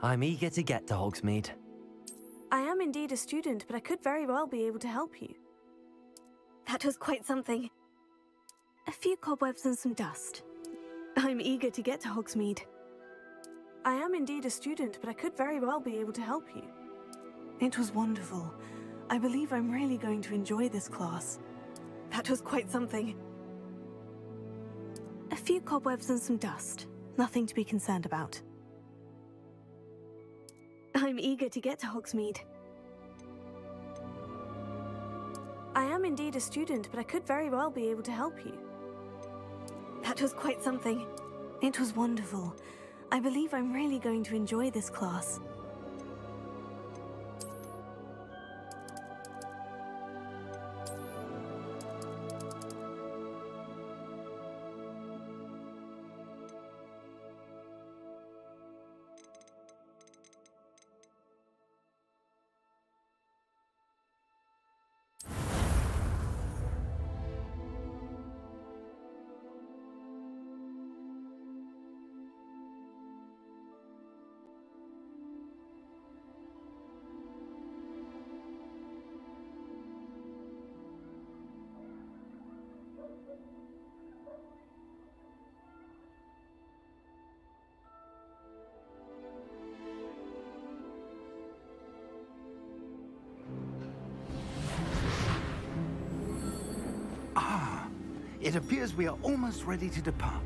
I'm eager to get to Hogsmeade. I am indeed a student, but I could very well be able to help you. That was quite something. A few cobwebs and some dust. I'm eager to get to Hogsmeade. I am indeed a student, but I could very well be able to help you. It was wonderful. I believe I'm really going to enjoy this class. That was quite something. A few cobwebs and some dust. Nothing to be concerned about. I'm eager to get to Hogsmeade. I am indeed a student, but I could very well be able to help you. That was quite something. It was wonderful. I believe I'm really going to enjoy this class. It appears we are almost ready to depart.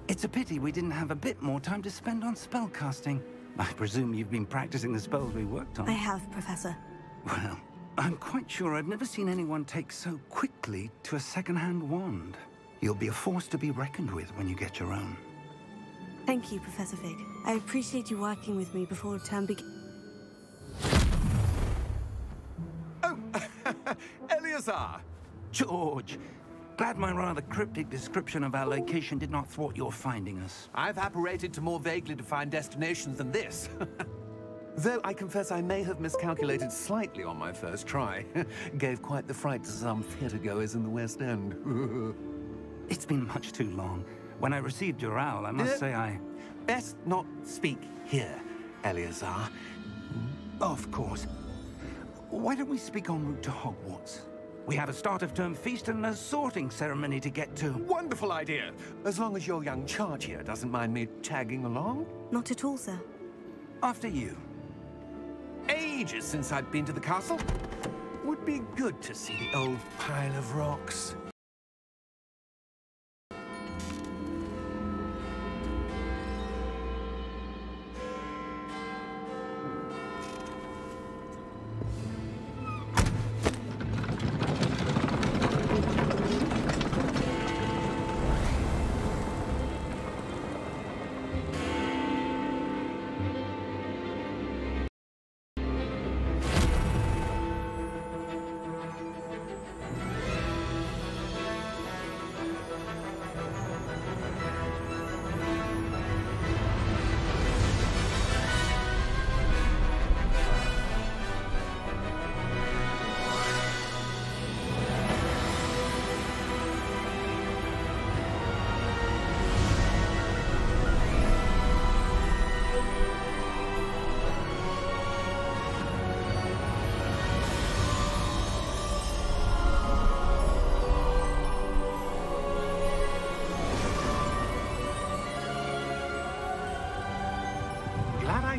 It's a pity we didn't have a bit more time to spend on spellcasting. I presume you've been practicing the spells we worked on. I have, Professor. Well, I'm quite sure I've never seen anyone take so quickly to a second-hand wand. You'll be a force to be reckoned with when you get your own. Thank you, Professor Fig. I appreciate you working with me before the term begins. Oh, Eleazar! George! Glad my rather cryptic description of our location did not thwart your finding us. I've apparated to more vaguely defined destinations than this. Though I confess I may have miscalculated slightly on my first try. Gave quite the fright to some theatre-goers in the West End. It's been much too long. When I received your owl, I must say I... Best not speak here, Eleazar. Of course. Why don't we speak en route to Hogwarts? We have a start-of-term feast and a sorting ceremony to get to. Wonderful idea! As long as your young charge here doesn't mind me tagging along. Not at all, sir. After you. Ages since I'd been to the castle. Would be good to see the old pile of rocks.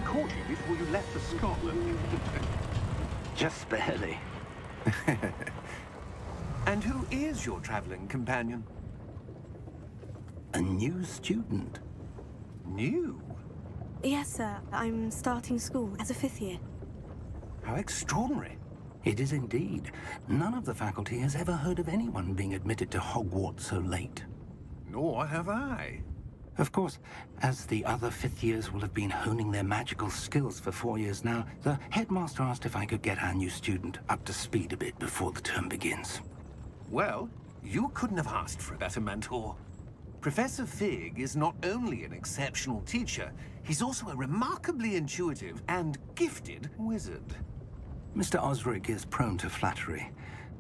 Caught you before you left for Scotland. Just barely. And who is your traveling companion? A new student. New? Yes, sir. I'm starting school as a 5th year. How extraordinary. It is indeed. None of the faculty has ever heard of anyone being admitted to Hogwarts so late. Nor have I. Of course, as the other 5th years will have been honing their magical skills for 4 years now, the headmaster asked if I could get our new student up to speed a bit before the term begins. Well, you couldn't have asked for a better mentor. Professor Fig is not only an exceptional teacher, he's also a remarkably intuitive and gifted wizard. Mr. Osric is prone to flattery.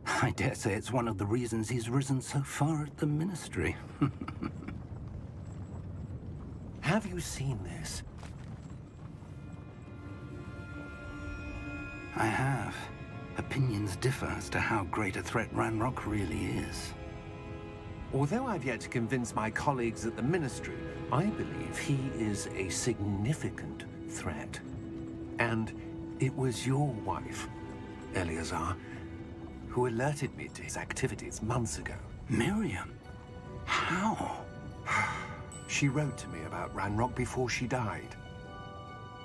I dare say it's one of the reasons he's risen so far at the Ministry. Have you seen this? I have. Opinions differ as to how great a threat Ranrock really is. Although I've yet to convince my colleagues at the Ministry, I believe he is a significant threat. And it was your wife, Eleazar, who alerted me to his activities months ago. Miriam? How? She wrote to me about Ranrock before she died,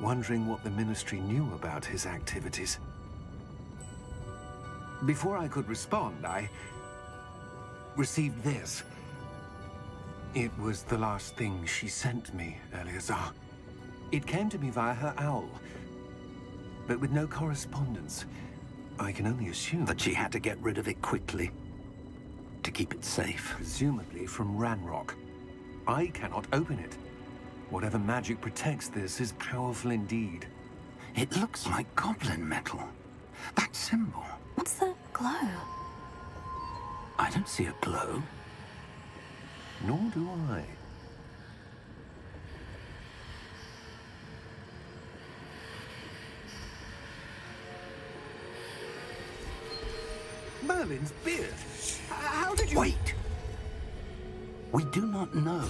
wondering what the Ministry knew about his activities. Before I could respond, I received this. It was the last thing she sent me, Eleazar. It came to me via her owl, but with no correspondence. I can only assume That she had to get rid of it quickly, to keep it safe. presumably from Ranrock. I cannot open it. Whatever magic protects this is powerful indeed. It looks like goblin metal. That symbol. What's the glow? I don't see a glow. Nor do I. Merlin's beard. How did you... Wait! We do not know.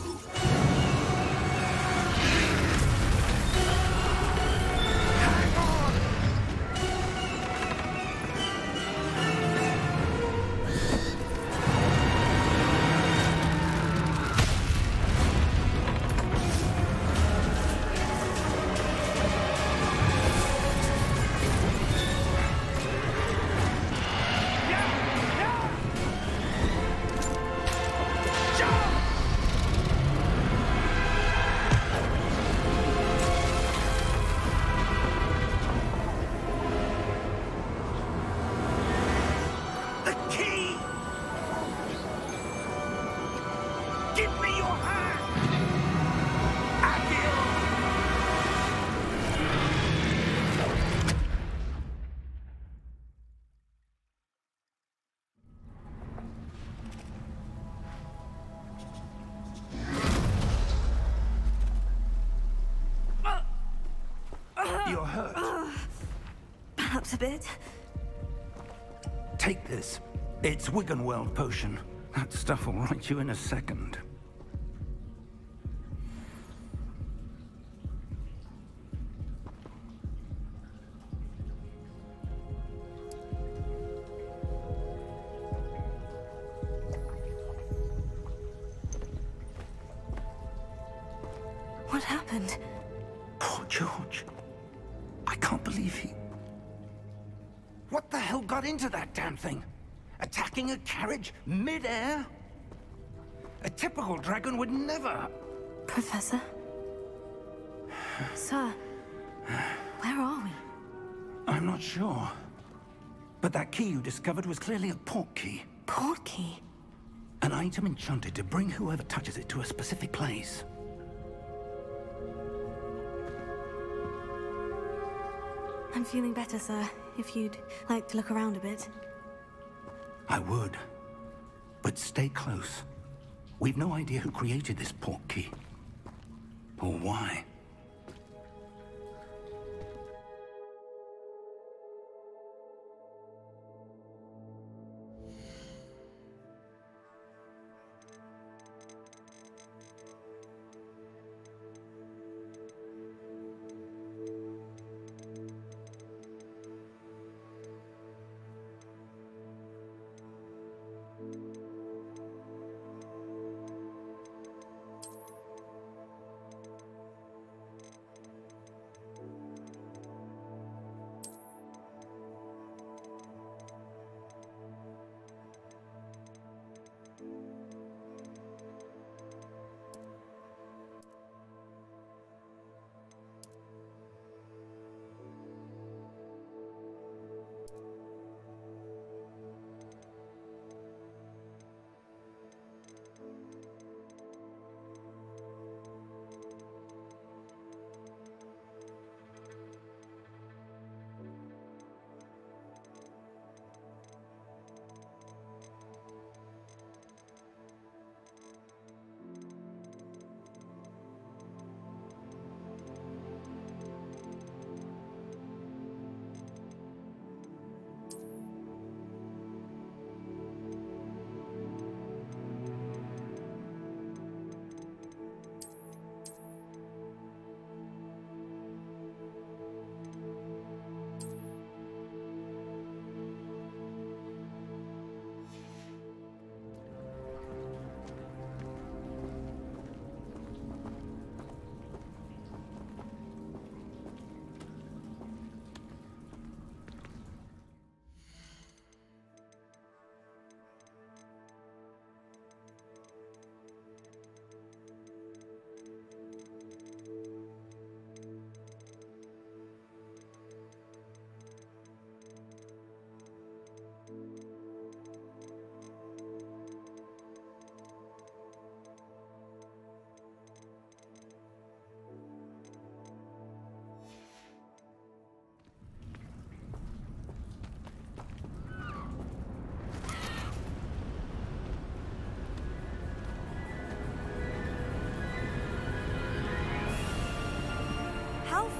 You're hurt. Perhaps a bit. Take this. It's Wiggenweld potion. That stuff will right you in a second. What happened? Poor George. I can't believe he... What the hell got into that damn thing? Attacking a carriage mid-air? A typical dragon would never... Professor? Sir, where are we? I'm not sure. But that key you discovered was clearly a port key. Port key? An item enchanted to bring whoever touches it to a specific place. I'm feeling better, sir. If you'd like to look around a bit. I would. But stay close. We've no idea who created this port key. Or why.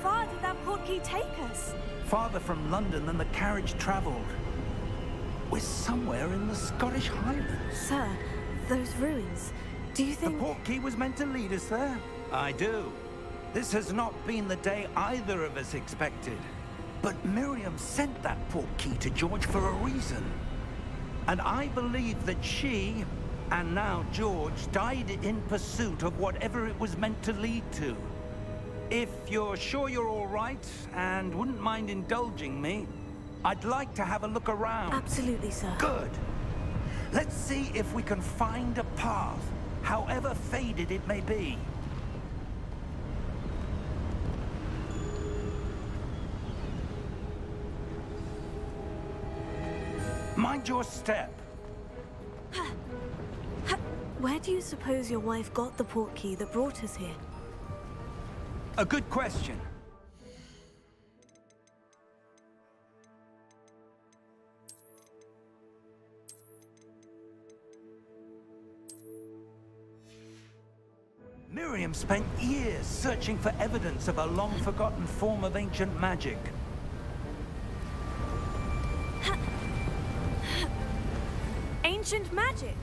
far did that portkey take us? Farther from London than the carriage travelled. We're somewhere in the Scottish Highlands. Sir, those ruins, do you think... The portkey was meant to lead us there? I do. This has not been the day either of us expected. But Miriam sent that portkey to George for a reason. And I believe that she, and now George, died in pursuit of whatever it was meant to lead to. If you're sure you're all right, and wouldn't mind indulging me, I'd like to have a look around. Absolutely, sir. Good. Let's see if we can find a path, however faded it may be. Mind your step. Where do you suppose your wife got the portkey that brought us here? A good question. Miriam spent years searching for evidence of a long-forgotten form of ancient magic. Ancient magic?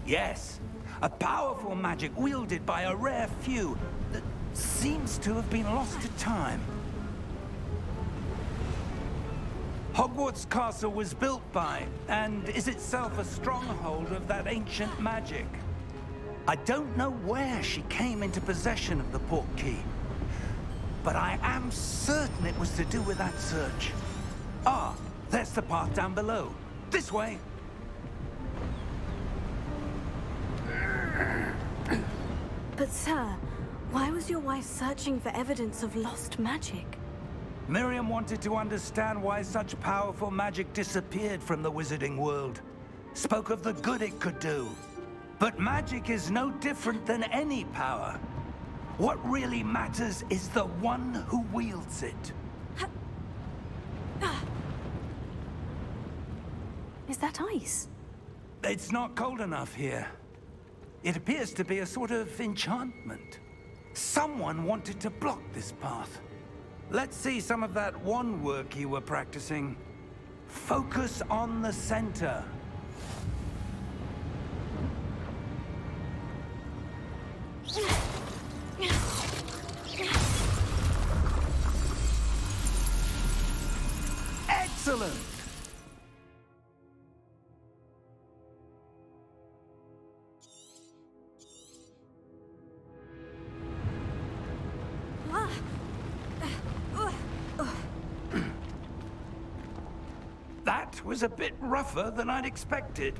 Yes, a powerful magic wielded by a rare few that seems to have been lost to time. Hogwarts Castle was built by, and is itself a stronghold of that ancient magic. I don't know where she came into possession of the portkey, but I am certain it was to do with that search. Ah, there's the path down below. This way. But sir, why was your wife searching for evidence of lost magic? Miriam wanted to understand why such powerful magic disappeared from the wizarding world. Spoke of the good it could do. But magic is no different than any power. What really matters is the one who wields it. Is that ice? It's not cold enough here. It appears to be a sort of enchantment. Someone wanted to block this path. Let's see some of that wand work you were practicing. Focus on the center. Excellent! That was a bit rougher than I'd expected.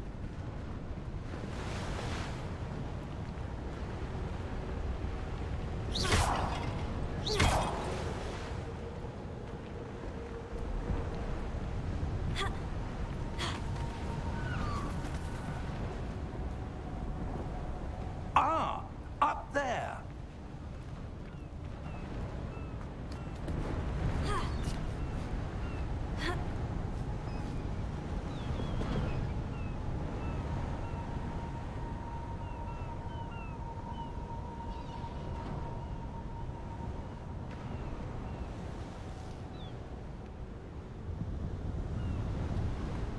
Ah, up there.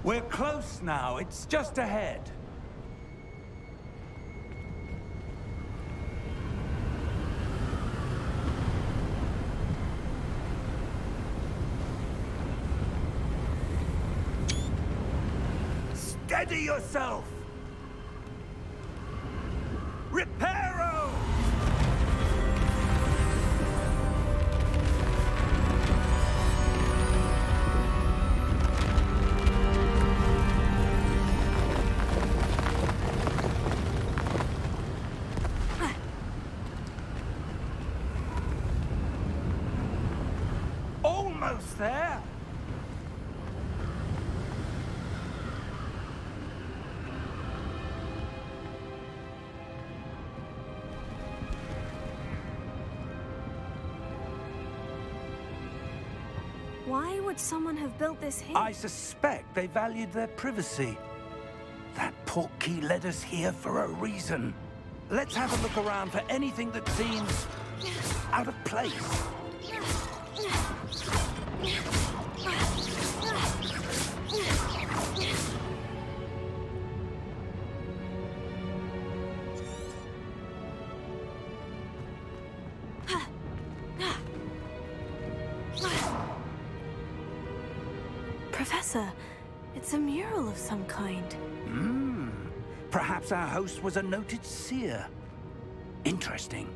We're close now. It's just ahead. Steady yourself! Reparo! Almost there! Why would someone have built this here? I suspect they valued their privacy. That portkey led us here for a reason. Let's have a look around for anything that seems out of place. Professor, it's a mural of some kind. Perhaps our host was a noted seer. Interesting.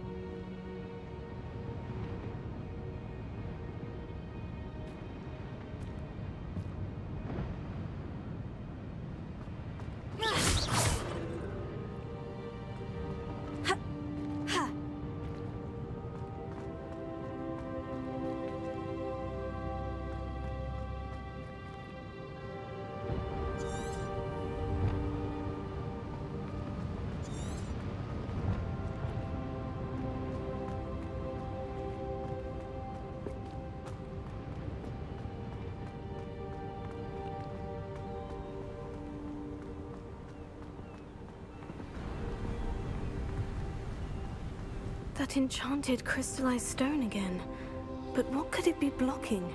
That enchanted crystallized stone again. But what could it be blocking?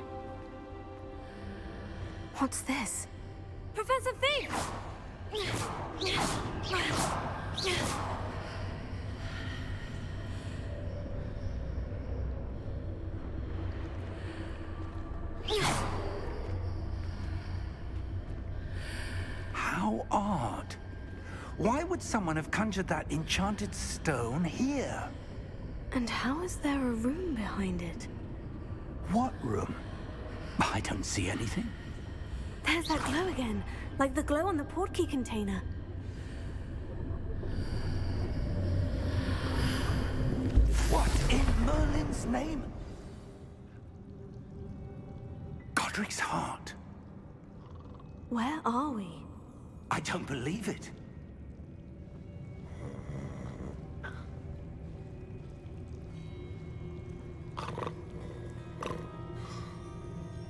What's this? Professor Fig! How odd. Why would someone have conjured that enchanted stone here? And how is there a room behind it? What room? I don't see anything. There's that glow again, like the glow on the portkey container. What in Merlin's name? Godric's heart. Where are we? I don't believe it.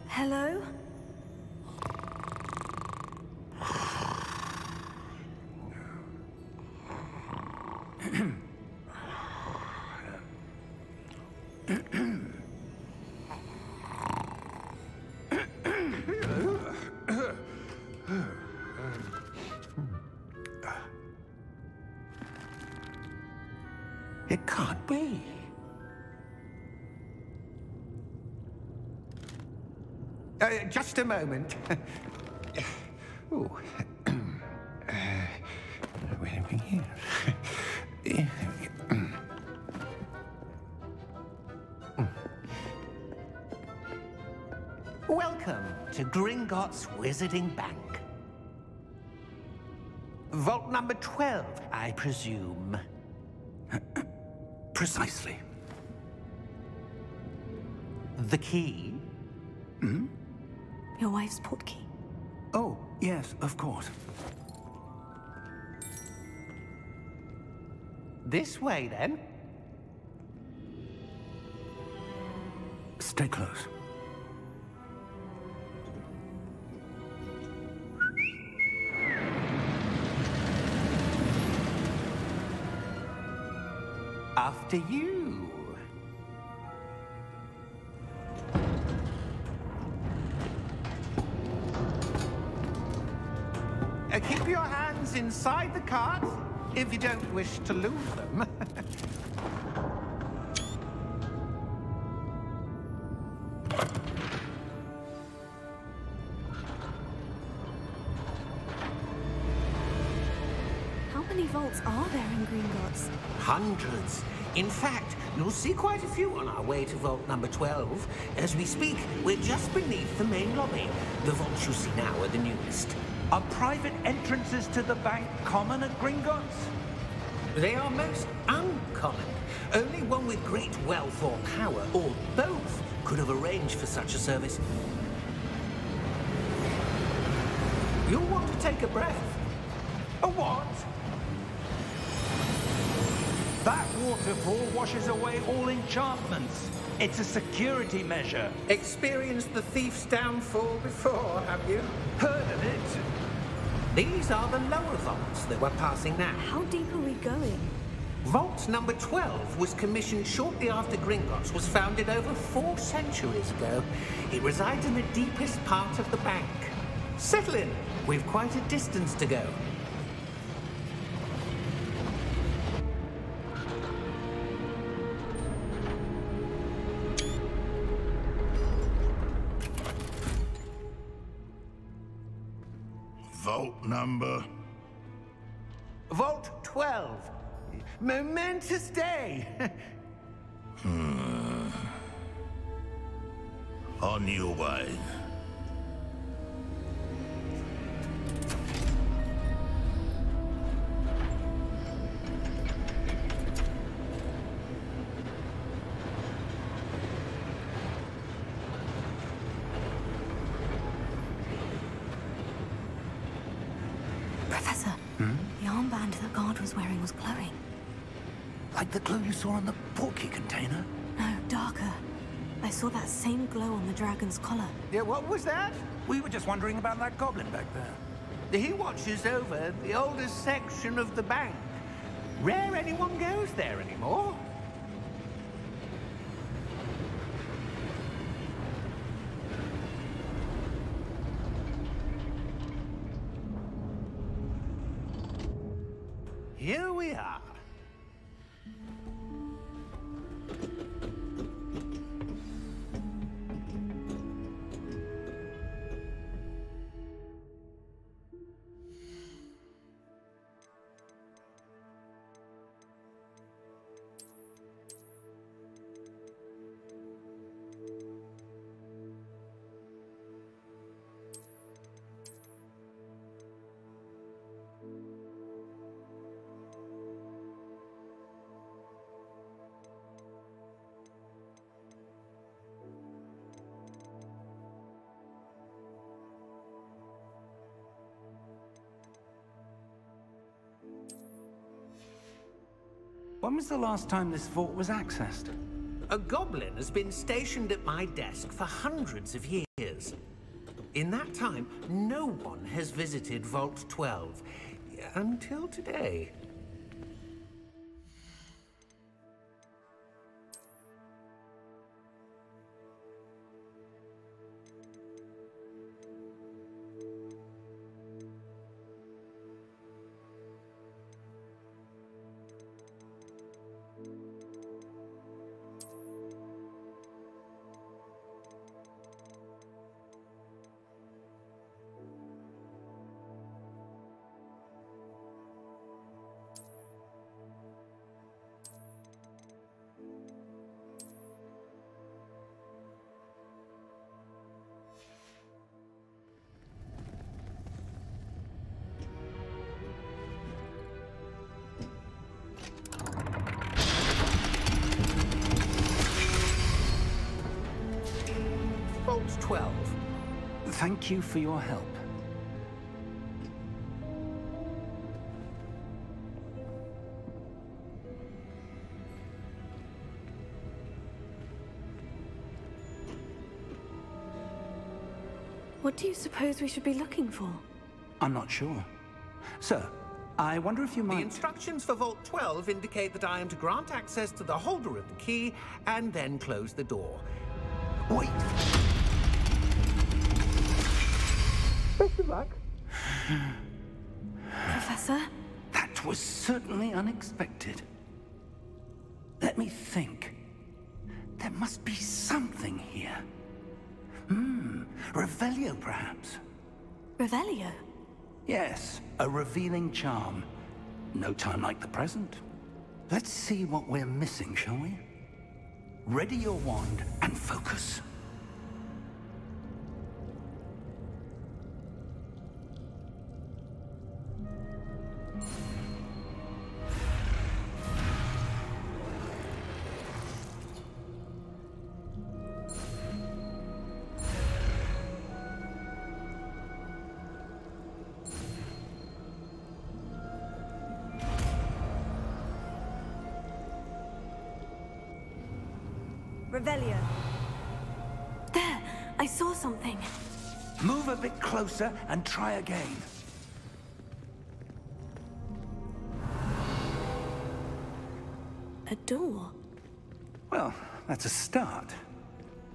Hello? It can't be. Just a moment. Ooh. Where are we here? Welcome to Gringotts Wizarding Bank. Vault number 12, I presume. Precisely. The key? Your wife's portkey. Oh, yes, of course. This way, then. Stay close. After you. Keep your hands inside the cart if you don't wish to lose them. How many vaults are there in Gringotts? Hundreds. In fact, you'll see quite a few on our way to vault number 12. As we speak, we're just beneath the main lobby. The vaults you see now are the newest. Are private entrances to the bank common at Gringotts? They are most uncommon. Only one with great wealth or power, or both, could have arranged for such a service. You'll want to take a breath. A what? That waterfall washes away all enchantments. It's a security measure. Experienced the thief's downfall before, have you? Heard of it? These are the lower vaults that we're passing now. How deep are we going? Vault number 12 was commissioned shortly after Gringotts was founded over 4 centuries ago. It resides in the deepest part of the bank. Settle in. We've quite a distance to go. Vault number? Vault 12. Momentous day. On your way. Professor, the armband that guard was wearing was glowing. Like the glow you saw on the portkey container? No, darker. I saw that same glow on the dragon's collar. Yeah, what was that? We were just wondering about that goblin back there. He watches over the oldest section of the bank. Rare anyone goes there anymore. Here we are. When was the last time this vault was accessed? A goblin has been stationed at my desk for hundreds of years. In that time, no one has visited Vault 12. Until today. Vault 12. Thank you for your help. What do you suppose we should be looking for? I'm not sure. Sir, I wonder if you The might... instructions for Vault 12 indicate that I am to grant access to the holder of the key and then close the door. Wait! Best of luck. Professor? That was certainly unexpected. Let me think. There must be something here. Revelio, perhaps? Revelio? Yes, a revealing charm. No time like the present. Let's see what we're missing, shall we? Ready your wand and focus. Revelio. There! I saw something. Move a bit closer and try again. a door. Well, that's a start.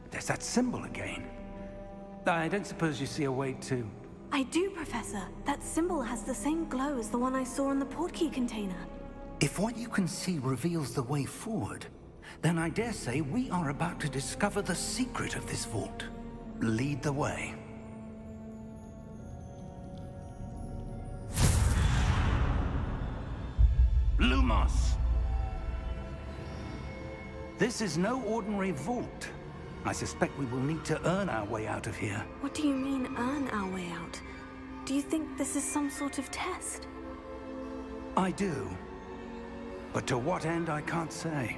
There's that symbol again. I don't suppose you see a way to... I do, Professor. That symbol has the same glow as the one I saw in the portkey container. If what you can see reveals the way forward, then I dare say we are about to discover the secret of this vault. Lead the way. Lumos! This is no ordinary vault. I suspect we will need to earn our way out of here. What do you mean, earn our way out? Do you think this is some sort of test? I do. But to what end, I can't say.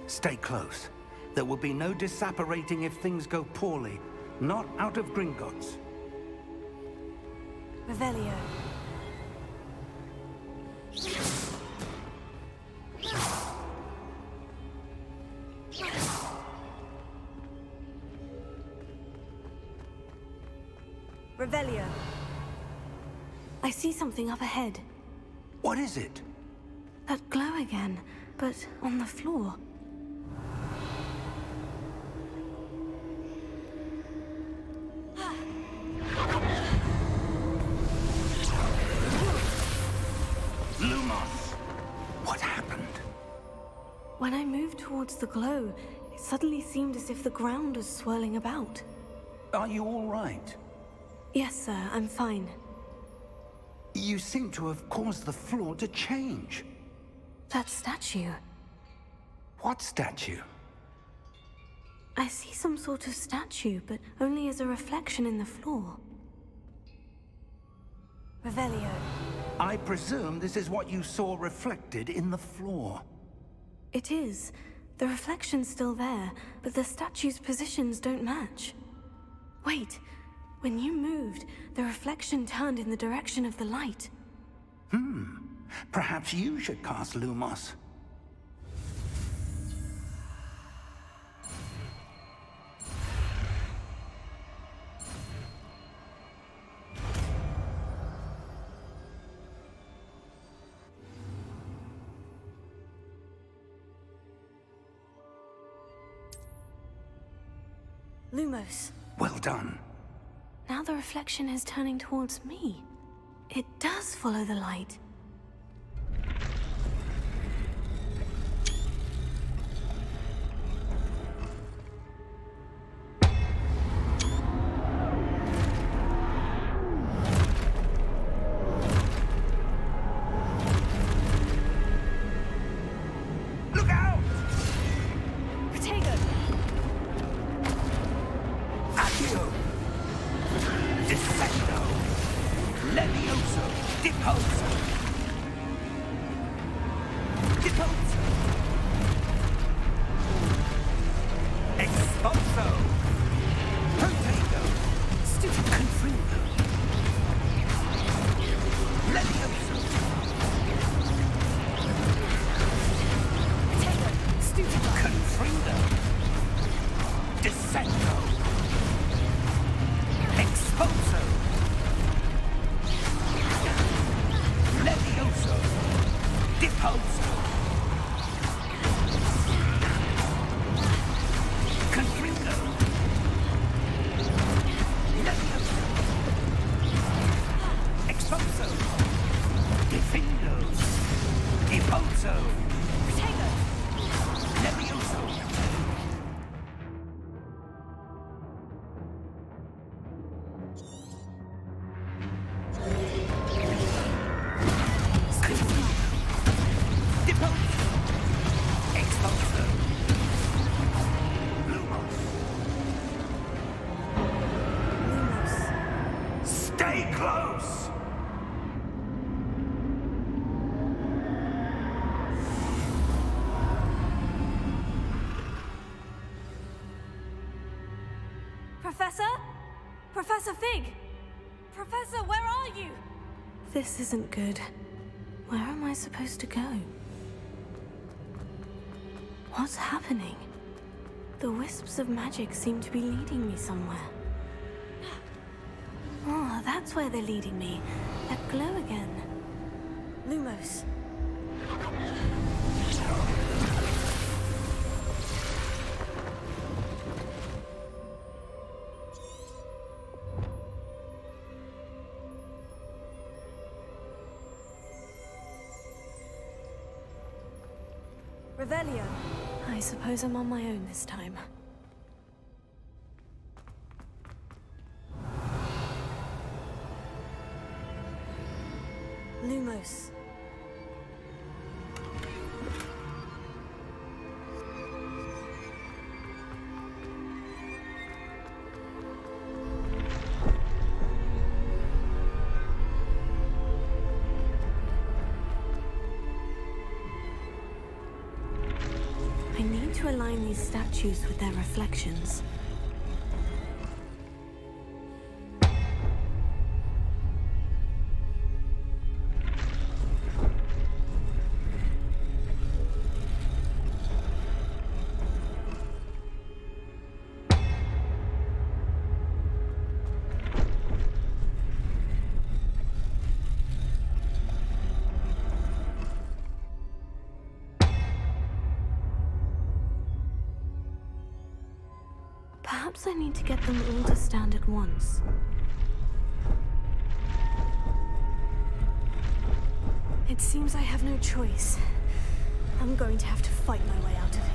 Stay close. There will be no disapparating if things go poorly. Not out of Gringotts. Revelio. Revelio. I see something up ahead. What is it? That glow again, but on the floor. Lumos! What happened? When I moved towards the glow, it suddenly seemed as if the ground was swirling about. Are you all right? Yes, sir, I'm fine. You seem to have caused the floor to change. That statue. What statue? I see some sort of statue, but only as a reflection in the floor. Revelio. I presume this is what you saw reflected in the floor. It is. The reflection's still there, but the statue's positions don't match. Wait. When you moved, the reflection turned in the direction of the light. Perhaps you should cast Lumos. Lumos. Well done. Now the reflection is turning towards me. It does follow the light. Look out! Protego! Accio! Descendo! Levioso! Deposo! Deposo! Exposo! Protego! Confringo! Levioso! Protego! Stupido! Confringo! Descendo! Exposo! Levioso! Deposo! Confringo! Levioso! Exposo! Defindo! Deposo! Protego! Levioso! Lumos. Stay close! Professor? Professor Fig! Professor, where are you? This isn't good. Where am I supposed to go? What's happening? The wisps of magic seem to be leading me somewhere. Oh, that's where they're leading me. That glow again. Lumos. Revelio. I suppose I'm on my own this time. Lumos. I need to align these statues with their reflections. Perhaps I need to get them all to stand at once. It seems I have no choice. I'm going to have to fight my way out of here.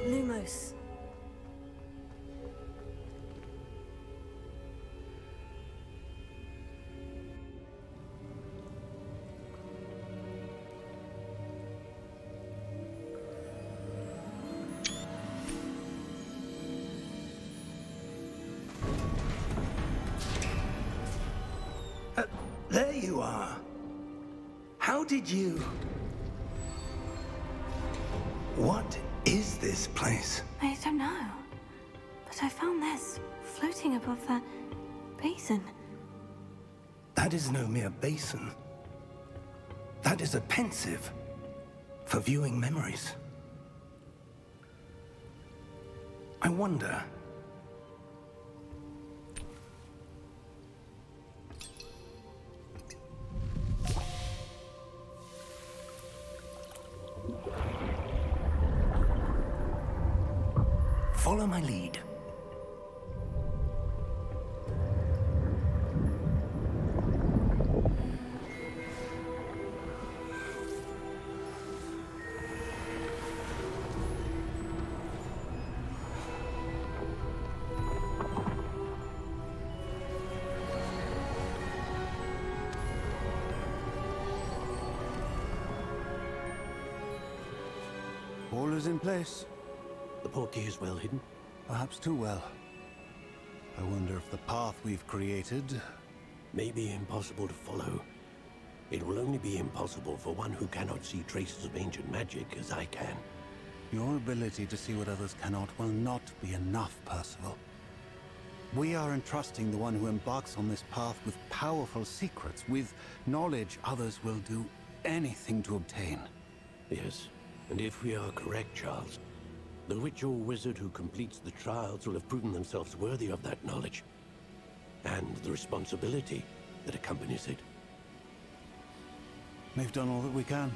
Lumos. There you are. How did you... What is this place? I don't know. But I found this floating above that basin. That is no mere basin. That is a pensive for viewing memories. I wonder... Follow my lead. All is in place. The portkey is well hidden. Perhaps too well. I wonder if the path we've created... May be impossible to follow. It will only be impossible for one who cannot see traces of ancient magic as I can. Your ability to see what others cannot will not be enough, Percival. We are entrusting the one who embarks on this path with powerful secrets, with knowledge others will do anything to obtain. Yes, and if we are correct, Charles, the witch or wizard who completes the trials will have proven themselves worthy of that knowledge, and the responsibility that accompanies it. We've done all that we can.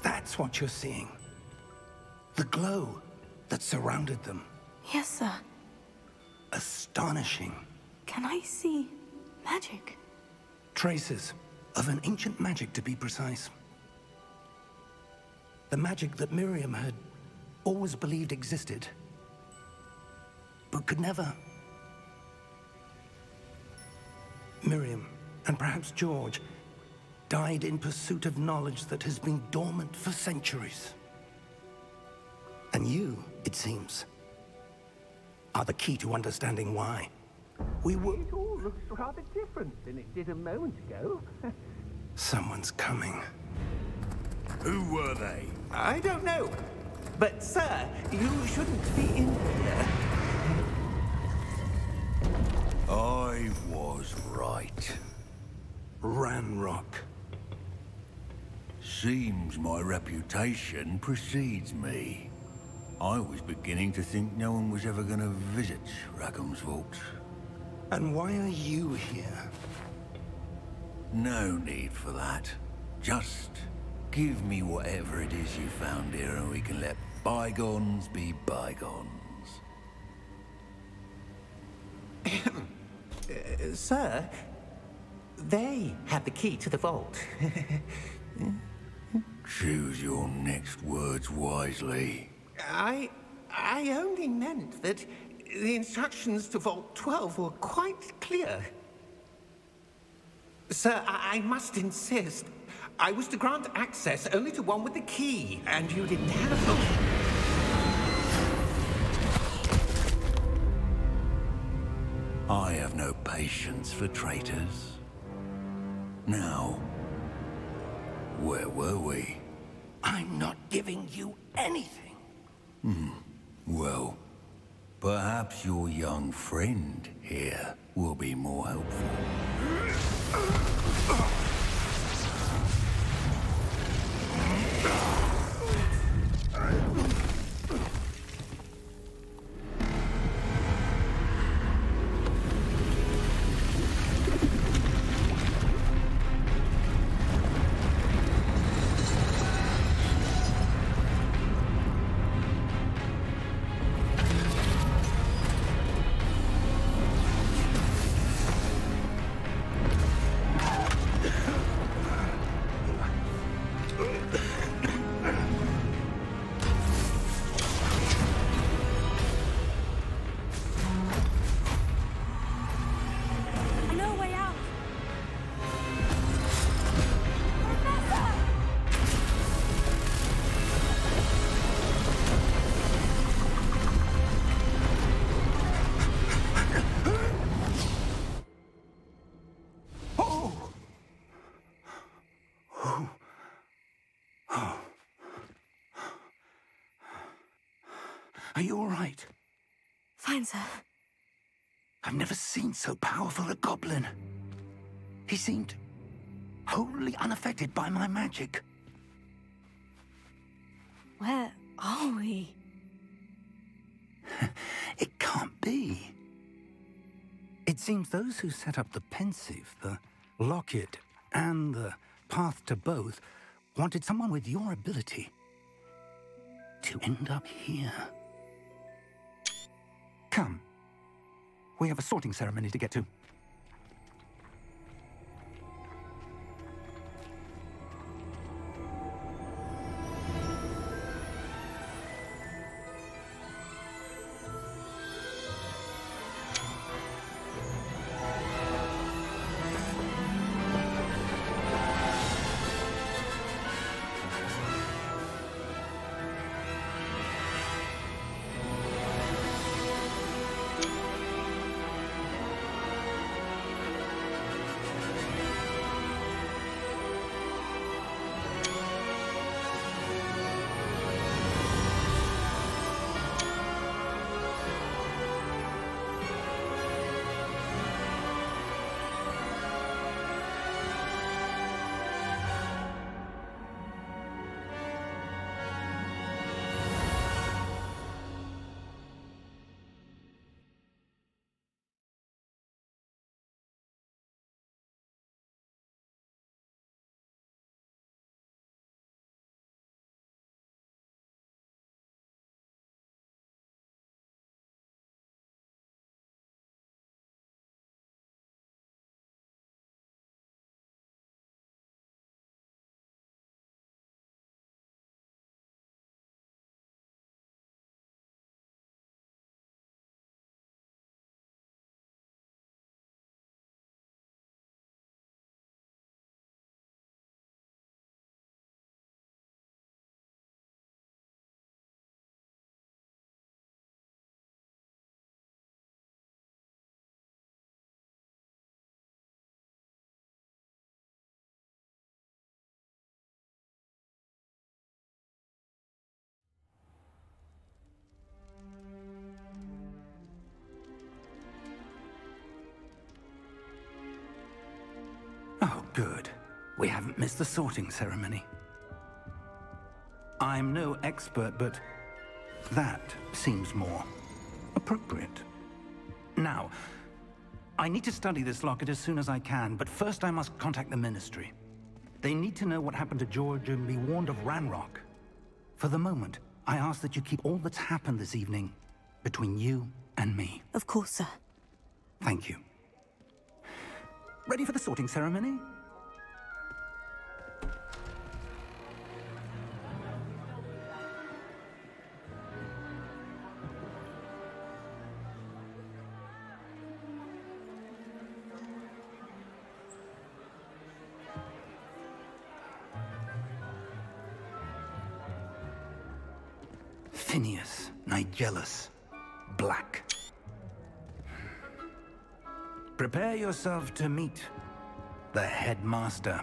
That's what you're seeing. The glow that surrounded them. Yes, sir. Astonishing. Can I see magic? Traces of an ancient magic, to be precise. The magic that Miriam had always believed existed, but could never. Miriam, and perhaps George, died in pursuit of knowledge that has been dormant for centuries. And you, it seems, are the key to understanding why. We were... It all looks rather different than it did a moment ago. Someone's coming. Who were they? I don't know. But, sir, you shouldn't be in here. I was right. Ranrock. Seems my reputation precedes me. I was beginning to think no one was ever going to visit Rackham's vault. And why are you here? No need for that. Just give me whatever it is you found here and we can let bygones be bygones. Sir, they have the key to the vault. Choose your next words wisely. I only meant that the instructions to Vault 12 were quite clear. Sir, I must insist. I was to grant access only to one with the key, and you didn't have them. I have no patience for traitors. Now, where were we? I'm not giving you anything. Well, perhaps your young friend here will be more helpful. Are you all right? Fine, sir. I've never seen so powerful a goblin. He seemed wholly unaffected by my magic. Where are we? It can't be. It seems those who set up the pensive, the locket, and the path to both wanted someone with your ability to end up here. Come. We have a sorting ceremony to get to. Good. We haven't missed the sorting ceremony. I'm no expert, but that seems more appropriate. Now, I need to study this locket as soon as I can, but first I must contact the Ministry. They need to know what happened to George and be warned of Ranrock. For the moment, I ask that you keep all that's happened this evening between you and me. Of course, sir. Thank you. Ready for the sorting ceremony? Phineas, Nigellus, Black. Prepare yourself to meet the headmaster.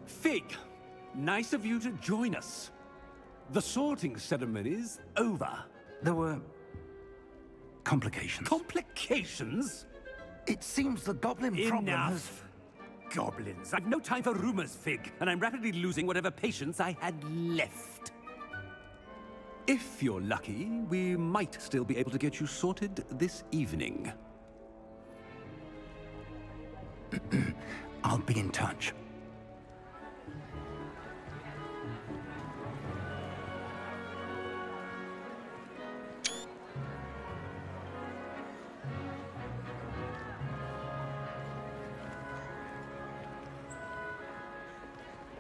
Fig, nice of you to join us. The sorting ceremony's over. There were complications. Complications? It seems the goblin problem has... Enough! Goblins. I've no time for rumors, Fig, and I'm rapidly losing whatever patience I had left. If you're lucky, we might still be able to get you sorted this evening. I'll be in touch.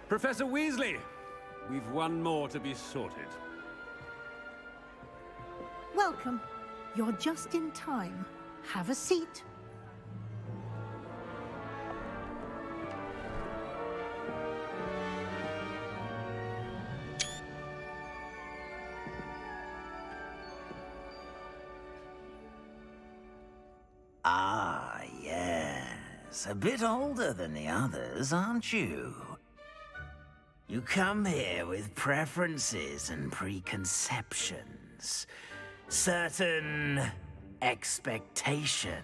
Professor Weasley, we've one more to be sorted. Welcome. You're just in time. Have a seat. Ah, yes. A bit older than the others, aren't you? You come here with preferences and preconceptions. Certain expectations.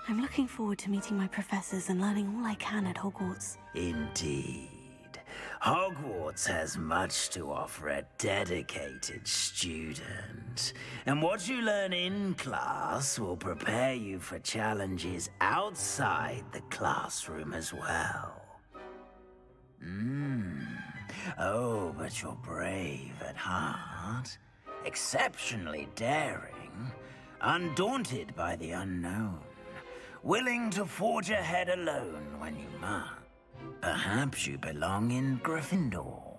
I'm looking forward to meeting my professors and learning all I can at Hogwarts. Indeed. Hogwarts has much to offer a dedicated student. And what you learn in class will prepare you for challenges outside the classroom as well. Oh, but you're brave at heart, exceptionally daring, undaunted by the unknown, willing to forge ahead alone when you must. Perhaps you belong in Gryffindor.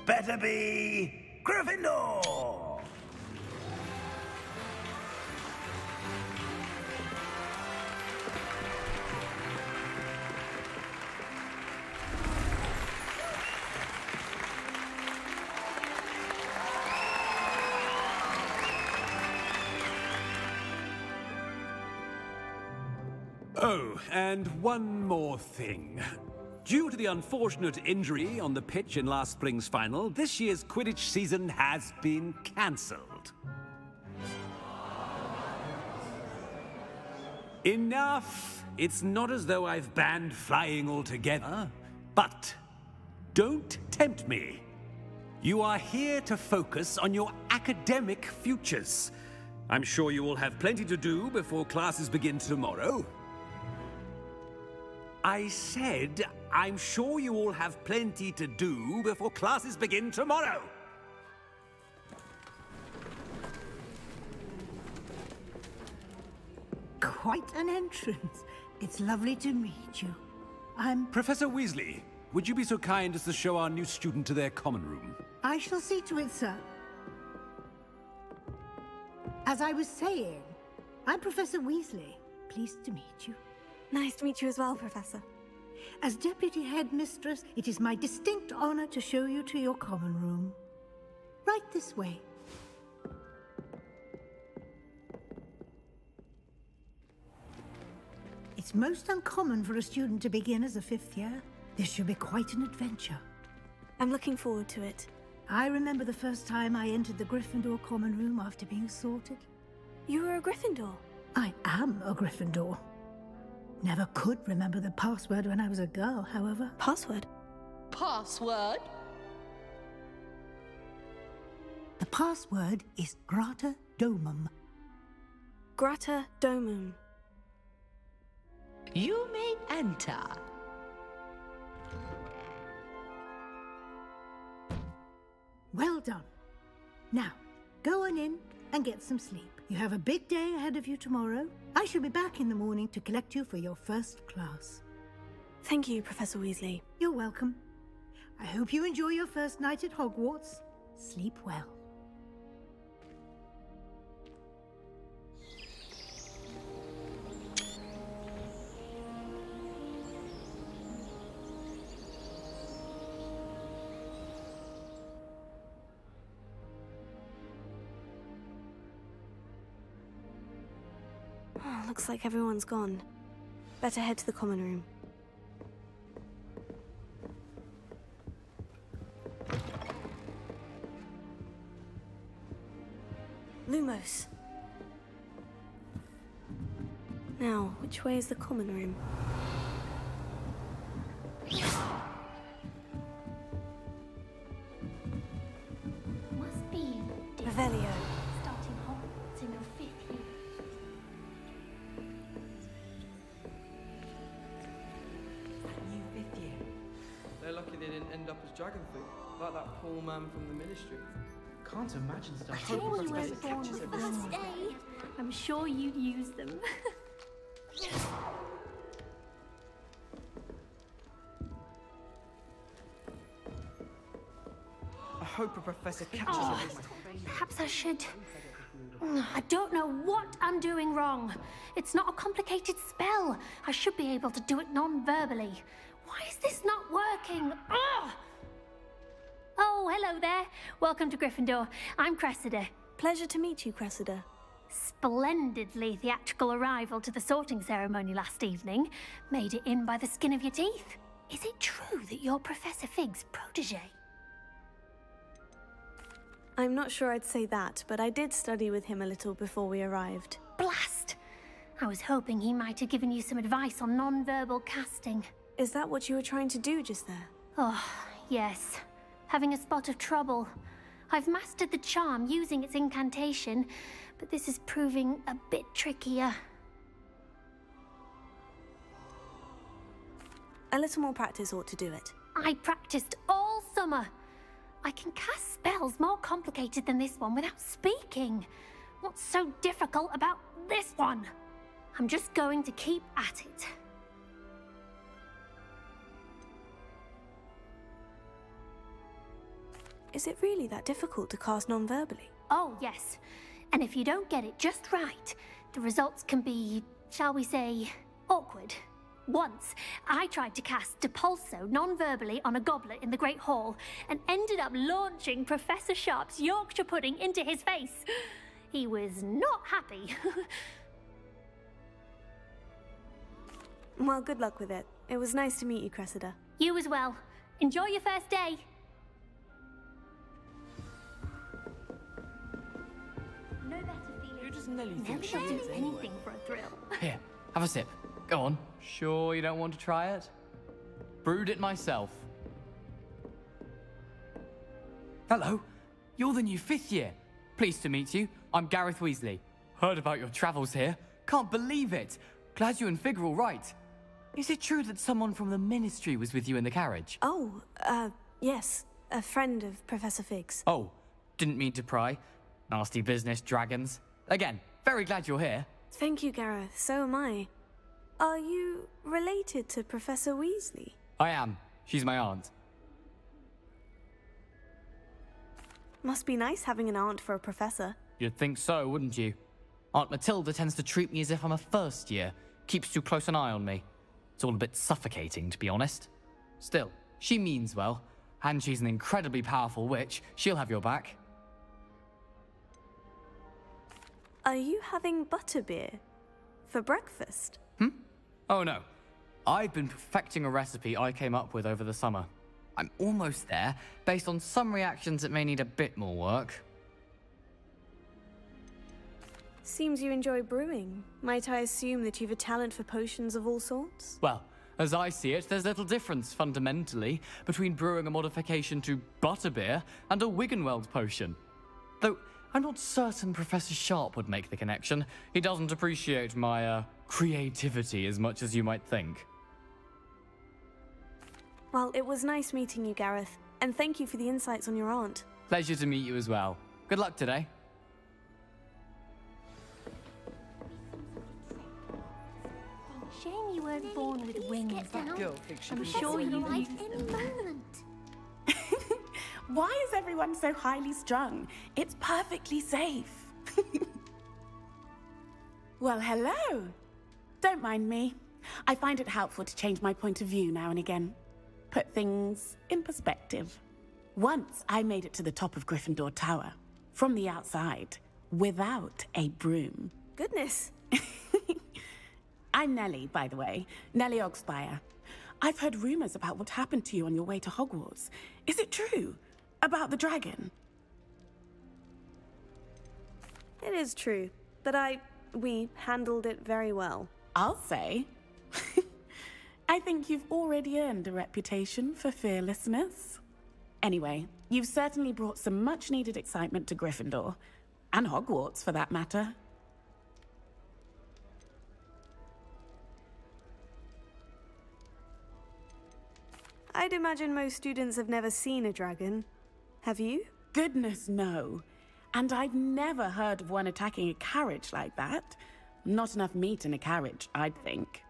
Better be Gryffindor! Oh, and one more thing. Due to the unfortunate injury on the pitch in last spring's final, this year's Quidditch season has been cancelled. Enough! It's not as though I've banned flying altogether, but don't tempt me. You are here to focus on your academic futures. I'm sure you will have plenty to do before classes begin tomorrow. I said, I'm sure you all have plenty to do before classes begin tomorrow. Quite an entrance. It's lovely to meet you. I'm... Professor Weasley, would you be so kind as to show our new student to their common room? I shall see to it, sir. As I was saying, I'm Professor Weasley. Pleased to meet you. Nice to meet you as well, Professor. As Deputy Headmistress, it is my distinct honor to show you to your common room. Right this way. It's most uncommon for a student to begin as a 5th year. This should be quite an adventure. I'm looking forward to it. I remember the first time I entered the Gryffindor common room after being sorted. You were a Gryffindor? I am a Gryffindor. Never could remember the password when I was a girl, however. Password? Password? The password is Grata Domum. Grata Domum. You may enter. Well done. Now, go on in and get some sleep. You have a big day ahead of you tomorrow. I shall be back in the morning to collect you for your first class. Thank you, Professor Weasley. You're welcome. I hope you enjoy your first night at Hogwarts. Sleep well. Oh, looks like everyone's gone. Better head to the common room. Lumos. Now, which way is the common room? Must be Revelio. starting Hogwarts in your 5th year. New 5th year. They're lucky they didn't end up as dragon food, like that poor man from the ministry. Can't imagine stuff. I told you weren't born on the first day. I'm sure you'd use them. I hope a professor catches it. Perhaps I should. I don't know what I'm doing wrong. It's not a complicated spell. I should be able to do it non-verbally. Why is this not working? Ugh! Oh, hello there. Welcome to Gryffindor. I'm Cressida. Pleasure to meet you, Cressida. Splendidly theatrical arrival to the sorting ceremony last evening. Made it in by the skin of your teeth. Is it true that you're Professor Fig's protege? I'm not sure I'd say that, but I did study with him a little before we arrived. Blast! I was hoping he might have given you some advice on non-verbal casting. Is that what you were trying to do just there? Oh, yes. Having a spot of trouble. I've mastered the charm using its incantation, but this is proving a bit trickier. A little more practice ought to do it. I practiced all summer. I can cast spells more complicated than this one without speaking. What's so difficult about this one? I'm just going to keep at it. Is it really that difficult to cast non-verbally? Oh, yes. And if you don't get it just right, the results can be, shall we say, awkward. Once, I tried to cast Depulso non-verbally on a goblet in the Great Hall and ended up launching Professor Sharp's Yorkshire pudding into his face. He was not happy. Well, good luck with it. It was nice to meet you, Cressida. You as well. Enjoy your first day. No better feeling. Who does Nelly think Never she do is anyway? anything for a thrill. Here, have a sip. Go on. Sure you don't want to try it? Brewed it myself. Hello. You're the new 5th year. Pleased to meet you. I'm Gareth Weasley. Heard about your travels here. Can't believe it. Glad you and Fig are all right. Is it true that someone from the Ministry was with you in the carriage? Oh, yes. A friend of Professor Fig's. Oh, didn't mean to pry. Nasty business, dragons. Again, very glad you're here. Thank you, Gareth. So am I. Are you related to Professor Weasley? I am. She's my aunt. Must be nice having an aunt for a professor. You'd think so, wouldn't you? Aunt Matilda tends to treat me as if I'm a first year. Keeps too close an eye on me. It's all a bit suffocating, to be honest. Still, she means well. And she's an incredibly powerful witch. She'll have your back. Are you having butterbeer for breakfast? Oh no. I've been perfecting a recipe I came up with over the summer. I'm almost there, based on some reactions that may need a bit more work. Seems you enjoy brewing. Might I assume that you've a talent for potions of all sorts? Well, as I see it, there's little difference, fundamentally, between brewing a modification to butterbeer and a Wiggenweld potion. Though, I'm not certain Professor Sharp would make the connection. He doesn't appreciate my, creativity as much as you might think. Well, it was nice meeting you, Gareth. And thank you for the insights on your aunt. Pleasure to meet you as well. Good luck today. Shame you weren't born with wings. I'm sure you might any moment. Why is everyone so highly strung? It's perfectly safe. Well, hello. Don't mind me. I find it helpful to change my point of view now and again. Put things in perspective. Once I made it to the top of Gryffindor Tower, from the outside, without a broom. Goodness. I'm Nellie, by the way. Nellie Ogspire. I've heard rumors about what happened to you on your way to Hogwarts. Is it true? About the dragon? It is true, but we handled it very well. I'll say. I think you've already earned a reputation for fearlessness. Anyway, you've certainly brought some much-needed excitement to Gryffindor. And Hogwarts, for that matter. I'd imagine most students have never seen a dragon. Have you? Goodness, no. And I've never heard of one attacking a carriage like that. Not enough meat in a carriage, I'd think.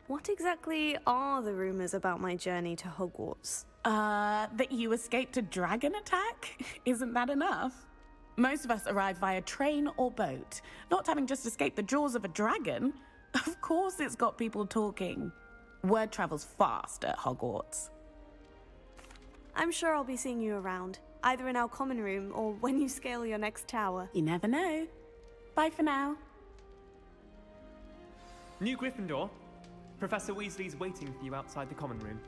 What exactly are the rumors about my journey to Hogwarts? That you escaped a dragon attack? Isn't that enough? Most of us arrive via train or boat, not having just escaped the jaws of a dragon. Of course it's got people talking. Word travels fast at Hogwarts. I'm sure I'll be seeing you around, either in our common room or when you scale your next tower. You never know. Bye for now. New Gryffindor. Professor Weasley's waiting for you outside the common room.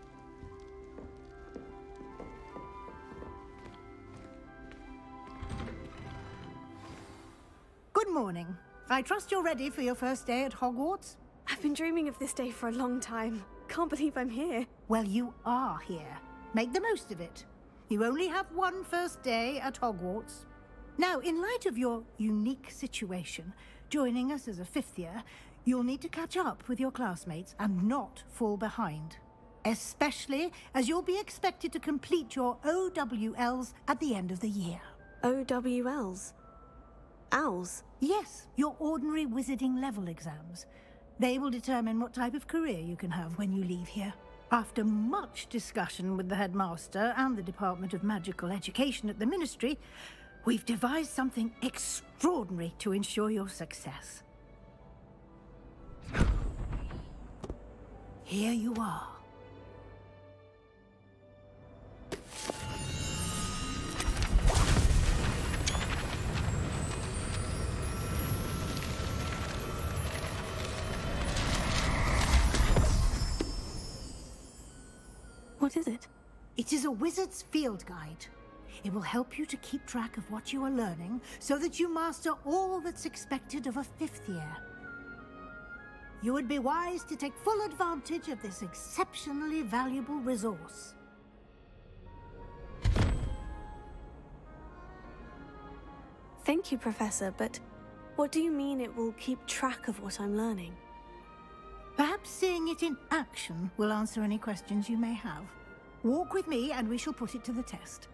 Good morning. I trust you're ready for your first day at Hogwarts? I've been dreaming of this day for a long time. Can't believe I'm here. Well, you are here. Make the most of it. You only have one first day at Hogwarts. Now, in light of your unique situation, joining us as a fifth year, you'll need to catch up with your classmates and not fall behind. Especially as you'll be expected to complete your OWLs at the end of the year. OWLs? Owls? Yes, your ordinary wizarding level exams. They will determine what type of career you can have when you leave here. After much discussion with the headmaster and the Department of Magical Education at the Ministry, we've devised something extraordinary to ensure your success. Here you are. What is it? It is a wizard's field guide. It will help you to keep track of what you are learning so that you master all that's expected of a fifth year. You would be wise to take full advantage of this exceptionally valuable resource. Thank you, Professor, but what do you mean it will keep track of what I'm learning? Perhaps seeing it in action will answer any questions you may have. Walk with me and we shall put it to the test.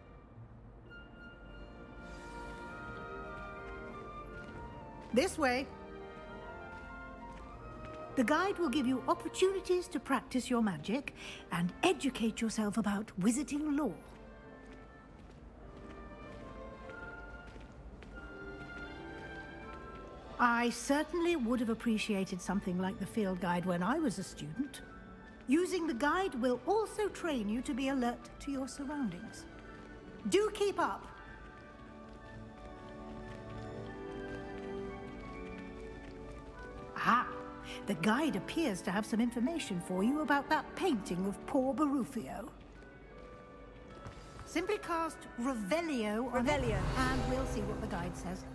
This way. The guide will give you opportunities to practice your magic and educate yourself about wizarding lore. I certainly would have appreciated something like the field guide when I was a student. Using the guide will also train you to be alert to your surroundings. Do keep up! The guide appears to have some information for you about that painting of poor Barufio. Simply cast Revelio on it, and we'll see what the guide says.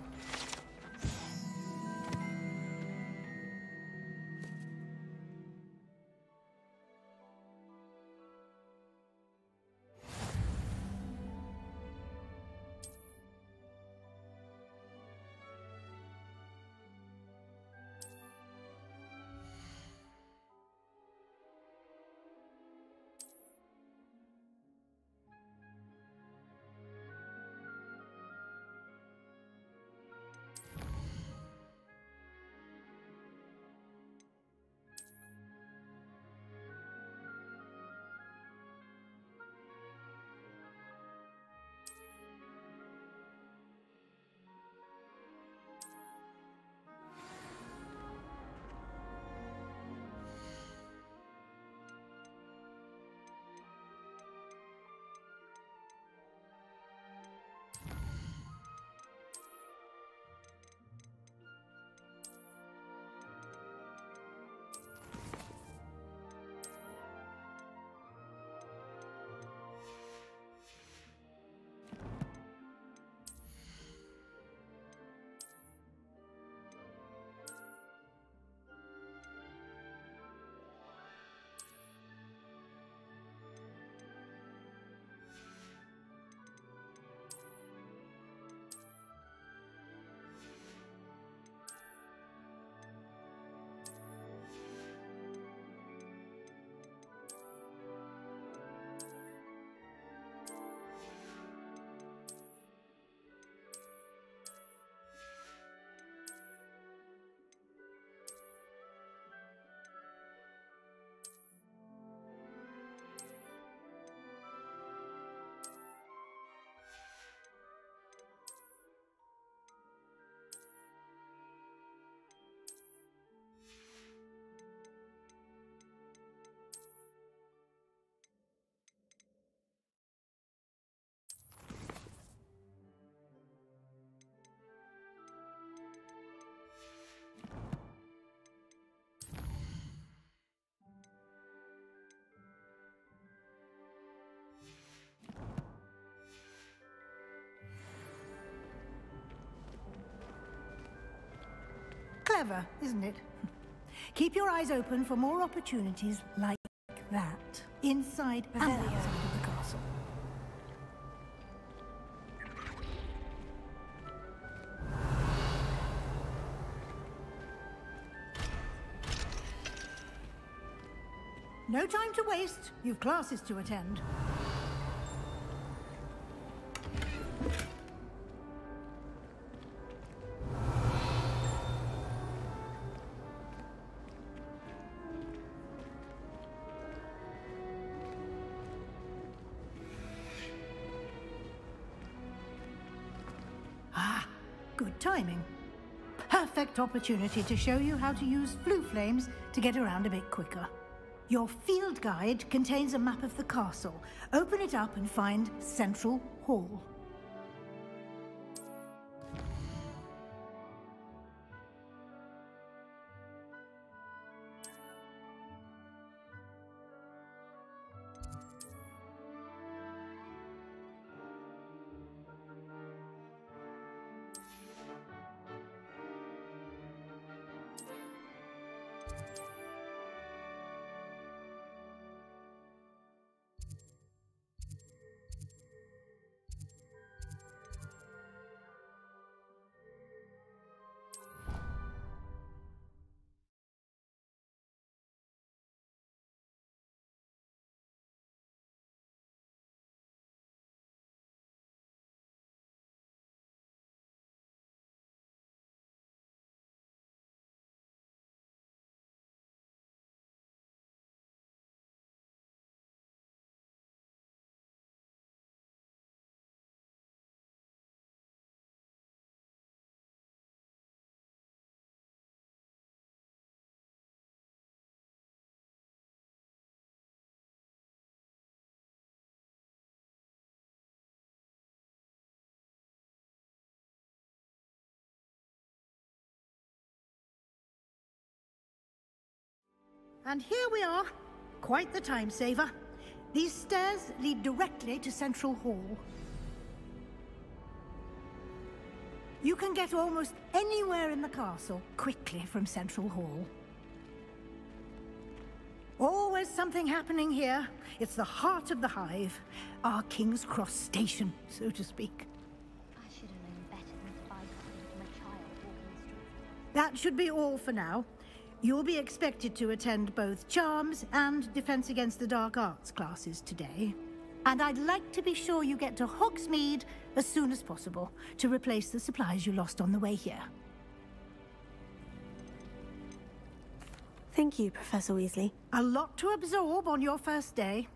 Clever, isn't it? Keep your eyes open for more opportunities like that, inside and outside of the castle. No time to waste. You've classes to attend. Good timing. Perfect opportunity to show you how to use flue flames to get around a bit quicker. Your field guide contains a map of the castle. Open it up and find Central Hall. and here we are. Quite the time saver. These stairs lead directly to Central Hall. You can get almost anywhere in the castle quickly from Central Hall. Always something happening here. It's the heart of the Hive. Our King's Cross station, so to speak. I should have known better than to buy something from a child walking the streets. That should be all for now. You'll be expected to attend both Charms and Defense Against the Dark Arts classes today. And I'd like to be sure you get to Hogsmeade as soon as possible to replace the supplies you lost on the way here. Thank you, Professor Weasley. A lot to absorb on your first day,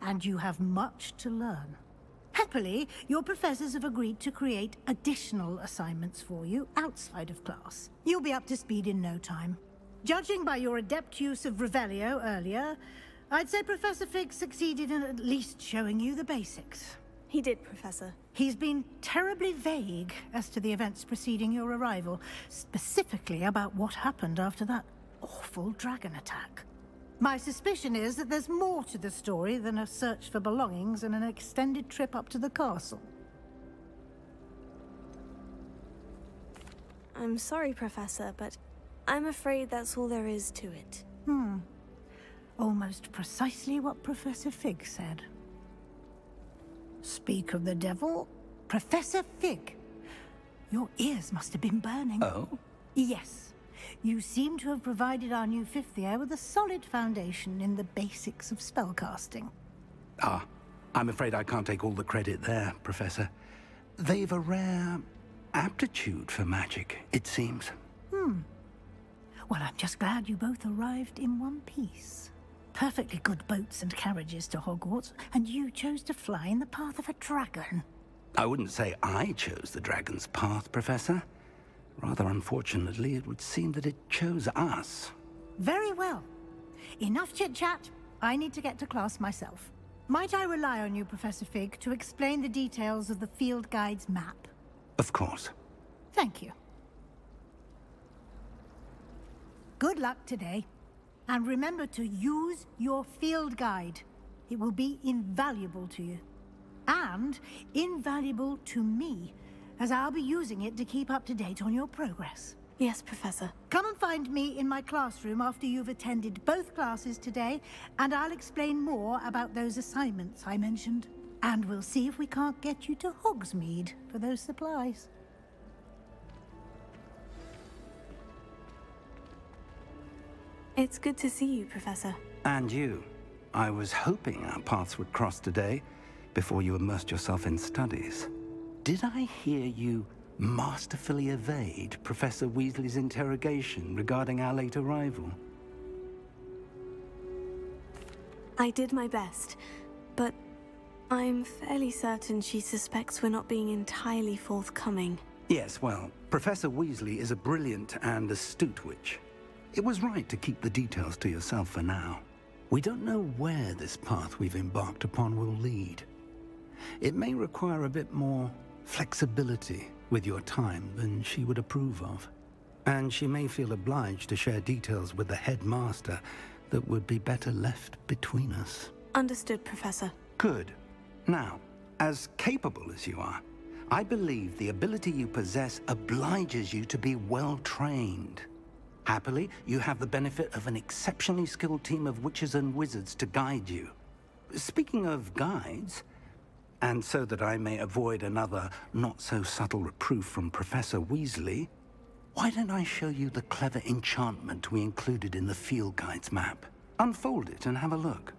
and you have much to learn. Happily, your professors have agreed to create additional assignments for you outside of class. You'll be up to speed in no time. Judging by your adept use of Revelio earlier, I'd say Professor Fig succeeded in at least showing you the basics. He did, Professor. He's been terribly vague as to the events preceding your arrival, specifically about what happened after that awful dragon attack. My suspicion is that there's more to the story than a search for belongings and an extended trip up to the castle. I'm sorry, Professor, but I'm afraid that's all there is to it. Almost precisely what Professor Fig said. Speak of the devil, Professor Fig. Your ears must have been burning. Oh? Yes. You seem to have provided our new fifth year with a solid foundation in the basics of spellcasting. Ah, I'm afraid I can't take all the credit there, Professor. They've a rare aptitude for magic, it seems. Well, I'm just glad you both arrived in one piece. Perfectly good boats and carriages to Hogwarts, and you chose to fly in the path of a dragon. I wouldn't say I chose the dragon's path, Professor. Rather unfortunately, it would seem that it chose us. Very well. Enough chit-chat. I need to get to class myself. Might I rely on you, Professor Fig, to explain the details of the field guide's map? Of course. Thank you. Good luck today. And remember to use your field guide. It will be invaluable to you. And invaluable to me, as I'll be using it to keep up to date on your progress. Yes, Professor. Come and find me in my classroom after you've attended both classes today, and I'll explain more about those assignments I mentioned. And we'll see if we can't get you to Hogsmeade for those supplies. It's good to see you, Professor. And you. I was hoping our paths would cross today, before you immersed yourself in studies. Did I hear you masterfully evade Professor Weasley's interrogation regarding our late arrival? I did my best, but I'm fairly certain she suspects we're not being entirely forthcoming. Yes, well, Professor Weasley is a brilliant and astute witch. It was right to keep the details to yourself for now. We don't know where this path we've embarked upon will lead. It may require a bit more flexibility with your time than she would approve of. And she may feel obliged to share details with the headmaster that would be better left between us. Understood, Professor. Good. Now, as capable as you are, I believe the ability you possess obliges you to be well trained. Happily, you have the benefit of an exceptionally skilled team of witches and wizards to guide you. Speaking of guides, and so that I may avoid another not-so-subtle reproof from Professor Weasley, why don't I show you the clever enchantment we included in the field guide's map? Unfold it and have a look.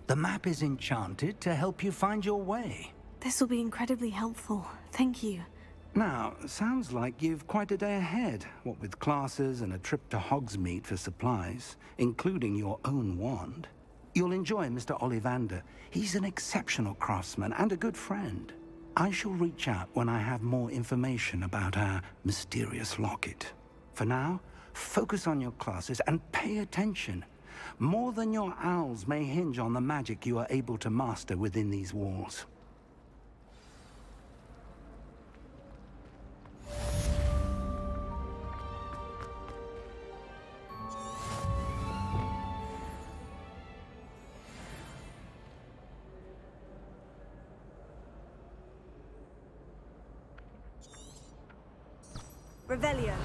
The map is enchanted to help you find your way. This will be incredibly helpful. Thank you. Now, sounds like you've quite a day ahead, what with classes and a trip to Hogsmeade for supplies, including your own wand. You'll enjoy Mr. Ollivander. He's an exceptional craftsman and a good friend. I shall reach out when I have more information about our mysterious locket. For now, focus on your classes and pay attention. More than your owls may hinge on the magic you are able to master within these walls. Revelio.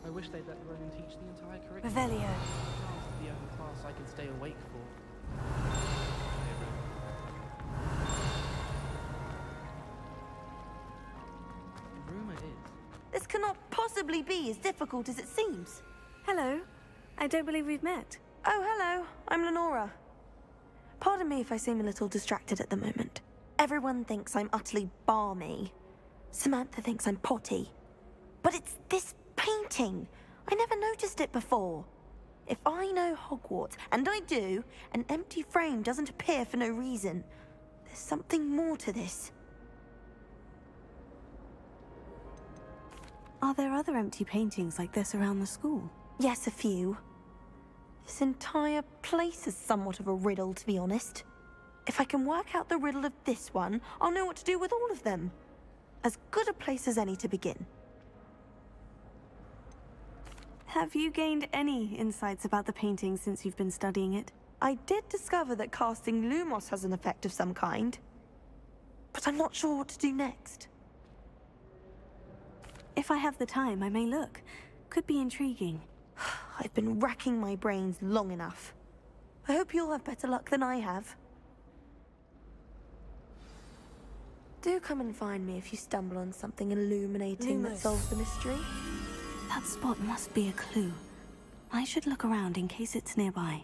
I wish they'd let Ronan teach the entire curriculum. Revelio. It's the only class I can stay awake for. The rumour is... This cannot possibly be as difficult as it seems. Hello. I don't believe we've met. Oh, hello. I'm Lenora. Pardon me if I seem a little distracted at the moment. Everyone thinks I'm utterly balmy. Samantha thinks I'm potty. But it's this painting. I never noticed it before. If I know Hogwarts, and I do, an empty frame doesn't appear for no reason. There's something more to this. Are there other empty paintings like this around the school? Yes, a few. This entire place is somewhat of a riddle, to be honest. If I can work out the riddle of this one, I'll know what to do with all of them. As good a place as any to begin. Have you gained any insights about the painting since you've been studying it? I did discover that casting Lumos has an effect of some kind. But I'm not sure what to do next. If I have the time, I may look. Could be intriguing. I've been racking my brains long enough. I hope you'll have better luck than I have. Do come and find me if you stumble on something illuminating that Lumos. solves the mystery. That spot must be a clue. I should look around in case it's nearby.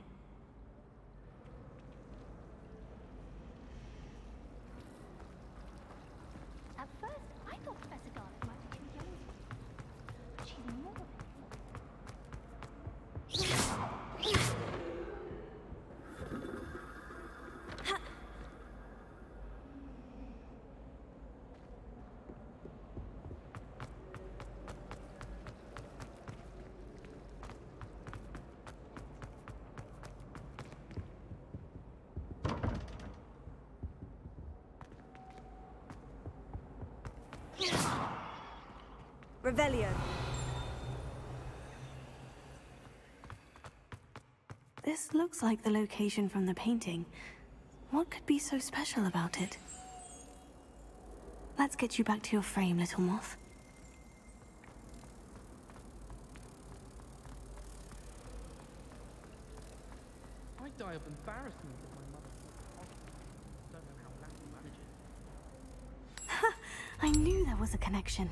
At first, I thought Professor Garlick might be too young. But she's more than Revelio. This looks like the location from the painting. What could be so special about it? Let's get you back to your frame, little moth. I die of embarrassment at my mother. Don't know how Latin manages. I knew there was a connection.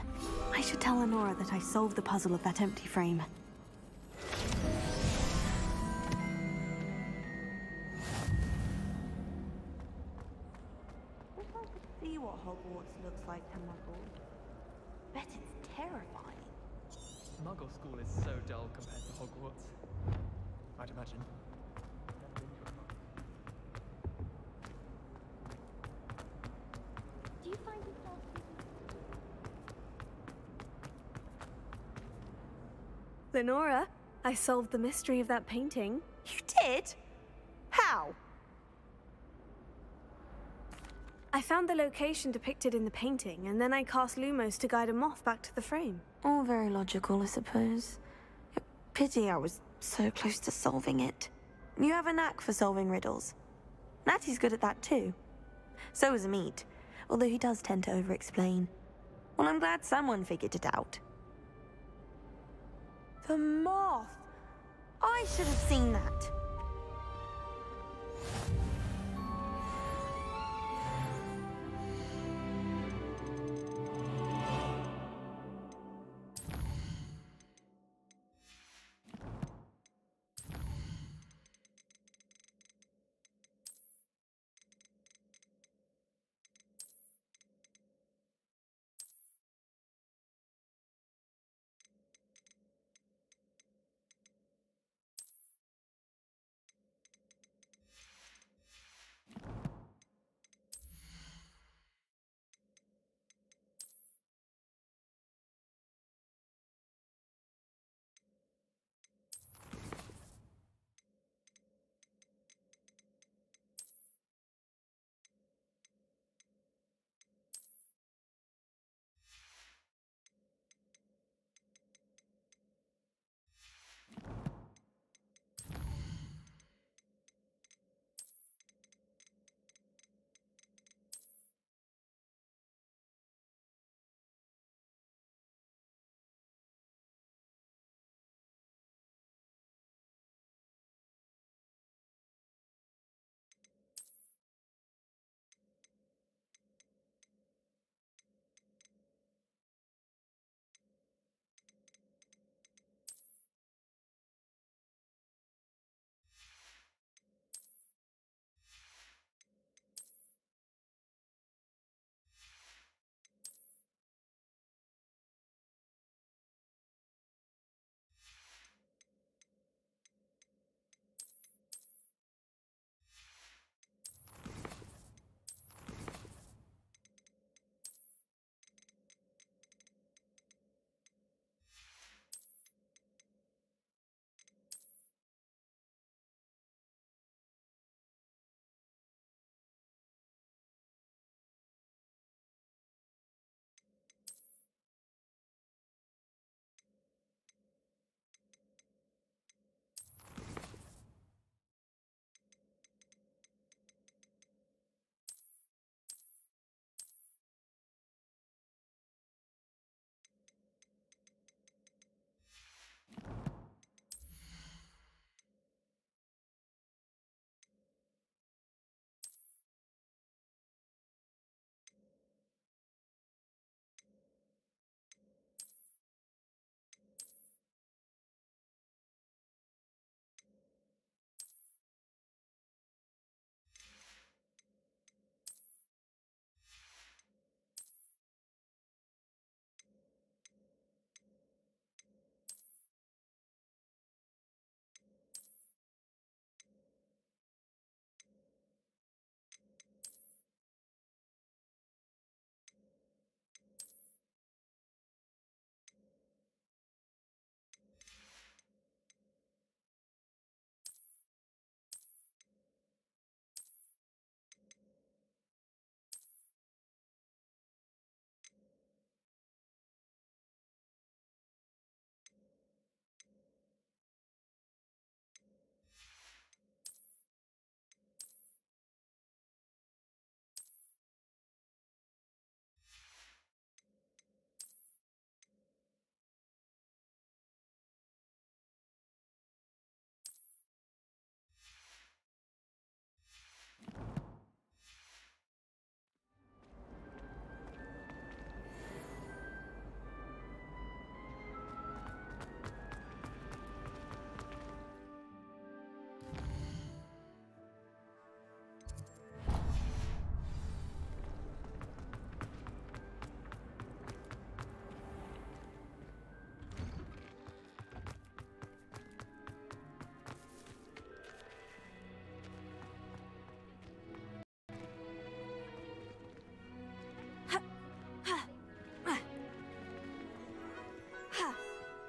I should tell Lenora that I solved the puzzle of that empty frame. Wish I could see what Hogwarts looks like to Muggle. Bet it's terrifying. Muggle school is so dull compared to Hogwarts. I'd imagine. Do you find yourself... Lenora, I solved the mystery of that painting. You did? How? I found the location depicted in the painting, and then I cast Lumos to guide a moth back to the frame. All very logical, I suppose. Pity I was so close to solving it. You have a knack for solving riddles. Natty's good at that too. So is Amit, although he does tend to over-explain. Well, I'm glad someone figured it out. The moth! I should have seen that.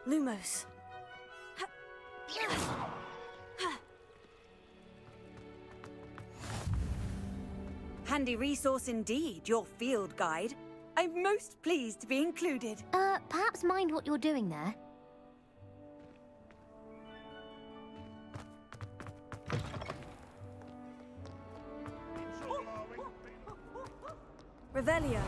Lumos. Handy resource indeed, your field guide. I'm most pleased to be included. Perhaps mind what you're doing there. Revelio.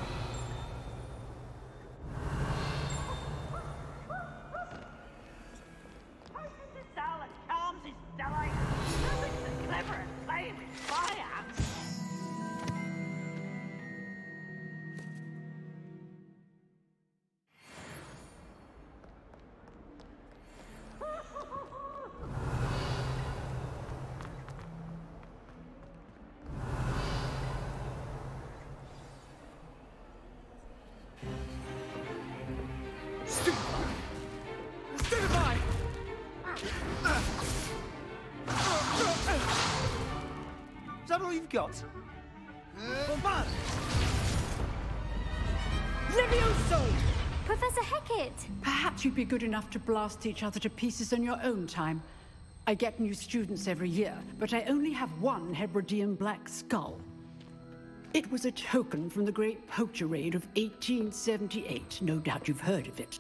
Is that all you've got? Bombard! Levioso! Professor Hecat! Perhaps you'd be good enough to blast each other to pieces in your own time. I get new students every year, but I only have one Hebridean black skull. It was a token from the Great Poacher Raid of 1878. No doubt you've heard of it.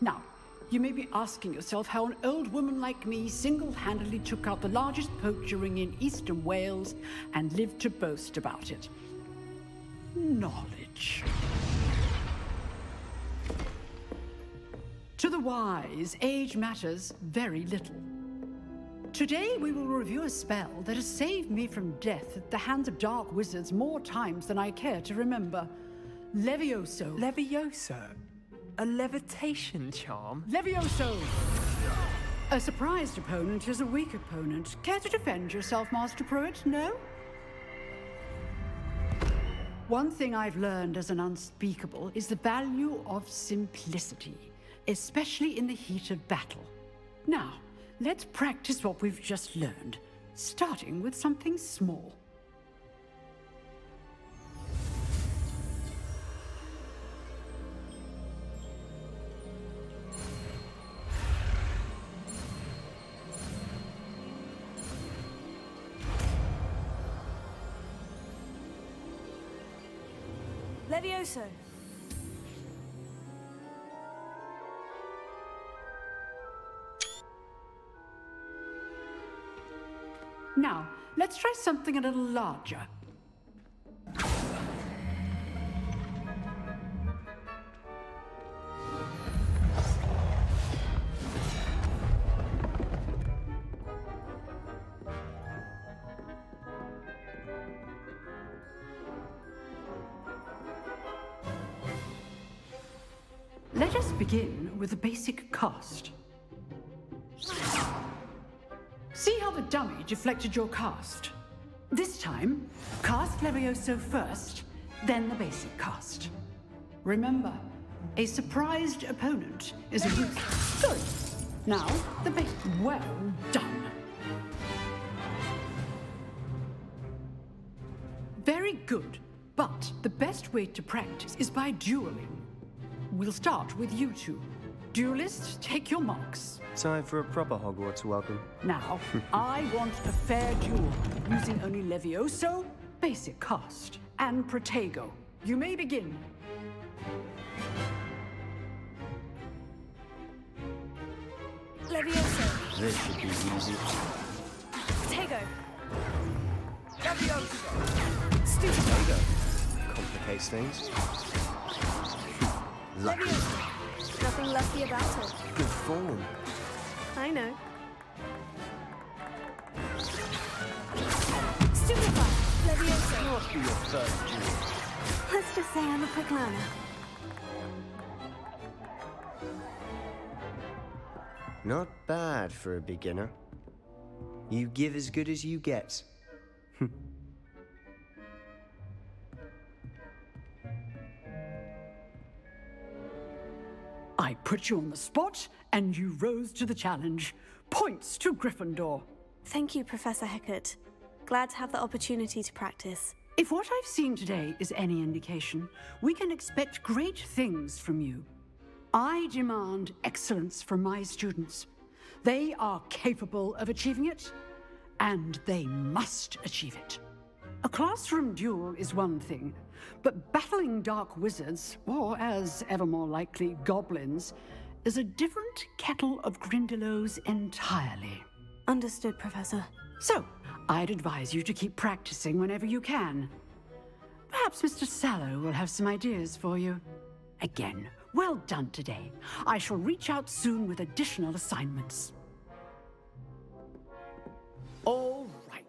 Now, you may be asking yourself how an old woman like me single-handedly took out the largest poacher ring in eastern Wales and lived to boast about it. Knowledge. To the wise, age matters very little. Today we will review a spell that has saved me from death at the hands of dark wizards more times than I care to remember. Levioso. Levioso? A levitation charm? Levioso! A surprised opponent is a weak opponent. Care to defend yourself, Master Pruitt? No? One thing I've learned as an unspeakable is the value of simplicity, especially in the heat of battle. Now, let's practice what we've just learned, starting with something small. Levioso. Now, let's try something a little larger. Let us begin with a basic cast. See how the dummy deflected your cast? This time, cast Levioso first, then the basic cast. Remember, a surprised opponent is a weak... Good. Now, the basic... Well done. Very good, but the best way to practice is by dueling. We'll start with you two. Duelists, take your marks. Time for a proper Hogwarts welcome. Now, I want a fair duel, using only Levioso, basic cast, and Protego. You may begin. Levioso. This should be easy. Protego. Levioso! Stupid. Protego complicates things. Lucky. Levioso. Nothing lucky about it. Good form. I know. Stupefy. Levioso. Must be your first duel. Let's just say I'm a quick learner. Not bad for a beginner. You give as good as you get. I put you on the spot, and you rose to the challenge. Points to Gryffindor. Thank you, Professor Hecat. Glad to have the opportunity to practice. If what I've seen today is any indication, we can expect great things from you. I demand excellence from my students. They are capable of achieving it, and they must achieve it. A classroom duel is one thing, but battling dark wizards, or as ever more likely, goblins, is a different kettle of grindylows entirely. Understood, Professor. So, I'd advise you to keep practicing whenever you can. Perhaps Mr. Sallow will have some ideas for you. Again, well done today. I shall reach out soon with additional assignments. All right.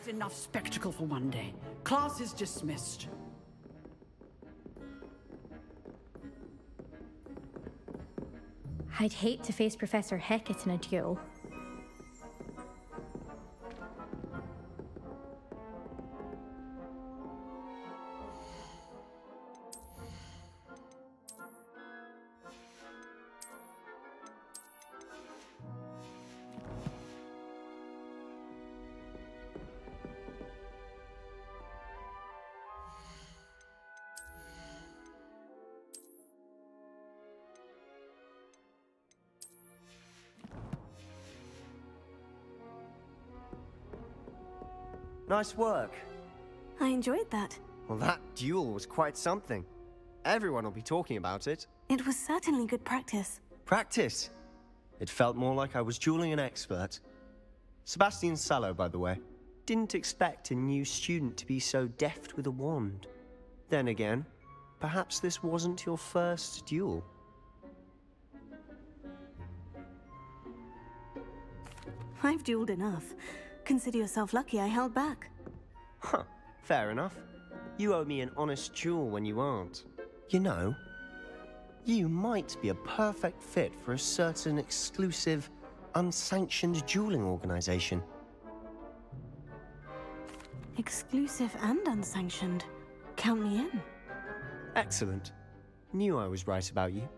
Enough spectacle for one day. Class is dismissed. I'd hate to face Professor Hecat in a duel. Nice work. I enjoyed that. Well, that duel was quite something. Everyone will be talking about it. It was certainly good practice. Practice? It felt more like I was dueling an expert. Sebastian Sallow, by the way. Didn't expect a new student to be so deft with a wand. Then again, perhaps this wasn't your first duel. I've dueled enough. Consider yourself lucky I held back. Huh, fair enough. You owe me an honest duel when you aren't. You know, you might be a perfect fit for a certain exclusive, unsanctioned dueling organization. Exclusive and unsanctioned. Count me in. Excellent. Knew I was right about you.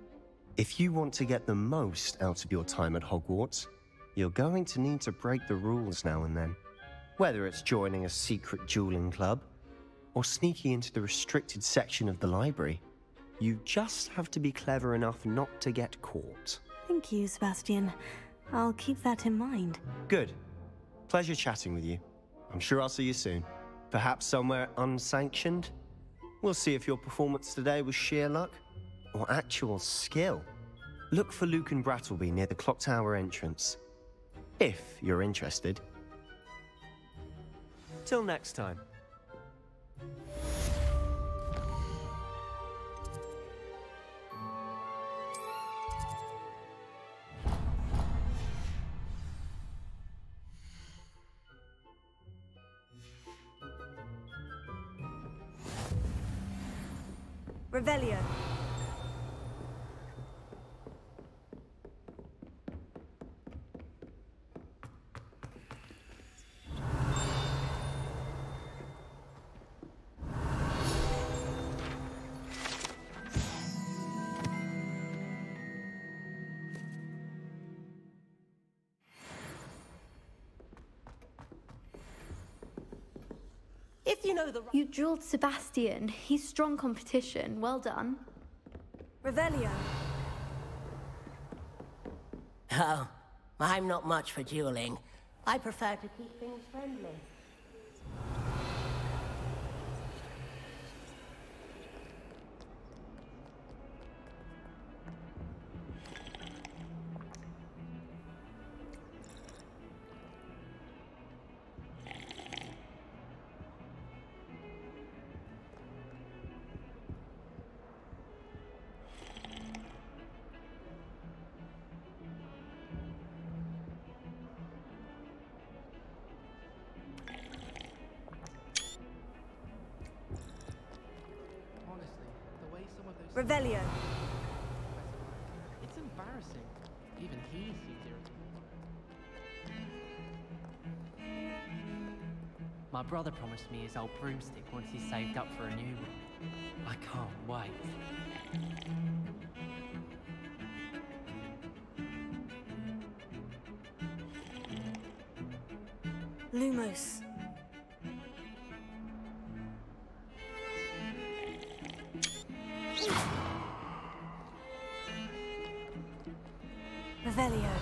If you want to get the most out of your time at Hogwarts, you're going to need to break the rules now and then. Whether it's joining a secret dueling club, or sneaking into the restricted section of the library. You just have to be clever enough not to get caught. Thank you, Sebastian. I'll keep that in mind. Good. Pleasure chatting with you. I'm sure I'll see you soon. Perhaps somewhere unsanctioned? We'll see if your performance today was sheer luck or actual skill. Look for Luke and Brattleby near the clock tower entrance. If you're interested. Till next time. Revelio. If you know the... You drilled Sebastian. He's strong competition. Well done. Revelio. Oh, I'm not much for dueling. I prefer to keep things friendly. Revelio. It's embarrassing. Even he seems irritated. My brother promised me his old broomstick once he's saved up for a new one. I can't wait. Lumos. Revelio.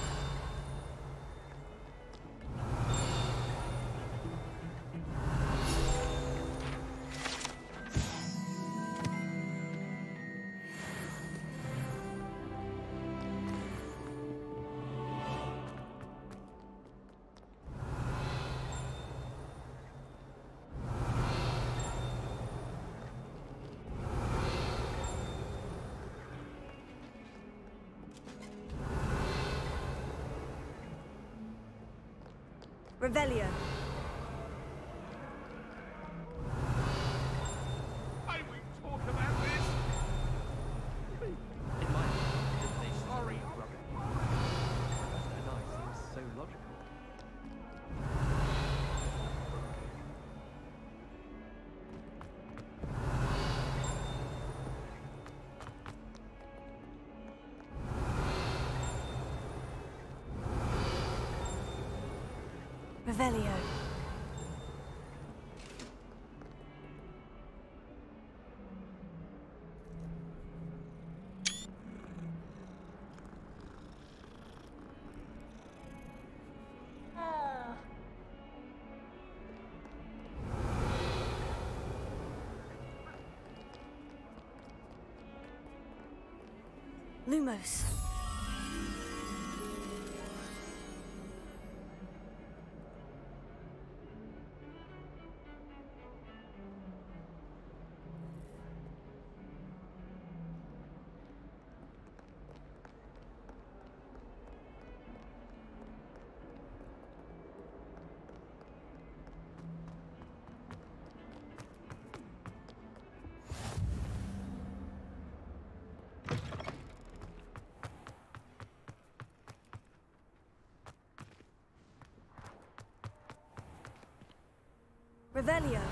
Revelio. I won't talk about this. In my opinion, sorry, rubbish. And I seems so logical. Revelio. Lumos. Revelio.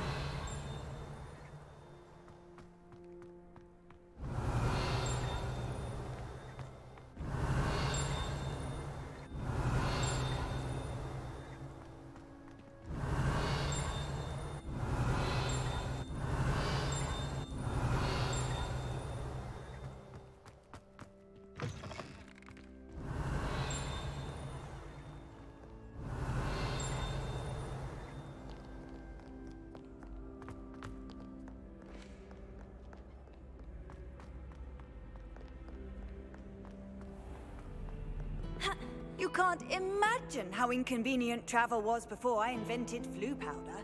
can't imagine how inconvenient travel was before I invented flu powder.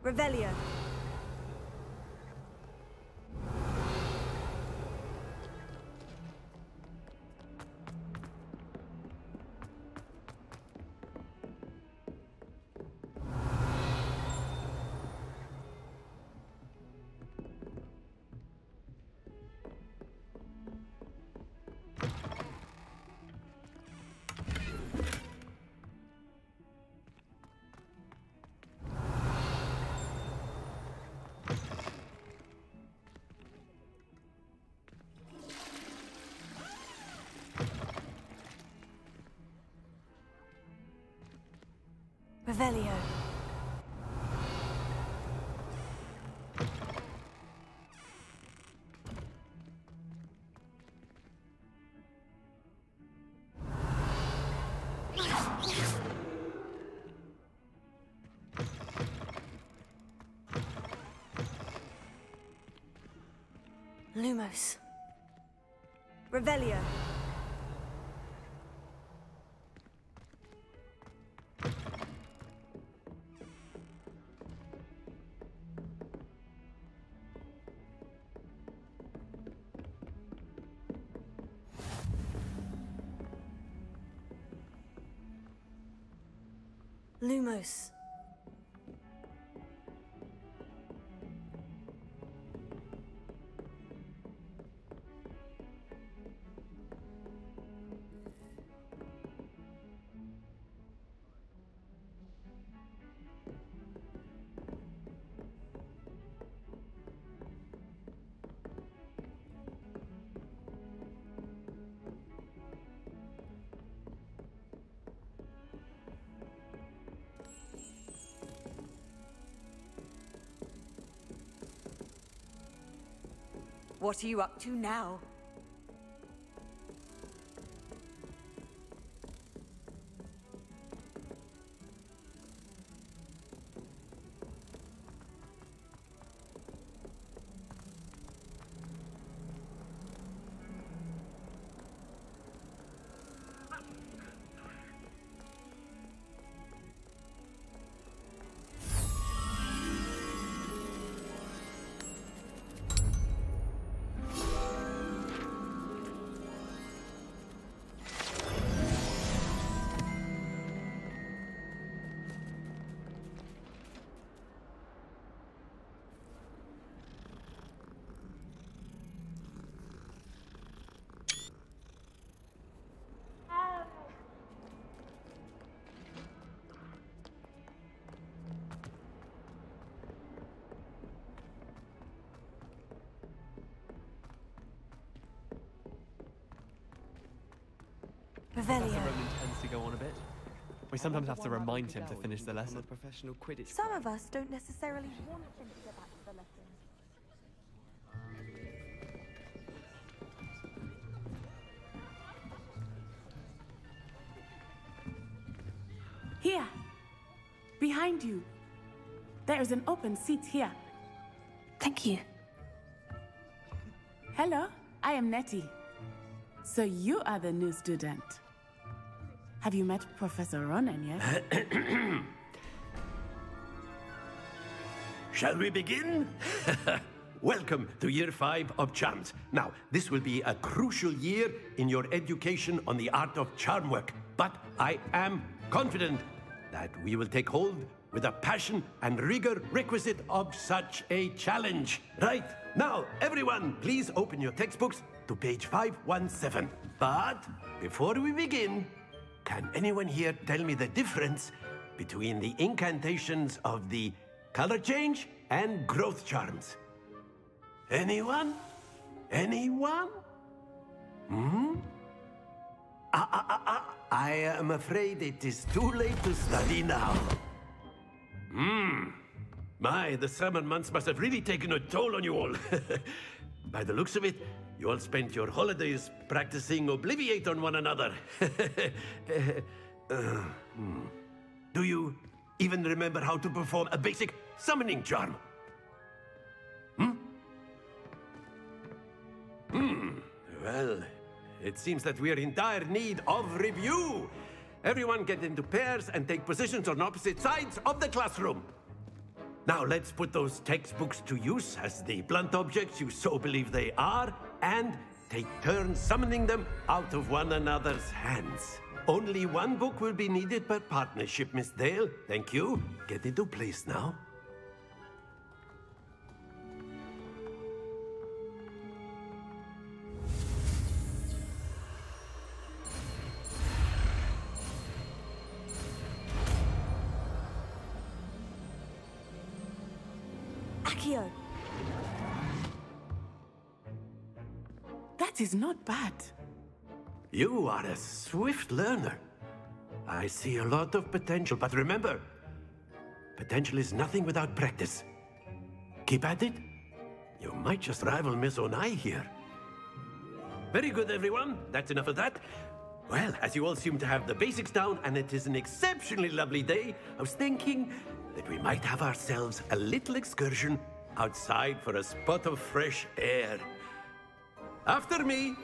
Revelio. Revelio. Lumos. Revelio. Lumos. What are you up to now? Professor Roman tends to go on a bit. We sometimes have to remind him to finish the lesson. Professional Quidditch. Some of us don't necessarily want him to go back to the lesson. Here. Behind you. There is an open seat here. Thank you. Hello, I am Nettie. So you are the new student. Have you met Professor Ronan yet? Shall we begin? Welcome to Year 5 of Charms. Now, this will be a crucial year in your education on the art of charm work, but I am confident that we will take hold with the passion and rigor requisite of such a challenge. Right, now, everyone, please open your textbooks to page 517. But before we begin, can anyone here tell me the difference between the incantations of the color change and growth charms? Anyone? Anyone? Hmm? I am afraid it is too late to study now. My, the summer months must have really taken a toll on you all. By the looks of it, you all spent your holidays practicing Obliviate on one another. Do you even remember how to perform a basic summoning charm? Well, it seems that we are in dire need of review. Everyone get into pairs and take positions on opposite sides of the classroom. Now let's put those textbooks to use as the blunt objects you so believe they are, and take turns summoning them out of one another's hands. Only one book will be needed per partnership, Miss Dale. Thank you. Get into place now. Accio. That is not bad. You are a swift learner. I see a lot of potential, but remember, potential is nothing without practice. Keep at it. You might just rival Miss Onai here. Very good, everyone. That's enough of that. Well, as you all seem to have the basics down, and it is an exceptionally lovely day, I was thinking that we might have ourselves a little excursion outside for a spot of fresh air. After me.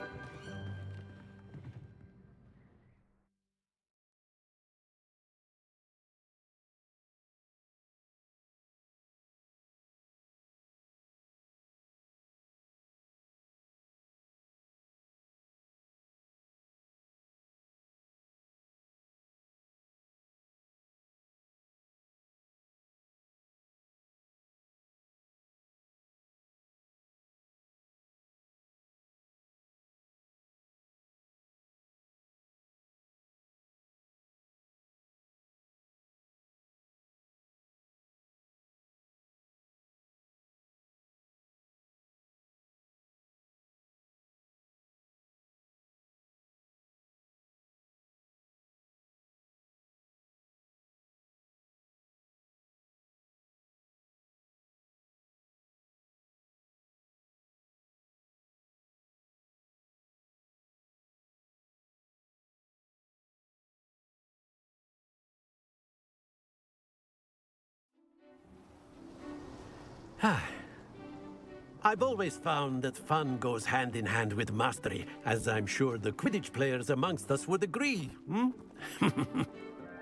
I've always found that fun goes hand in hand with mastery, as I'm sure the Quidditch players amongst us would agree.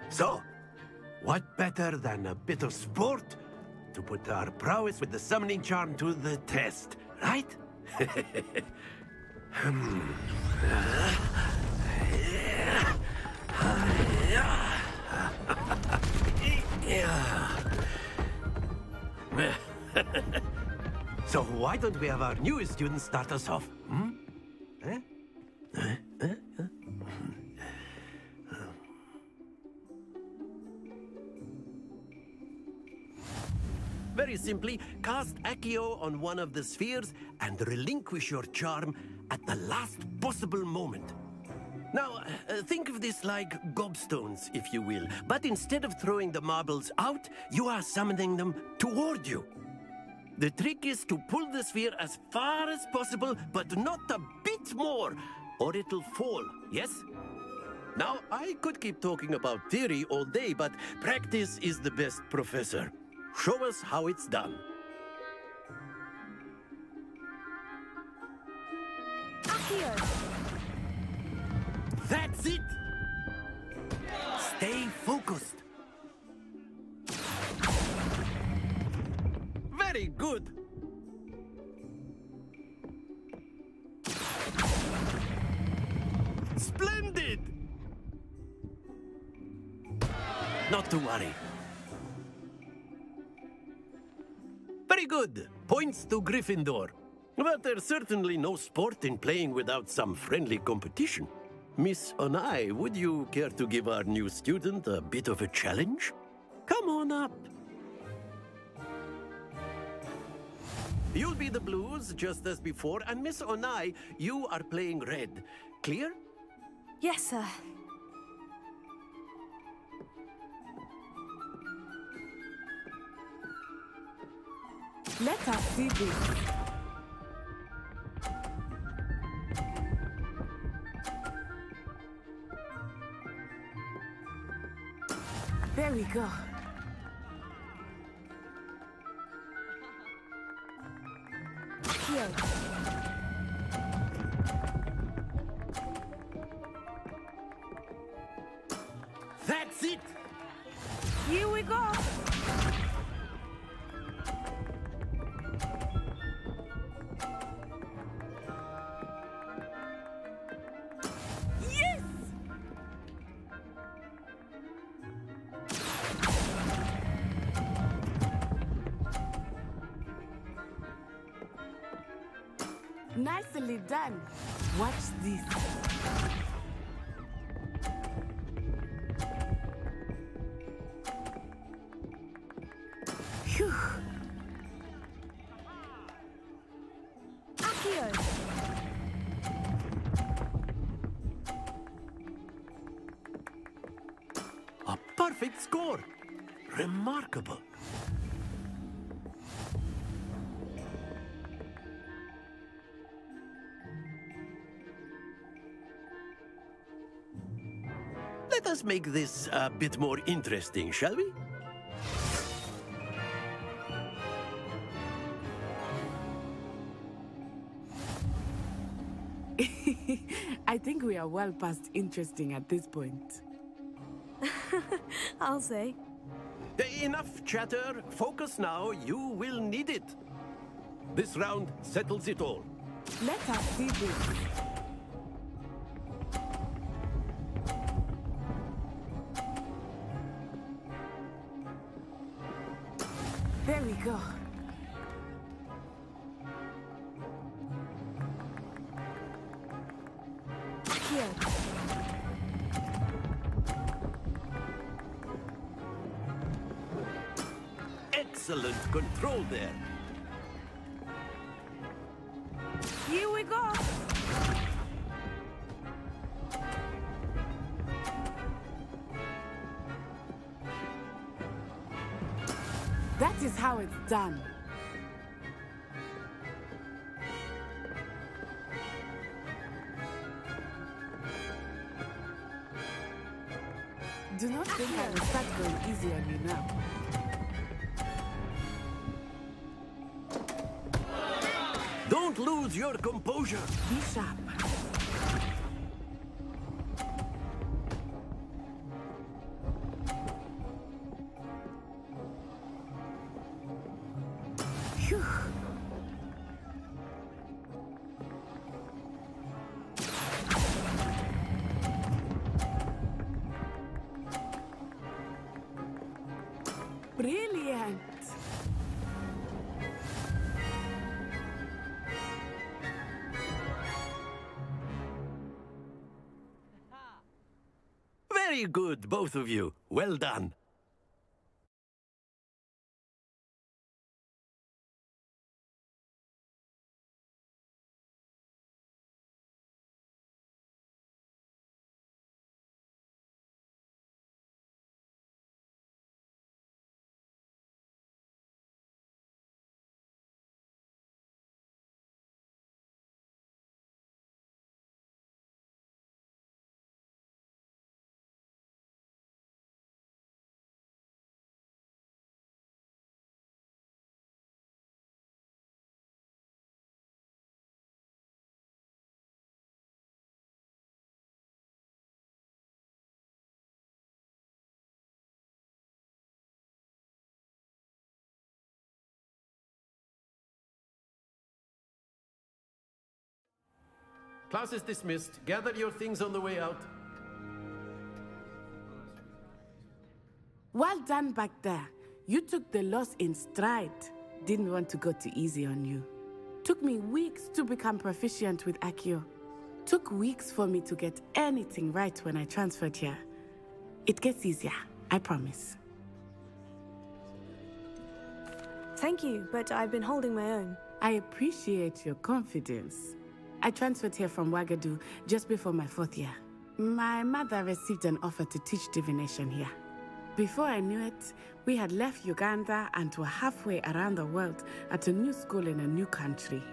So, what better than a bit of sport to put our prowess with the summoning charm to the test, right? So why don't we have our newest student start us off? Very simply, cast Accio on one of the spheres and relinquish your charm at the last possible moment. Now, think of this like gobstones, if you will, but instead of throwing the marbles out, you are summoning them toward you. The trick is to pull the sphere as far as possible, but not a bit more, or it'll fall, yes? Now, I could keep talking about theory all day, but practice is the best professor. Show us how it's done. Accio! That's it! Stay focused. Very good. Splendid! Not to worry. Very good. Points to Gryffindor. But there's certainly no sport in playing without some friendly competition. Miss Onai, would you care to give our new student a bit of a challenge? Come on up. You'll be the blues, just as before, and Miss Onai, you are playing red. Clear? Yes, sir. Let us see this. There we go. Here. That's it! Here we go! Yes! Nicely done. Watch this. Phew. Accio! A perfect score! Remarkable. Let us make this a bit more interesting, shall we? I think we are well past interesting at this point. I'll say. Enough chatter. Focus now. You will need it. This round settles it all. Let us see this. There we go. Here. Excellent control there. Here we go! That is how it's done. Do not think I will start going easy on you now. Don't lose your composure. Be sharp. Phew. Brilliant. Very good, both of you. Well done. Class is dismissed. Gather your things on the way out. Well done back there. You took the loss in stride. Didn't want to go too easy on you. Took me weeks to become proficient with Accio. Took weeks for me to get anything right when I transferred here. It gets easier, I promise. Thank you, but I've been holding my own. I appreciate your confidence. I transferred here from Ouagadougou just before my 4th year. My mother received an offer to teach divination here. Before I knew it, we had left Uganda and were halfway around the world at a new school in a new country.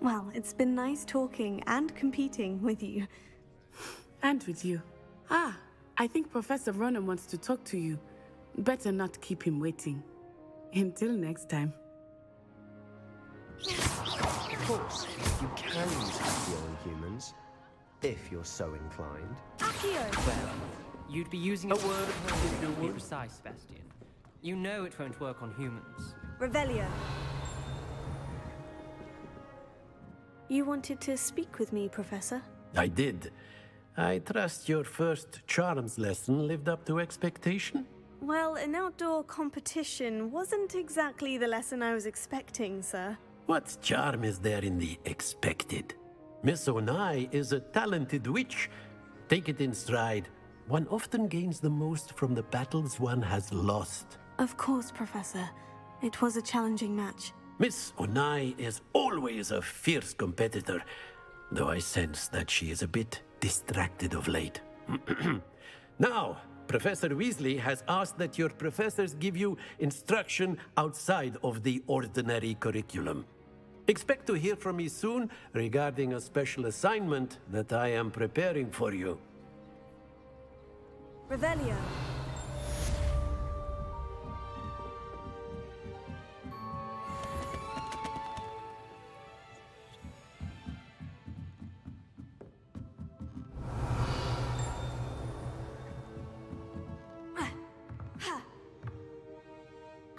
Well, it's been nice talking and competing with you. And with you. Ah, I think Professor Ronan wants to talk to you. Better not keep him waiting. Until next time. Of course, you can use Accio on humans, if you're so inclined. Accio! Well, you'd be using a word to be precise, Sebastian. You know it won't work on humans. Revelio. You wanted to speak with me, Professor? I did. I trust your first charms lesson lived up to expectation? Well, an outdoor competition wasn't exactly the lesson I was expecting, sir. What charm is there in the expected? Miss Onai is a talented witch. Take it in stride. One often gains the most from the battles one has lost. Of course, Professor. It was a challenging match. Miss Onai is always a fierce competitor, though I sense that she is a bit distracted of late. Now, Professor Weasley has asked that your professors give you instruction outside of the ordinary curriculum. Expect to hear from me soon regarding a special assignment that I am preparing for you. Revelio.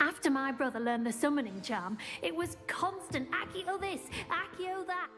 After my brother learned the summoning charm, it was constant Accio this, Accio that.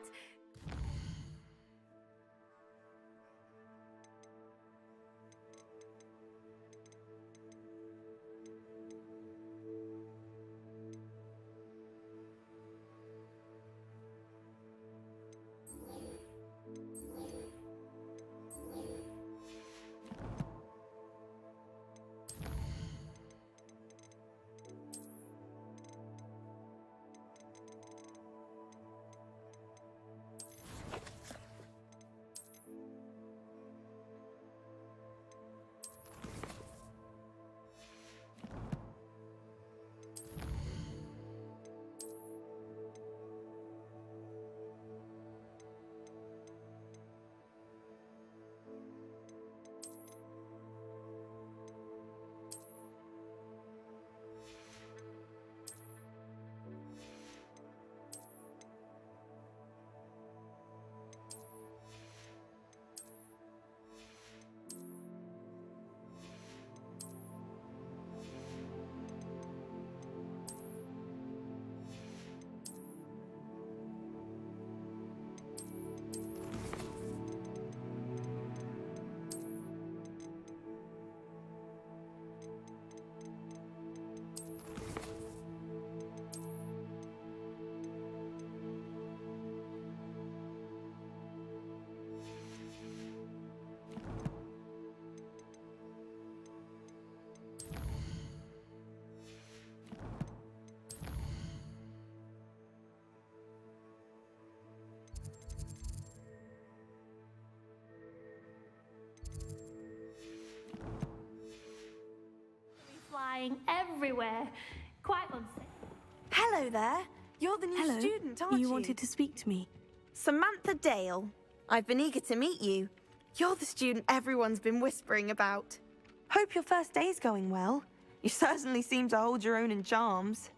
Flying everywhere. Quite unsafe. Hello there. You're the new student, aren't you? You wanted to speak to me. Samantha Dale. I've been eager to meet you. You're the student everyone's been whispering about. Hope your first day's going well. You certainly seem to hold your own in charms.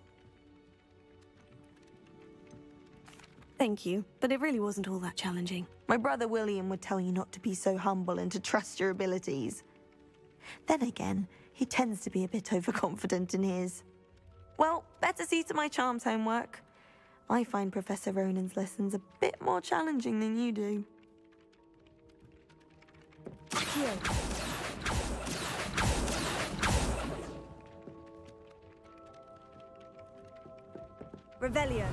Thank you, but it really wasn't all that challenging. My brother William would tell you not to be so humble and to trust your abilities. Then again, he tends to be a bit overconfident in his. Well, better see to my charms homework. I find Professor Ronan's lessons a bit more challenging than you do. Here. Revelio.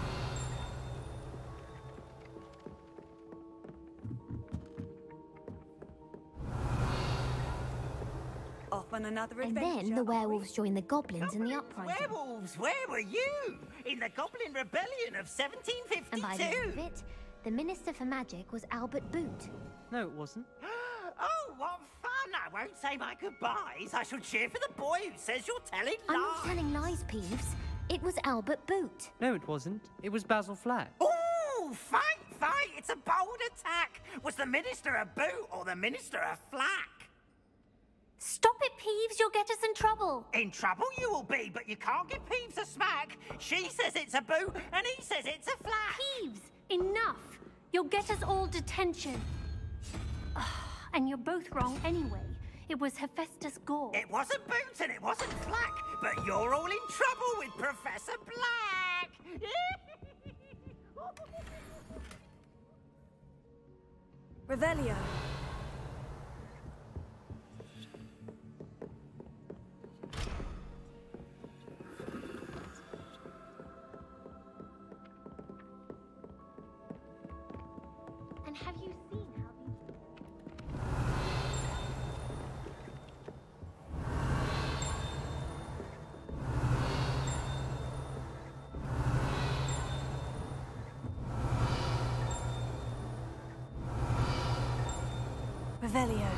Off on another adventure. And then the werewolves joined the goblins in the uprising. Werewolves, where were you? In the Goblin Rebellion of 1752? And by the end of it, the Minister for Magic was Albert Boot. No, it wasn't. won't say my goodbyes. I shall cheer for the boy who says you're telling lies. I'm not telling lies, Peeves. It was Albert Boot. No, it wasn't. It was Basil Flack. Ooh, fight! It's a bold attack. Was the Minister a boot or the Minister a flack? Stop it, Peeves. You'll get us in trouble. In trouble you will be, but you can't give Peeves a smack. She says it's a boot and he says it's a flack. Peeves, enough. You'll get us all detention. And you're both wrong anyway. It was Hephaestus Gore. It wasn't boot and it wasn't flack, but you're all in trouble with Professor Black. Revelio. And have you seen how these... Revelio.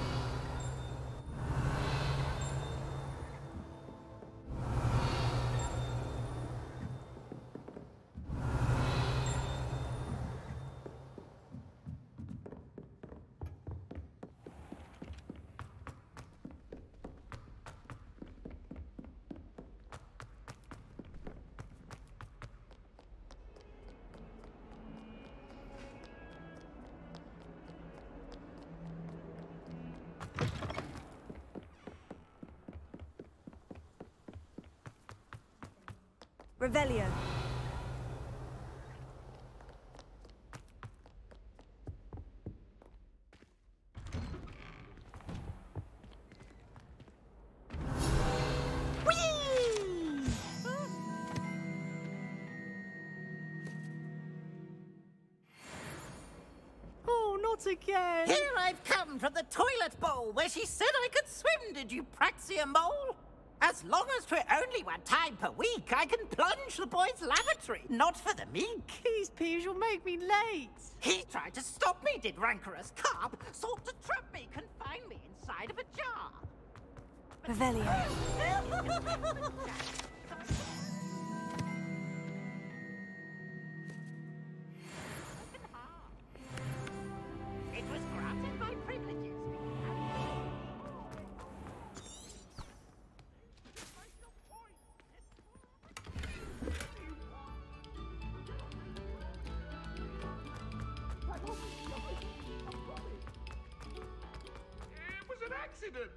Revelio. Oh, not again! Here I've come from the toilet bowl where she said I could swim, did you praxia mole? As long as 'twere only one time per week, I can plunge the boy's lavatory, not for the meek. Please, Peeves, you'll make me late. He tried to stop me, did rancorous carp, sought to trap me, confine me inside of a jar. Revelio. It was granted my privileges. It was an accident.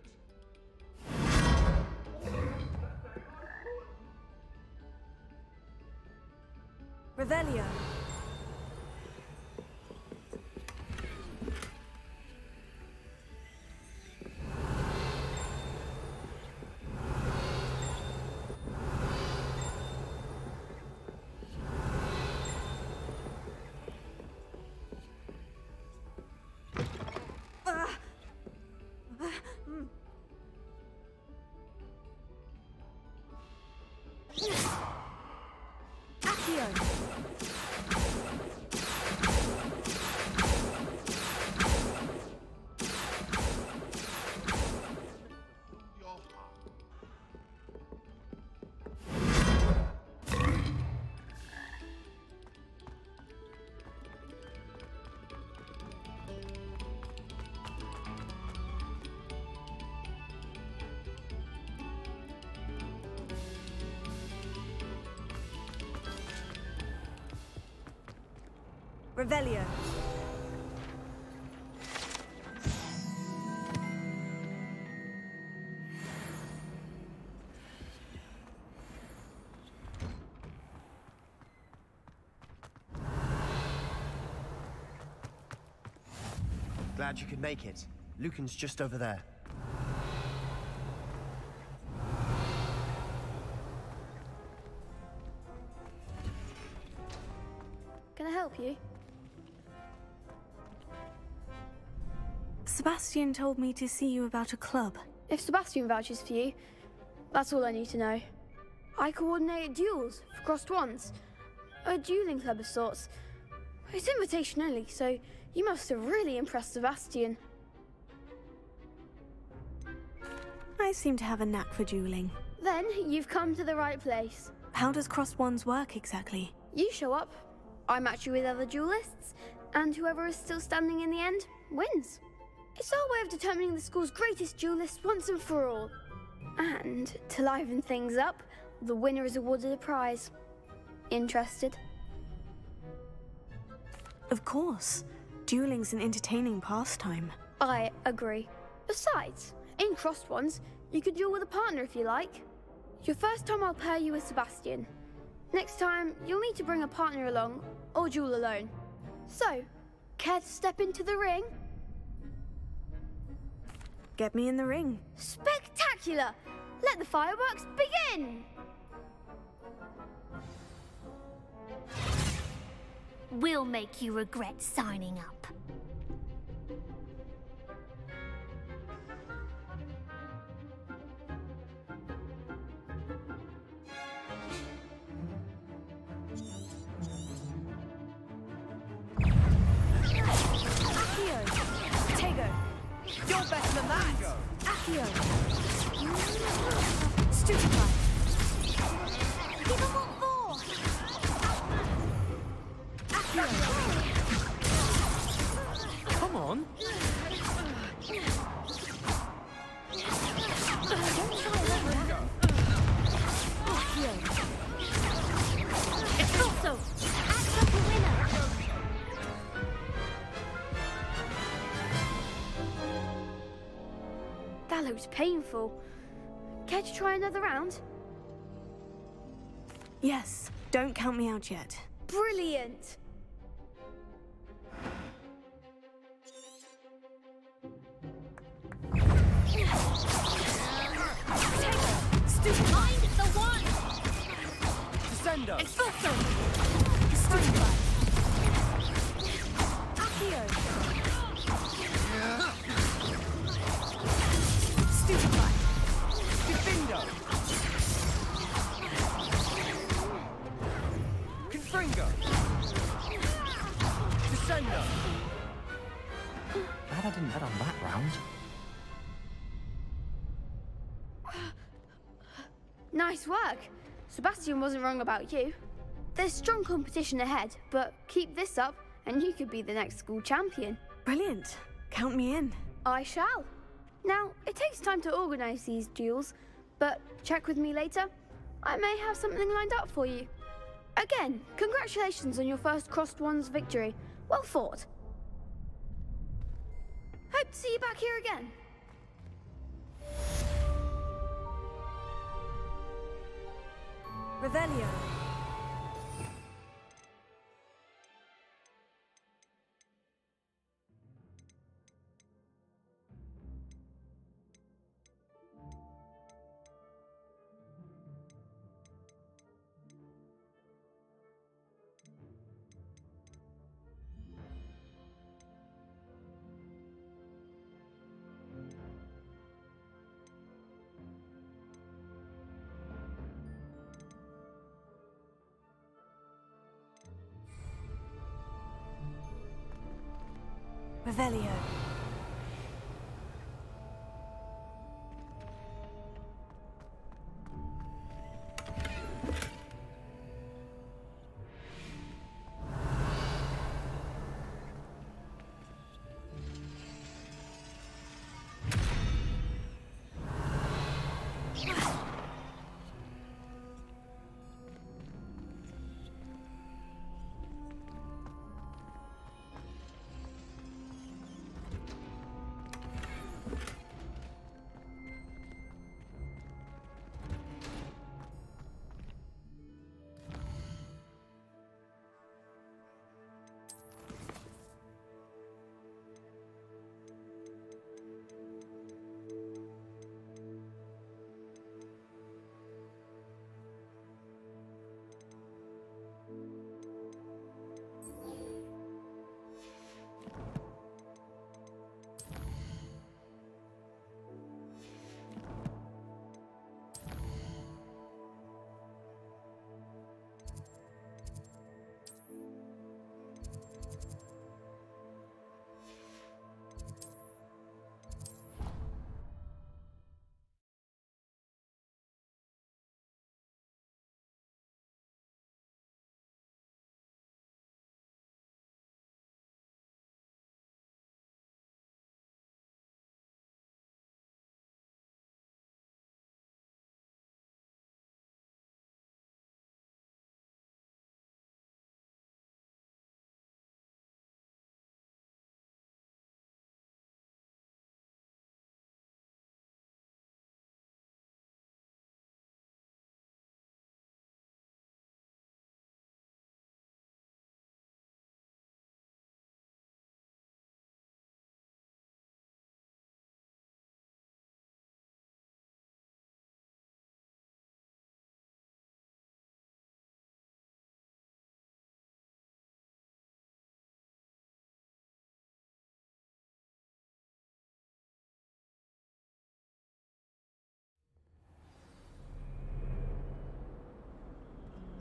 Revelio. Revelio. Glad you could make it. Lucan's just over there. Can I help you? Sebastian told me to see you about a club. If Sebastian vouches for you, that's all I need to know. I coordinate duels for crossed wands. A dueling club of sorts. It's invitation only, so you must have really impressed Sebastian. I seem to have a knack for dueling. Then you've come to the right place. How does crossed wands work exactly? You show up, I match you with other duelists, and whoever is still standing in the end wins. It's our way of determining the school's greatest duelist once and for all. And to liven things up, the winner is awarded a prize. Interested? Of course. Dueling's an entertaining pastime. I agree. Besides, in crossed ones, you could duel with a partner if you like. Your first time I'll pair you with Sebastian. Next time, you'll need to bring a partner along, or duel alone. So, care to step into the ring? Get me in the ring. Spectacular! Let the fireworks begin! We'll make you regret signing up. You're better than that! Accio! Stupefy! Give him what for! Accio! Come on! It's also! Act like a winner! That looks painful. Care to try another round? Yes, don't count me out yet. Brilliant! Find the one! Descendo! Expulso! Stupefy! Accio! Stupefy! Defendo! Confringo! Descendo! Glad I didn't bet on that round. Nice work. Sebastian wasn't wrong about you. There's strong competition ahead, but keep this up and you could be the next school champion. Brilliant. Count me in. I shall. Now, it takes time to organise these duels, but check with me later. I may have something lined up for you. Again, congratulations on your first crossed wands victory. Well fought. Hope to see you back here again. Revelio. Revelio.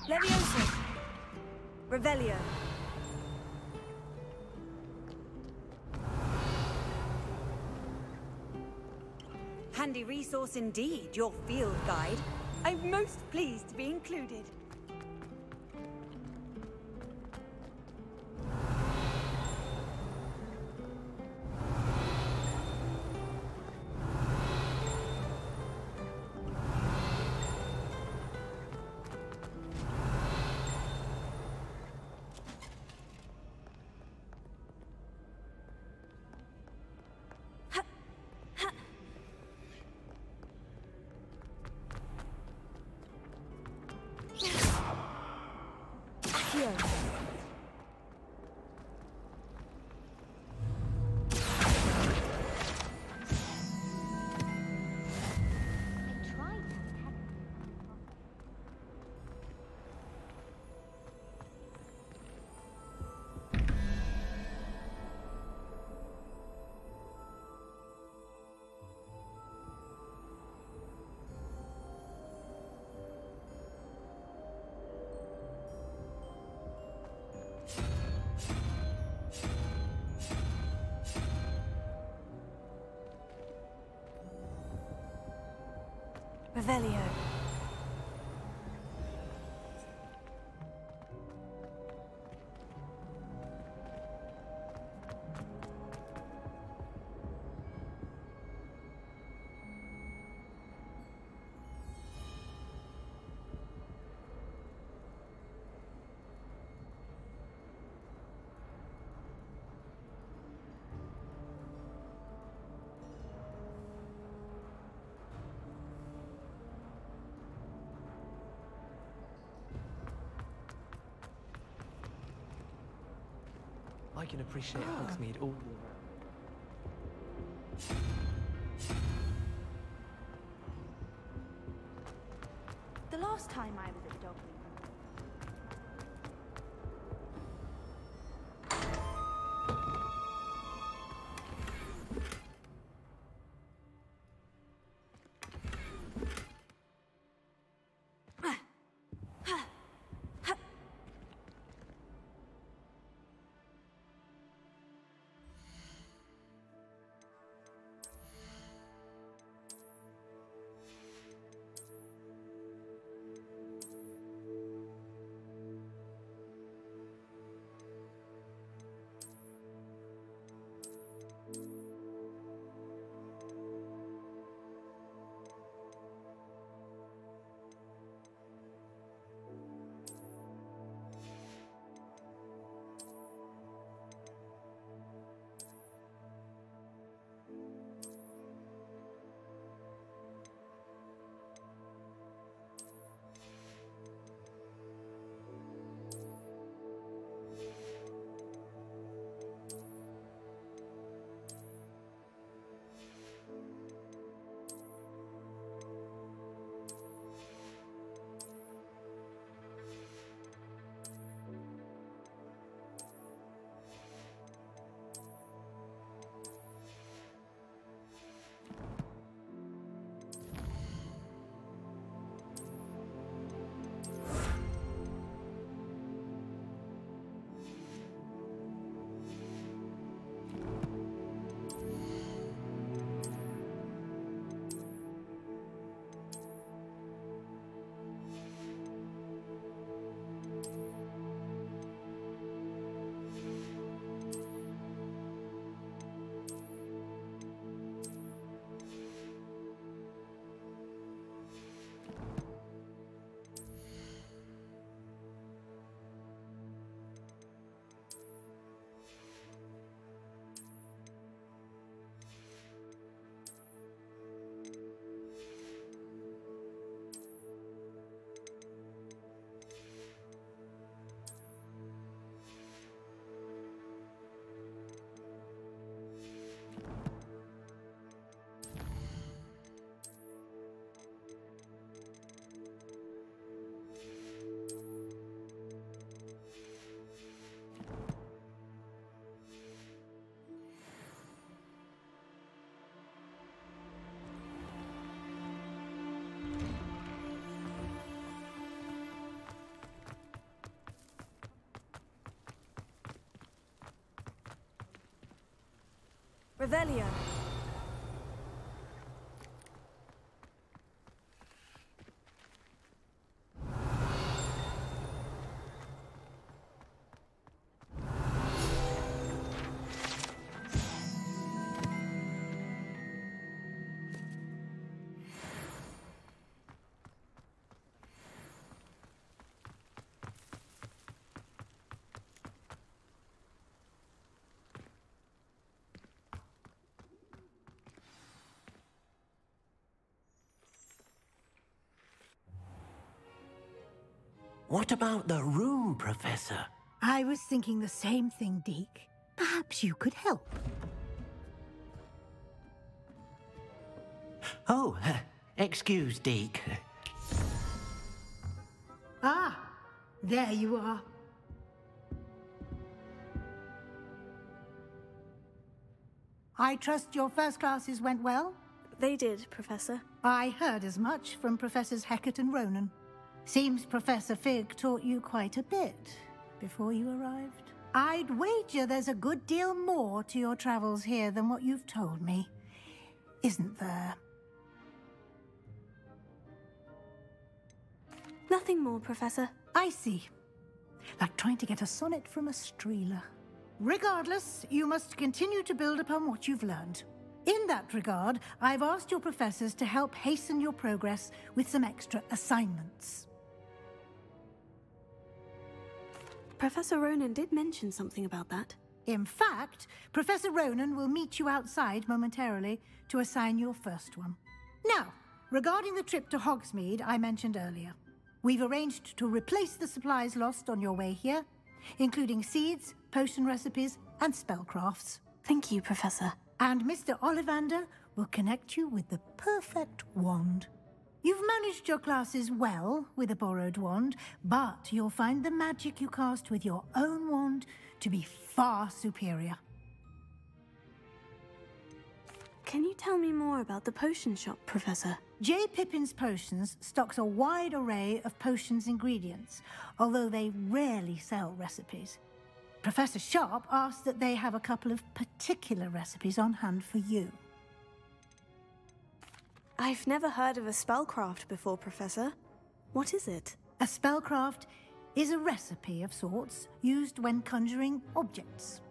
Leviosa. Revelio. Handy resource indeed, your field guide. I'm most pleased to be included. Revelio. I can appreciate Hogsmeade all year round. The last time I was at the dog Revelio. What about the room, Professor? I was thinking the same thing, Deke. Perhaps you could help. Oh, excuse, Deke. Ah, there you are. I trust your first classes went well? They did, Professor. I heard as much from Professors Hecat and Ronan. Seems Professor Fig taught you quite a bit before you arrived. I'd wager there's a good deal more to your travels here than what you've told me, isn't there? Nothing more, Professor. I see. Like trying to get a sonnet from a streeler. Regardless, you must continue to build upon what you've learned. In that regard, I've asked your professors to help hasten your progress with some extra assignments. Professor Ronan did mention something about that. In fact, Professor Ronan will meet you outside momentarily to assign your first one. Now, regarding the trip to Hogsmeade I mentioned earlier, we've arranged to replace the supplies lost on your way here, including seeds, potion recipes, and spellcrafts. Thank you, Professor. And Mr. Ollivander will connect you with the perfect wand. You've managed your classes well with a borrowed wand, but you'll find the magic you cast with your own wand to be far superior. Can you tell me more about the potion shop, Professor? J. Pippin's Potions stocks a wide array of potions ingredients, although they rarely sell recipes. Professor Sharp asked that they have a couple of particular recipes on hand for you. I've never heard of a spellcraft before, Professor. What is it? A spellcraft is a recipe of sorts used when conjuring objects.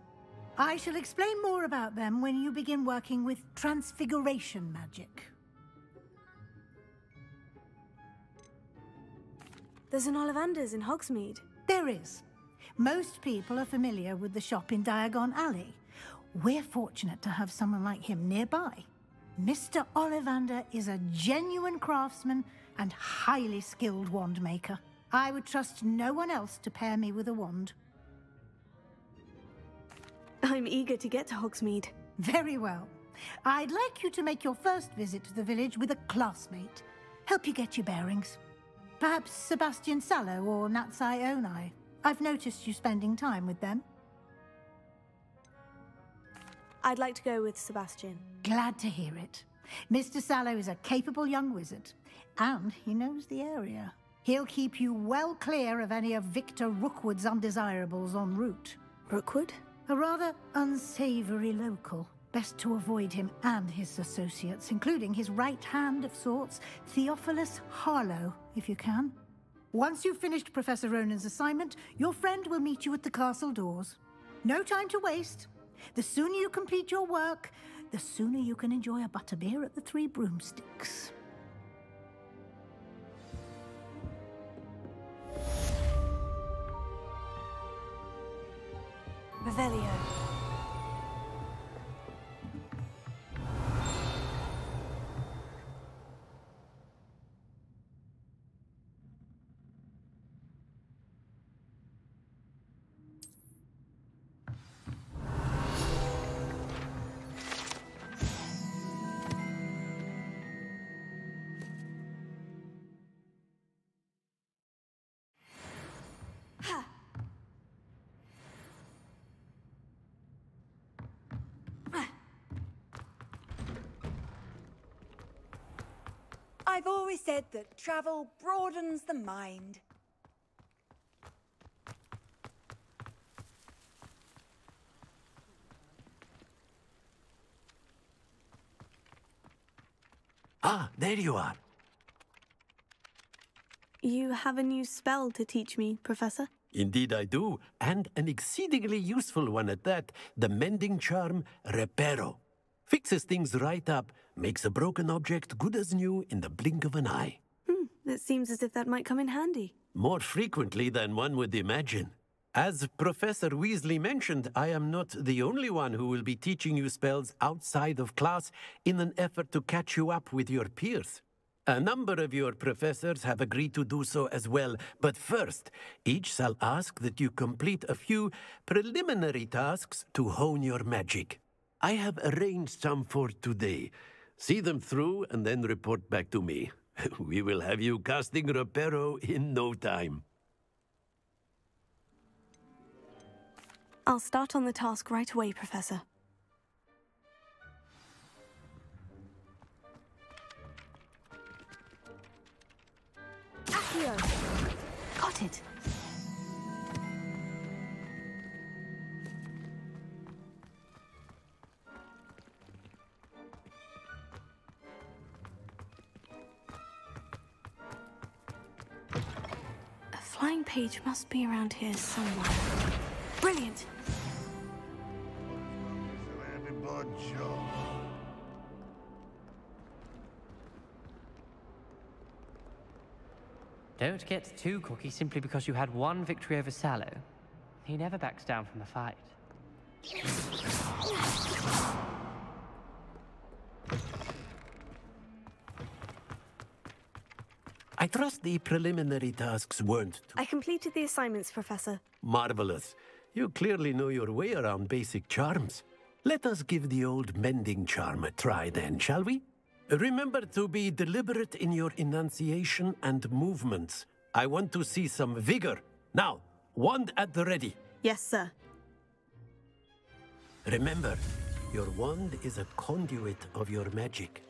I shall explain more about them when you begin working with transfiguration magic. There's an Ollivander's in Hogsmeade. There is. Most people are familiar with the shop in Diagon Alley. We're fortunate to have someone like him nearby. Mr. Ollivander is a genuine craftsman and highly skilled wand maker. I would trust no one else to pair me with a wand. I'm eager to get to Hogsmeade. Very well. I'd like you to make your first visit to the village with a classmate. Help you get your bearings. Perhaps Sebastian Sallow or Natsai Onai. I've noticed you spending time with them. I'd like to go with Sebastian. Glad to hear it. Mr. Sallow is a capable young wizard, and he knows the area. He'll keep you well clear of any of Victor Rookwood's undesirables en route. Rookwood? A rather unsavory local. Best to avoid him and his associates, including his right hand of sorts, Theophilus Harlow, if you can. Once you've finished Professor Ronan's assignment, your friend will meet you at the castle doors. No time to waste. The sooner you complete your work, the sooner you can enjoy a butterbeer at the Three Broomsticks. Revelio. I've always said that travel broadens the mind. Ah, there you are. You have a new spell to teach me, Professor? Indeed I do, and an exceedingly useful one at that. The mending charm, Reparo. Fixes things right up, makes a broken object good as new in the blink of an eye. It seems as if that might come in handy. More frequently than one would imagine. As Professor Weasley mentioned, I am not the only one who will be teaching you spells outside of class in an effort to catch you up with your peers. A number of your professors have agreed to do so as well, but first, each shall ask that you complete a few preliminary tasks to hone your magic. I have arranged some for today. See them through and then report back to me. We will have you casting Reparo in no time. I'll start on the task right away, Professor. Accio! Got it! A flying page must be around here somewhere. Brilliant! Don't get too cocky simply because you had one victory over Sallow. He never backs down from a fight. I trust the preliminary tasks weren't too I completed the assignments, Professor. marvelous. You clearly know your way around basic charms. Let us give the old mending charm a try then, shall we? Remember to be deliberate in your enunciation and movements. I want to see some vigor. Now, wand at the ready. Yes, sir. Remember, your wand is a conduit of your magic.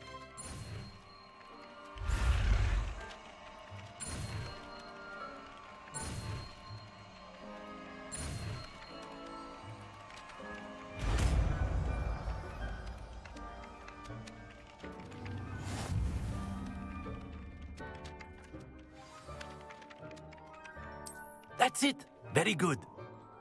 That's it. Very good.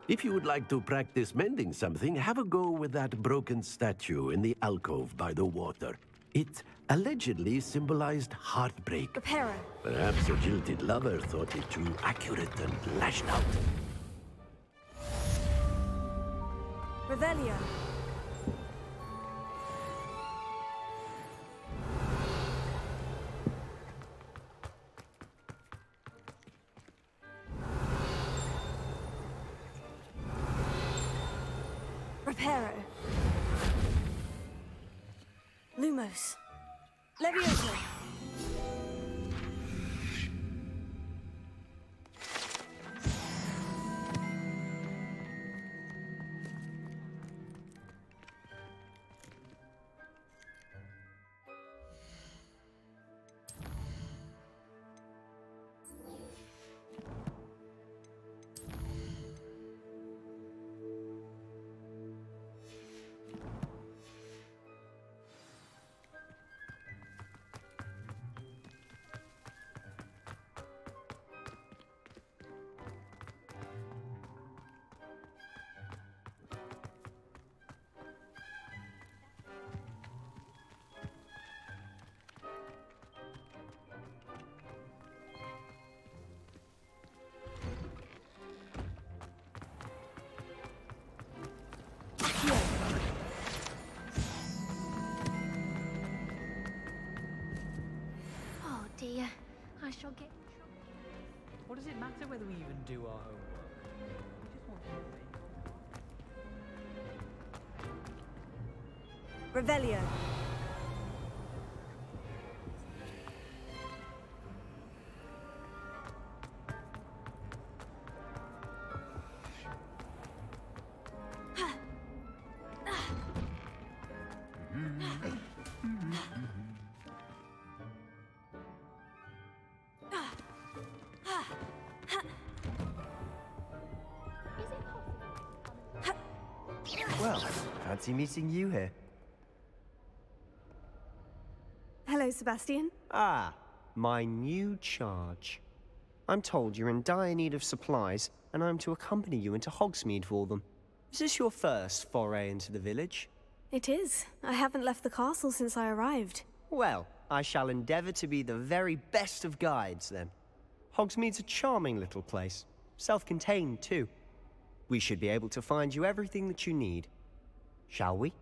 If you would like to practice mending something, have a go with that broken statue in the alcove by the water. It allegedly symbolized heartbreak. Reparo. Perhaps a jilted lover thought it too accurate and lashed out. Revelio. Reparo. Lumos. Levioso. Oh dear, I shall get... What does it matter whether we even do our homework? We just want to Revelio. Well, fancy meeting you here. Hello, Sebastian. Ah, my new charge. I'm told you're in dire need of supplies, and I'm to accompany you into Hogsmeade for them. Is this your first foray into the village? It is. I haven't left the castle since I arrived. Well, I shall endeavour to be the very best of guides, then. Hogsmeade's a charming little place. Self-contained, too. We should be able to find you everything that you need. Shall we?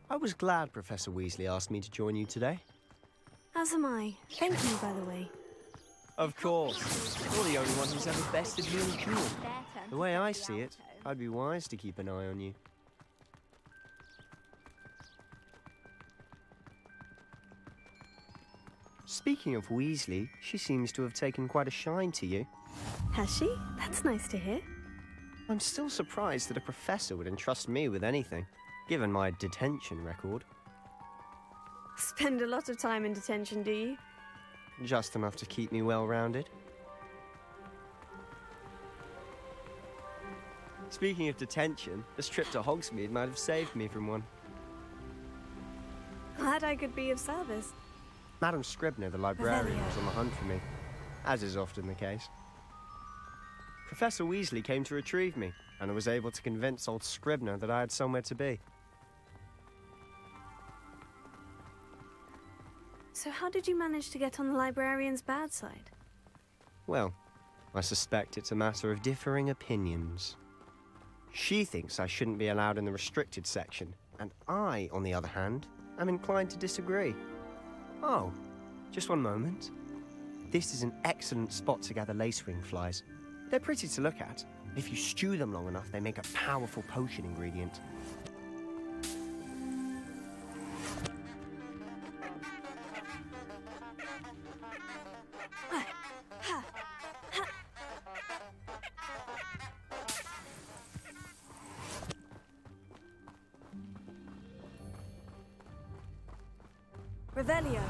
I was glad Professor Weasley asked me to join you today. As am I. Thank you, by the way. Of course. You're the only one who's ever bested me in a duel. The way I see it, I'd be wise to keep an eye on you. Speaking of Weasley, she seems to have taken quite a shine to you. Has she? That's nice to hear. I'm still surprised that a professor would entrust me with anything, given my detention record. Spend a lot of time in detention, do you? Just enough to keep me well-rounded. Speaking of detention, this trip to Hogsmeade might have saved me from one. Glad I could be of service. Madam Scribner, the librarian, was on the hunt for me, as is often the case. Professor Weasley came to retrieve me, and I was able to convince old Scribner that I had somewhere to be. So how did you manage to get on the librarian's bad side? Well, I suspect it's a matter of differing opinions. She thinks I shouldn't be allowed in the restricted section, and I, on the other hand, am inclined to disagree. Oh, just one moment. This is an excellent spot to gather lacewing flies. They're pretty to look at. If you stew them long enough, they make a powerful potion ingredient. Revelio.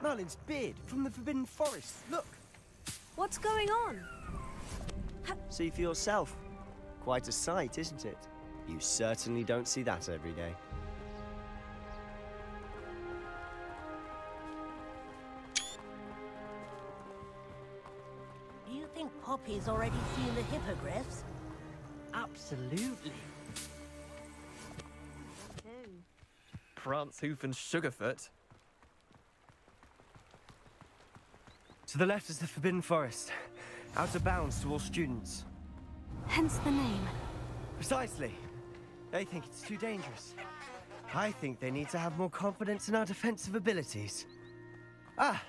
Merlin's beard from the Forbidden Forest. Look! What's going on? See for yourself. Quite a sight, isn't it? You certainly don't see that every day. Do you think Poppy's already seen the hippogriffs? Absolutely. Prancehoof and Sugarfoot. To the left is the Forbidden Forest. Out of bounds to all students. Hence the name. Precisely. They think it's too dangerous. I think they need to have more confidence in our defensive abilities. Ah,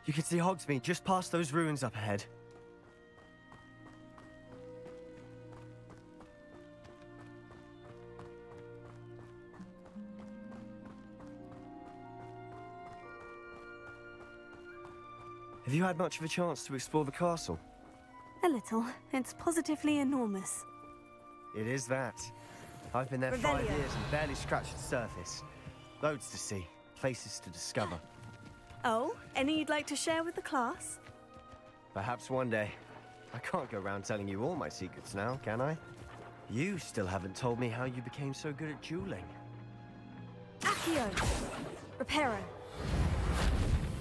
you can see Hogsmeade just past those ruins up ahead. Have you had much of a chance to explore the castle? A little. It's positively enormous. It is that. I've been there 5 years and barely scratched the surface. Loads to see, places to discover. Oh, any you'd like to share with the class? Perhaps one day. I can't go around telling you all my secrets now, can I? You still haven't told me how you became so good at dueling. Accio. Reparo.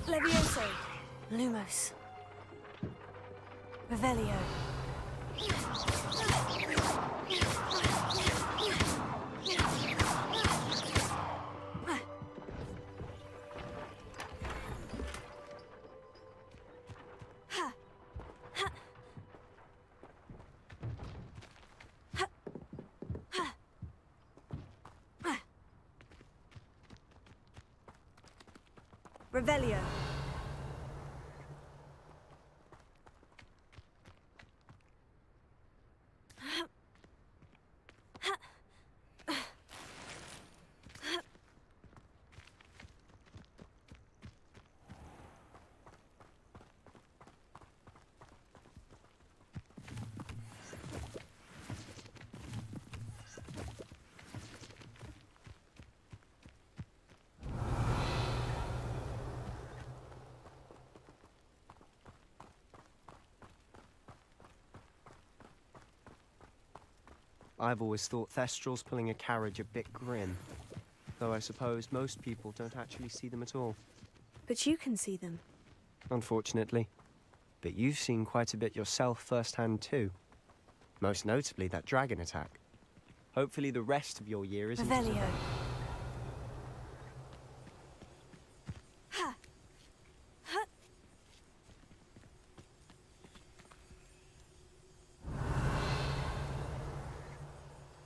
Levioso. Lumos. Revelio. Revelio. I've always thought Thestrals pulling a carriage a bit grim, though I suppose most people don't actually see them at all. But you can see them. Unfortunately. But you've seen quite a bit yourself firsthand too. Most notably that dragon attack. Hopefully the rest of your year isn't... Revelio.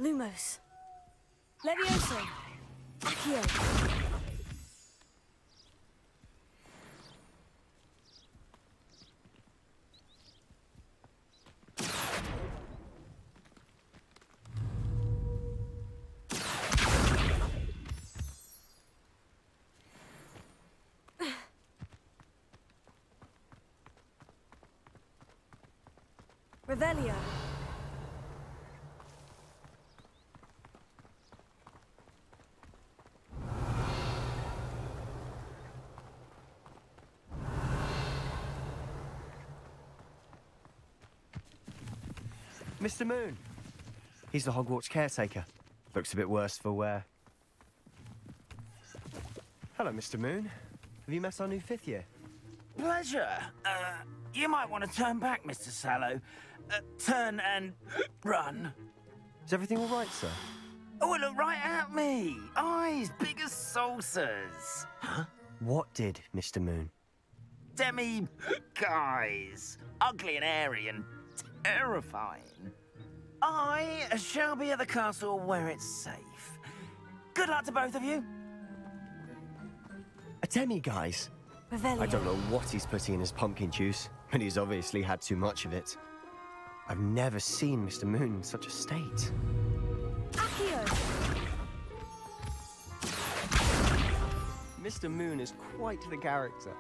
Lumos. Levioso. Accio. Revelio. Mr. Moon. He's the Hogwarts caretaker. Looks a bit worse for wear. Hello, Mr. Moon. Have you met our new 5th year? Pleasure. You might want to turn back, Mr. Sallow. Turn and run. Is everything all right, sir? Oh, look right at me. Eyes big as saucers. Huh? What did, Mr. Moon? Guys. Ugly and airy and terrifying. I shall be at the castle where it's safe. Good luck to both of you. A demi-guise? I don't know what he's putting in his pumpkin juice, but he's obviously had too much of it. I've never seen Mr. Moon in such a state. Accio. Mr. Moon is quite the character.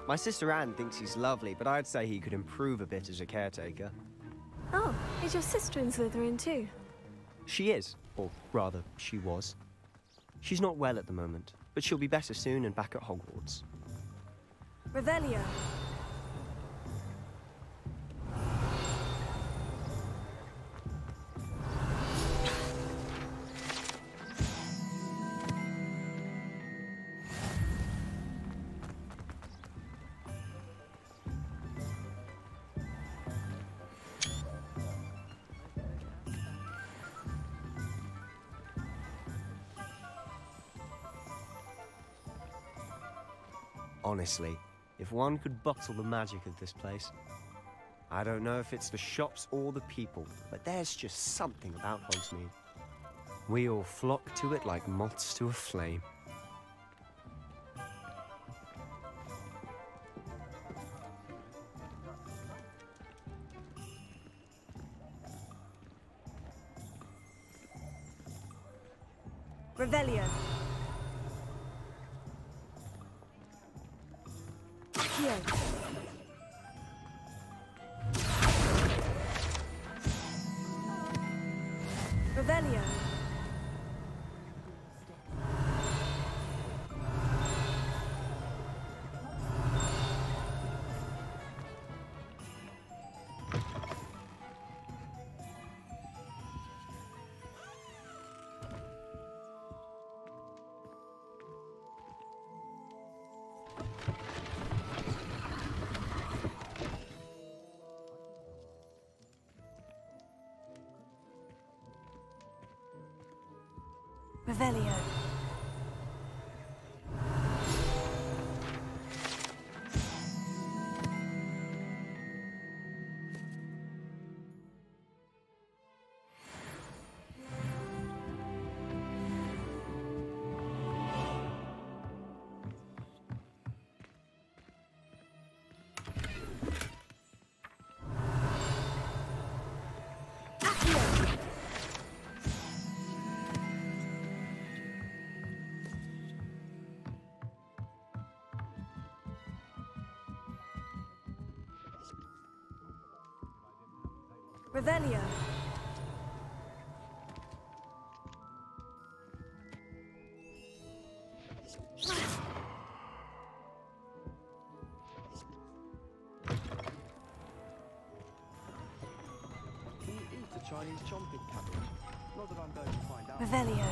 My sister Anne thinks he's lovely, but I'd say he could improve a bit as a caretaker. Oh, is your sister in Slytherin too? She is, or rather, she was. She's not well at the moment, but she'll be better soon and back at Hogwarts. Revelio. Honestly, if one could bottle the magic of this place. I don't know if it's the shops or the people, but there's just something about Hogsmeade. We all flock to it like moths to a flame. Revelio. Accio. Revelio. Revelio. Revelio. Can you eat a Chinese chomping cabbage? Not that I'm going to find out. Revelio.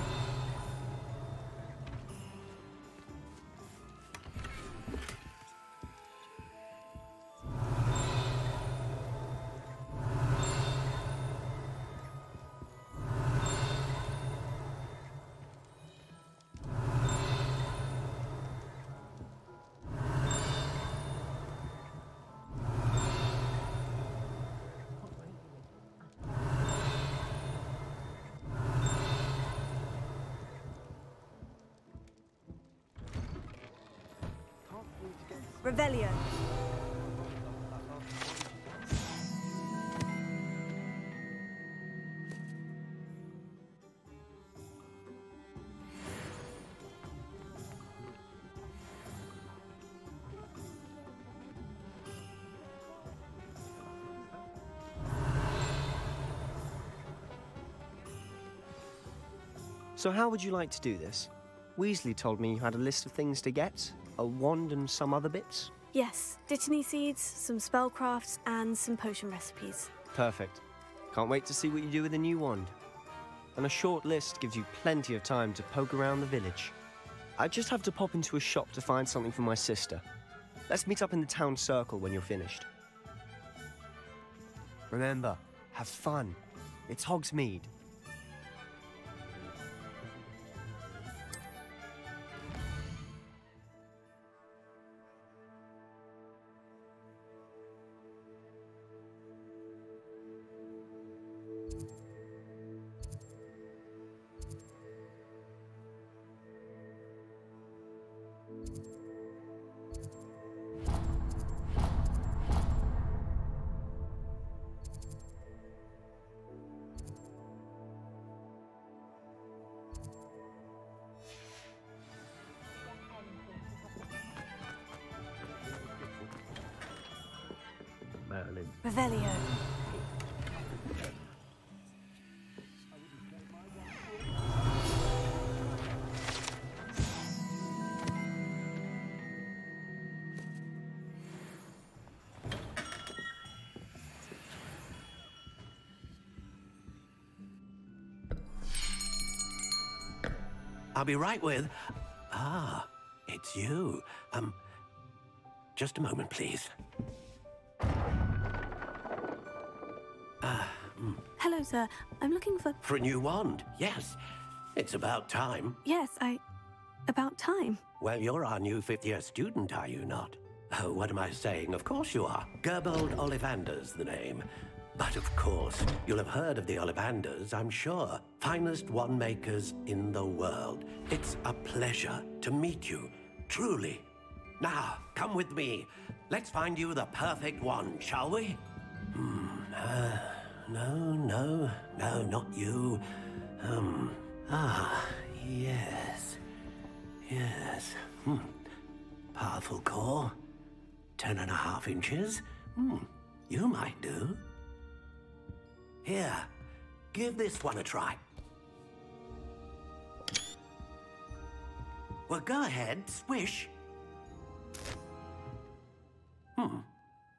Revelio. So how would you like to do this? Weasley told me you had a list of things to get, a wand and some other bits. Yes, Dittany seeds, some spellcrafts, and some potion recipes. Perfect. Can't wait to see what you do with the new wand. And a short list gives you plenty of time to poke around the village. I just have to pop into a shop to find something for my sister. Let's meet up in the town circle when you're finished. Remember, have fun. It's Hogsmeade. Merlin. Revelio. I'll be right with... Ah, it's you. Just a moment, please. Hello, sir. I'm looking for... For a new wand, yes. It's about time. Yes, about time. Well, you're our new fifth-year student, are you not? Oh, what am I saying? Of course you are. Gerbold Ollivander's the name. But of course, you'll have heard of the Ollivanders, I'm sure. Finest wand makers in the world. It's a pleasure to meet you, truly. Now, come with me. Let's find you the perfect wand, shall we? No, not you. Yes. Powerful core. 10.5 inches. You might do. Here, give this one a try. Well, go ahead, swish.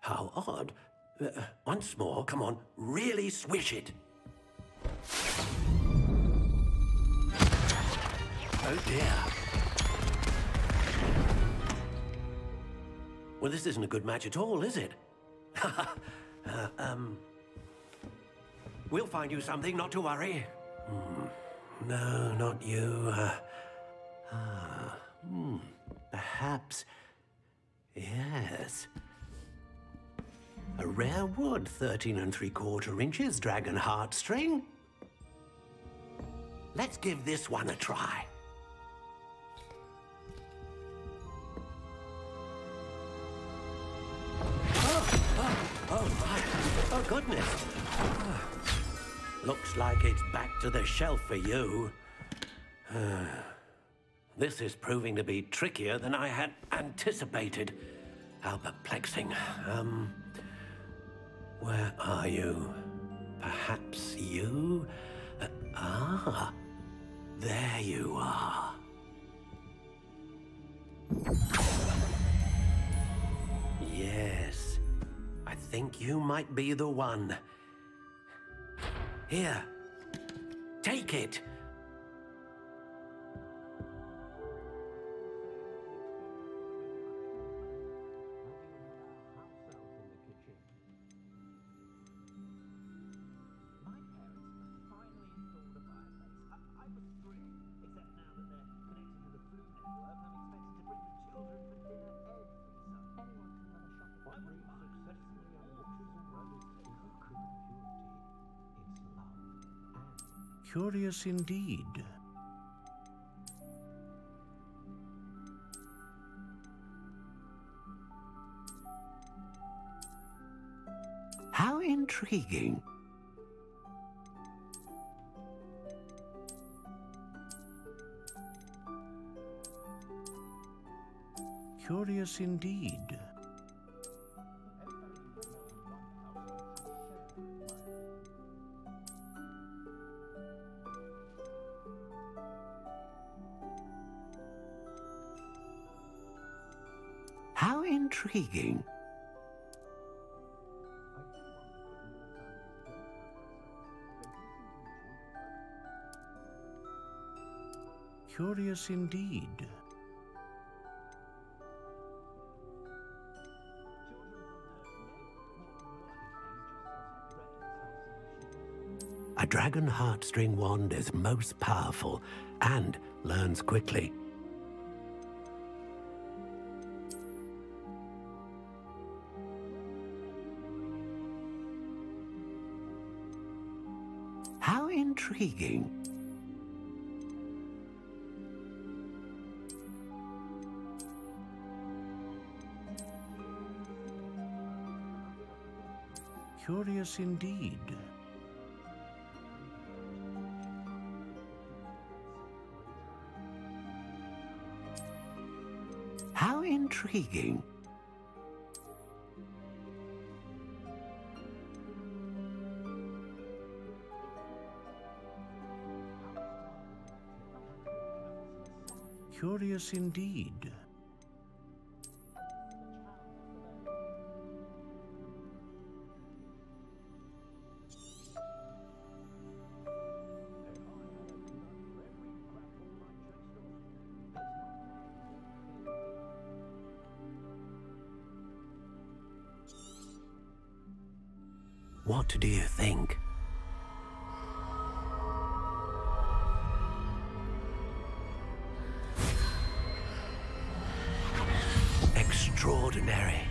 How odd. Once more, come on, really swish it. Oh dear. Well, this isn't a good match at all, is it? We'll find you something, not to worry. No, not you. Perhaps. Yes. A rare wood, 13 3/4 inches, dragon heartstring. Let's give this one a try. Oh my. Oh, goodness. Looks like it's back to the shelf for you. This is proving to be trickier than I had anticipated. How perplexing. Where are you? Perhaps you? There you are. Yes, I think you might be the one. Here, take it. Curious indeed. How intriguing. Curious indeed. How intriguing. Curious indeed. A dragon heartstring wand is most powerful and learns quickly. How intriguing. Curious indeed. How intriguing. Curious indeed. What do you think? Extraordinary.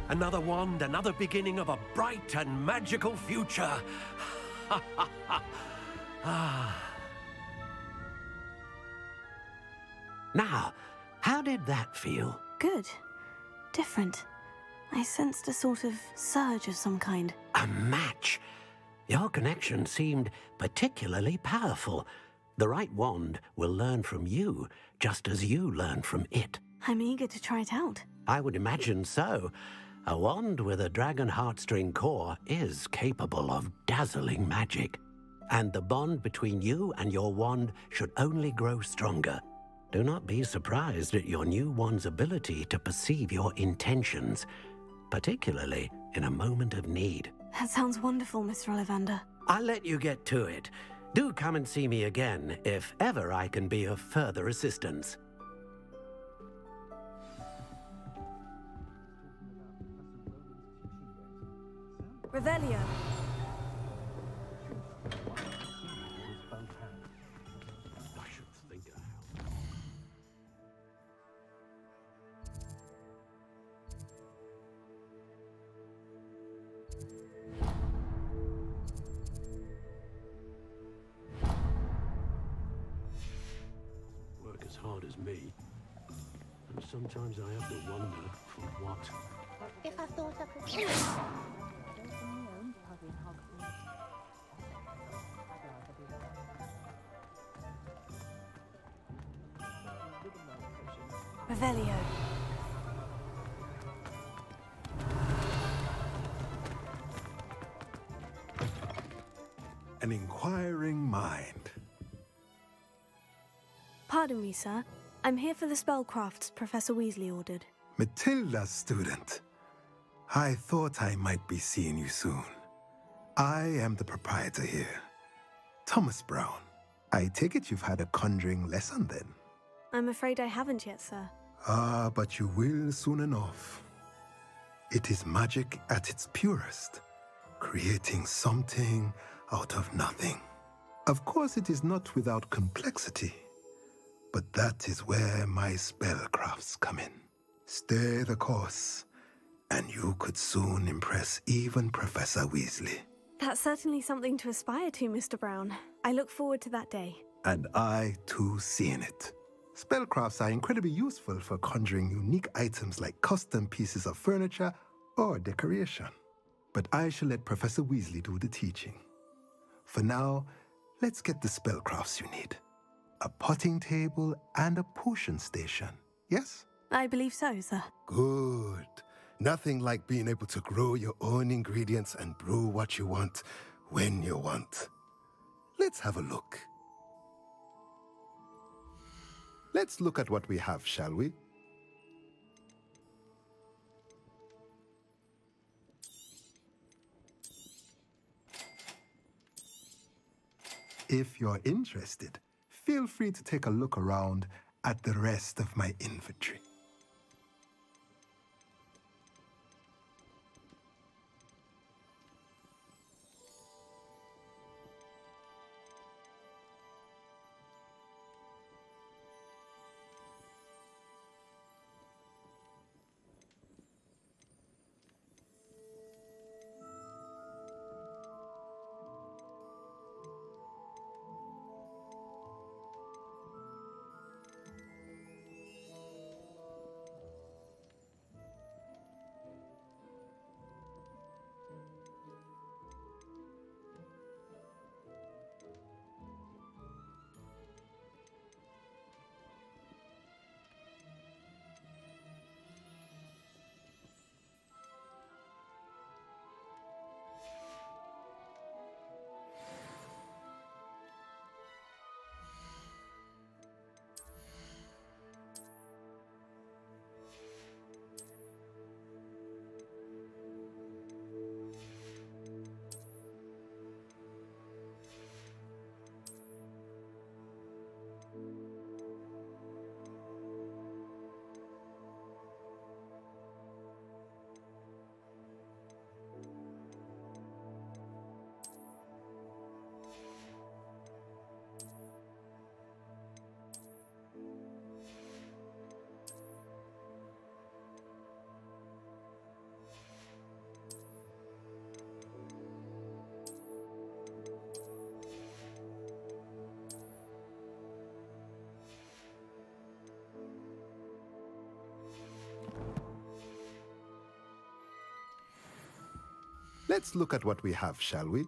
Another wand, another beginning of a bright and magical future. Now, how did that feel? Good. Different. I sensed a sort of surge of some kind. A match? Your connection seemed particularly powerful. The right wand will learn from you, just as you learn from it. I'm eager to try it out. I would imagine so. A wand with a dragon heartstring core is capable of dazzling magic. And the bond between you and your wand should only grow stronger. Do not be surprised at your new wand's ability to perceive your intentions, particularly in a moment of need. That sounds wonderful, Mr. Ollivander. I'll let you get to it. Do come and see me again if ever I can be of further assistance. Revelio. hard as me. And sometimes I have to wonder for what. If I thought I could... Revelio. An inquiring mind. Pardon me, sir. I'm here for the spellcrafts Professor Weasley ordered. Matilda's student. I thought I might be seeing you soon. I am the proprietor here, Thomas Brown. I take it you've had a conjuring lesson then? I'm afraid I haven't yet, sir. Ah, but you will soon enough. It is magic at its purest, creating something out of nothing. Of course, it is not without complexity, but that is where my spellcrafts come in. Stay the course, and you could soon impress even Professor Weasley. That's certainly something to aspire to, Mr. Brown. I look forward to that day. And I, too, seeing it. Spellcrafts are incredibly useful for conjuring unique items like custom pieces of furniture or decoration. But I shall let Professor Weasley do the teaching. For now, let's get the spellcrafts you need. A potting table and a potion station, yes? I believe so, sir. Good. Nothing like being able to grow your own ingredients and brew what you want when you want. Let's have a look. Let's look at what we have, shall we? If you're interested, feel free to take a look around at the rest of my inventory. Let's look at what we have, shall we?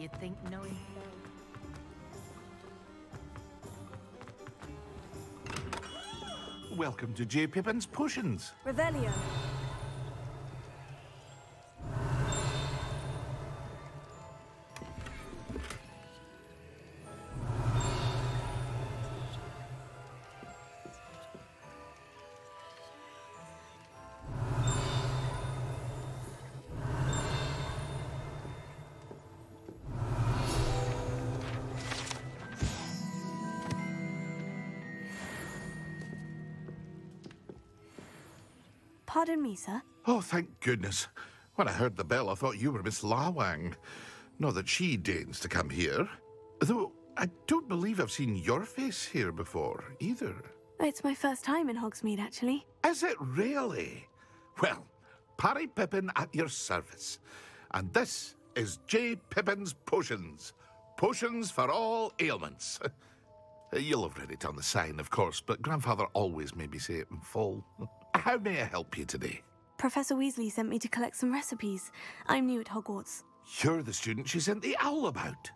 You'd think knowing... Welcome to J. Pippin's Potions. Revelio. Pardon me, sir. Oh, thank goodness. When I heard the bell, I thought you were Miss Lawang. Not that she deigns to come here. Though, I don't believe I've seen your face here before, either. It's my first time in Hogsmeade, actually. Is it really? Well, Parry Pippin at your service. And this is J. Pippin's Potions. Potions for all ailments. You'll have read it on the sign, of course, but Grandfather always made me say it in full. How may I help you today? Professor Weasley sent me to collect some recipes. I'm new at Hogwarts. You're the student she sent the owl about.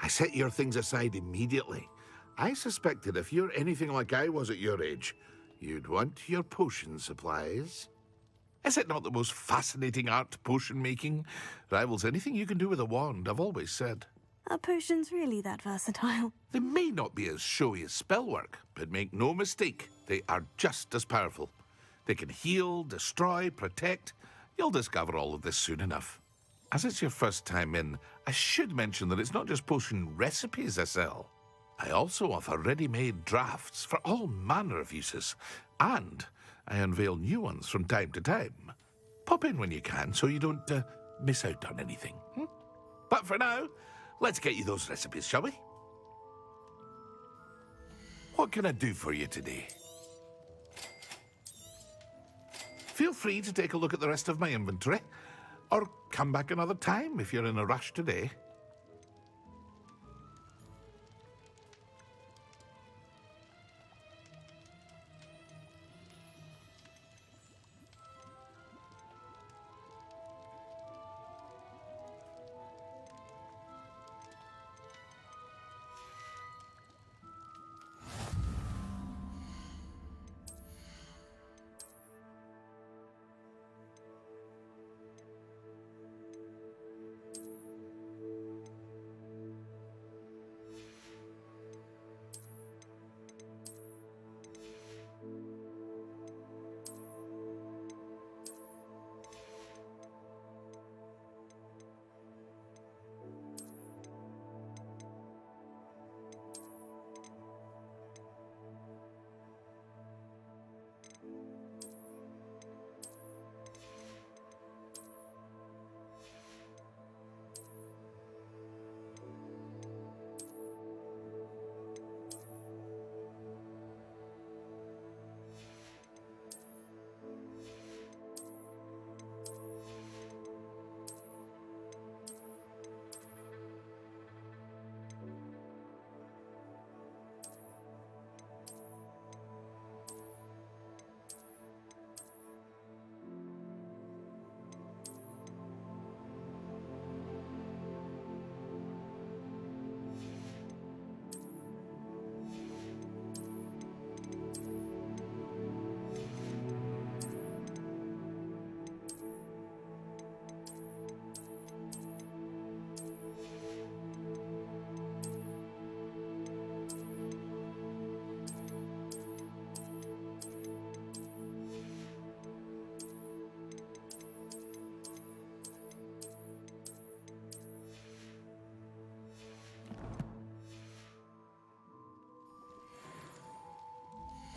I set your things aside immediately. I suspected if you're anything like I was at your age, you'd want your potion supplies. Is it not the most fascinating art, potion making? Rivals anything you can do with a wand, I've always said. Are potions really that versatile? They may not be as showy as spellwork, but make no mistake, they are just as powerful. They can heal, destroy, protect. You'll discover all of this soon enough. As it's your first time in, I should mention that it's not just potion recipes I sell. I also offer ready-made drafts for all manner of uses, and I unveil new ones from time to time. Pop in when you can so you don't miss out on anything. But for now, let's get you those recipes, shall we? What can I do for you today? Feel free to take a look at the rest of my inventory, or come back another time if you're in a rush today.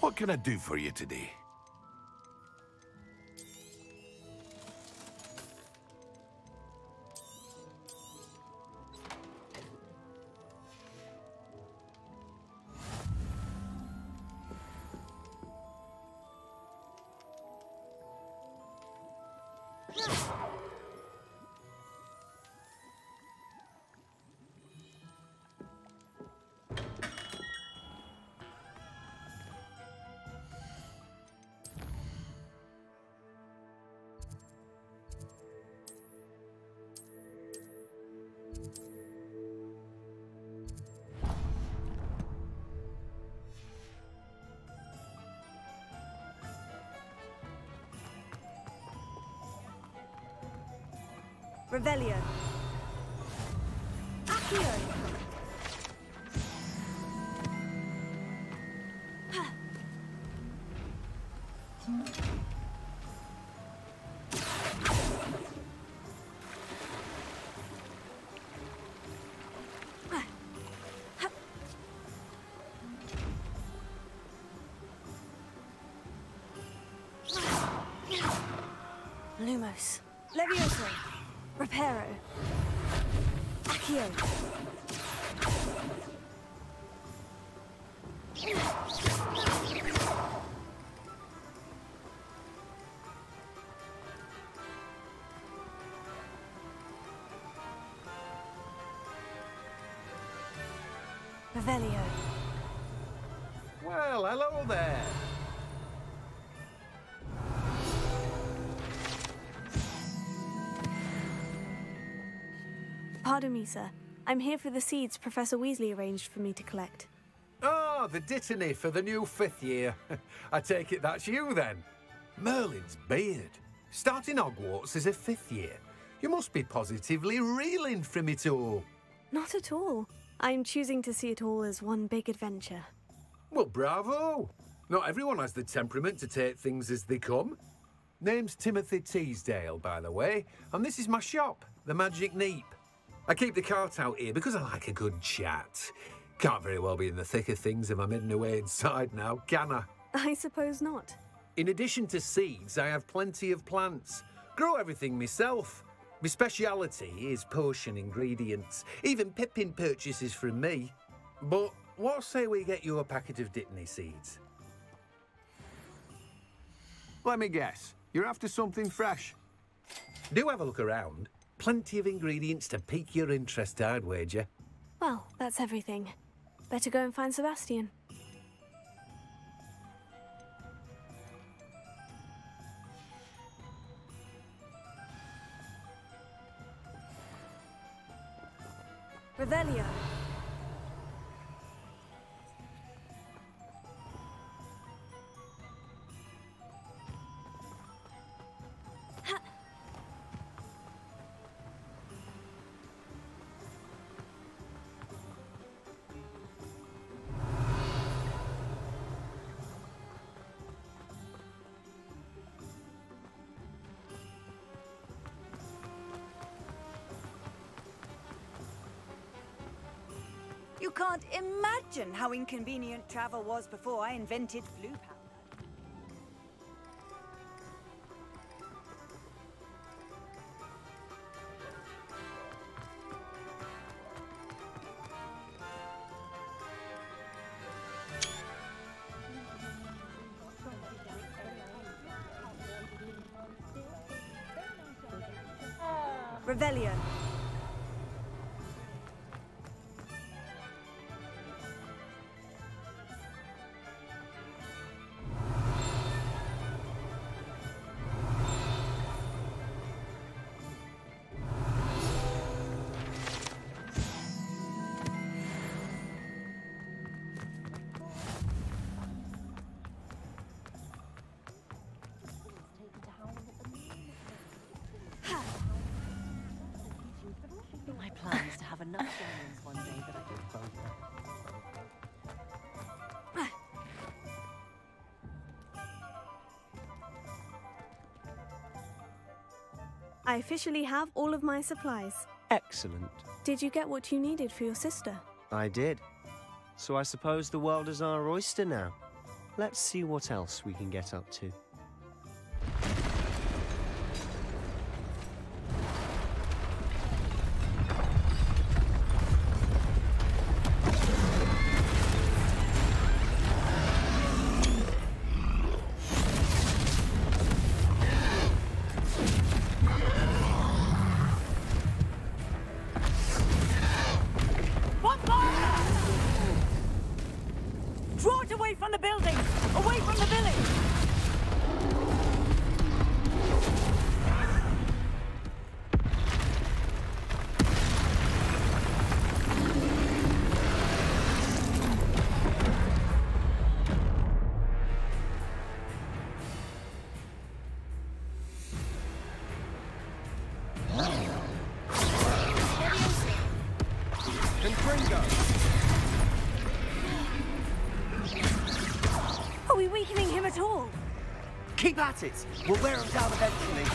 What can I do for you today? Revelio. Accio. Lumos. Levioso. Reparo. Accio. Revelio. Well, hello there. Pardon me, sir. I'm here for the seeds Professor Weasley arranged for me to collect. Oh, the dittany for the new 5th year. I take it that's you, then. Merlin's beard. Starting Hogwarts as a 5th year. You must be positively reeling from it all. Not at all. I'm choosing to see it all as one big adventure. Well, bravo. Not everyone has the temperament to take things as they come. Name's Timothy Teasdale, by the way, and this is my shop, the Magic Neep. I keep the cart out here because I like a good chat. Can't very well be in the thick of things if I'm hidden away inside now, can I? I suppose not. In addition to seeds, I have plenty of plants. Grow everything myself. My speciality is potion ingredients. Even Pippin purchases from me. But what say we get you a packet of Dittany seeds? Let me guess. You're after something fresh. Do have a look around. Plenty of ingredients to pique your interest, I'd wager. Well, that's everything. Better go and find Sebastian. Revelio. You can't imagine how inconvenient travel was before I invented flue powder. Revelio. My plan is to have enough diamonds one day that I can both. I officially have all of my supplies. Excellent. Did you get what you needed for your sister? I did. So I suppose the world is our oyster now. Let's see what else we can get up to. Draw it away from the building! Away from the village! Confringo! Are we weakening him at all? Keep at it! We'll wear him down eventually.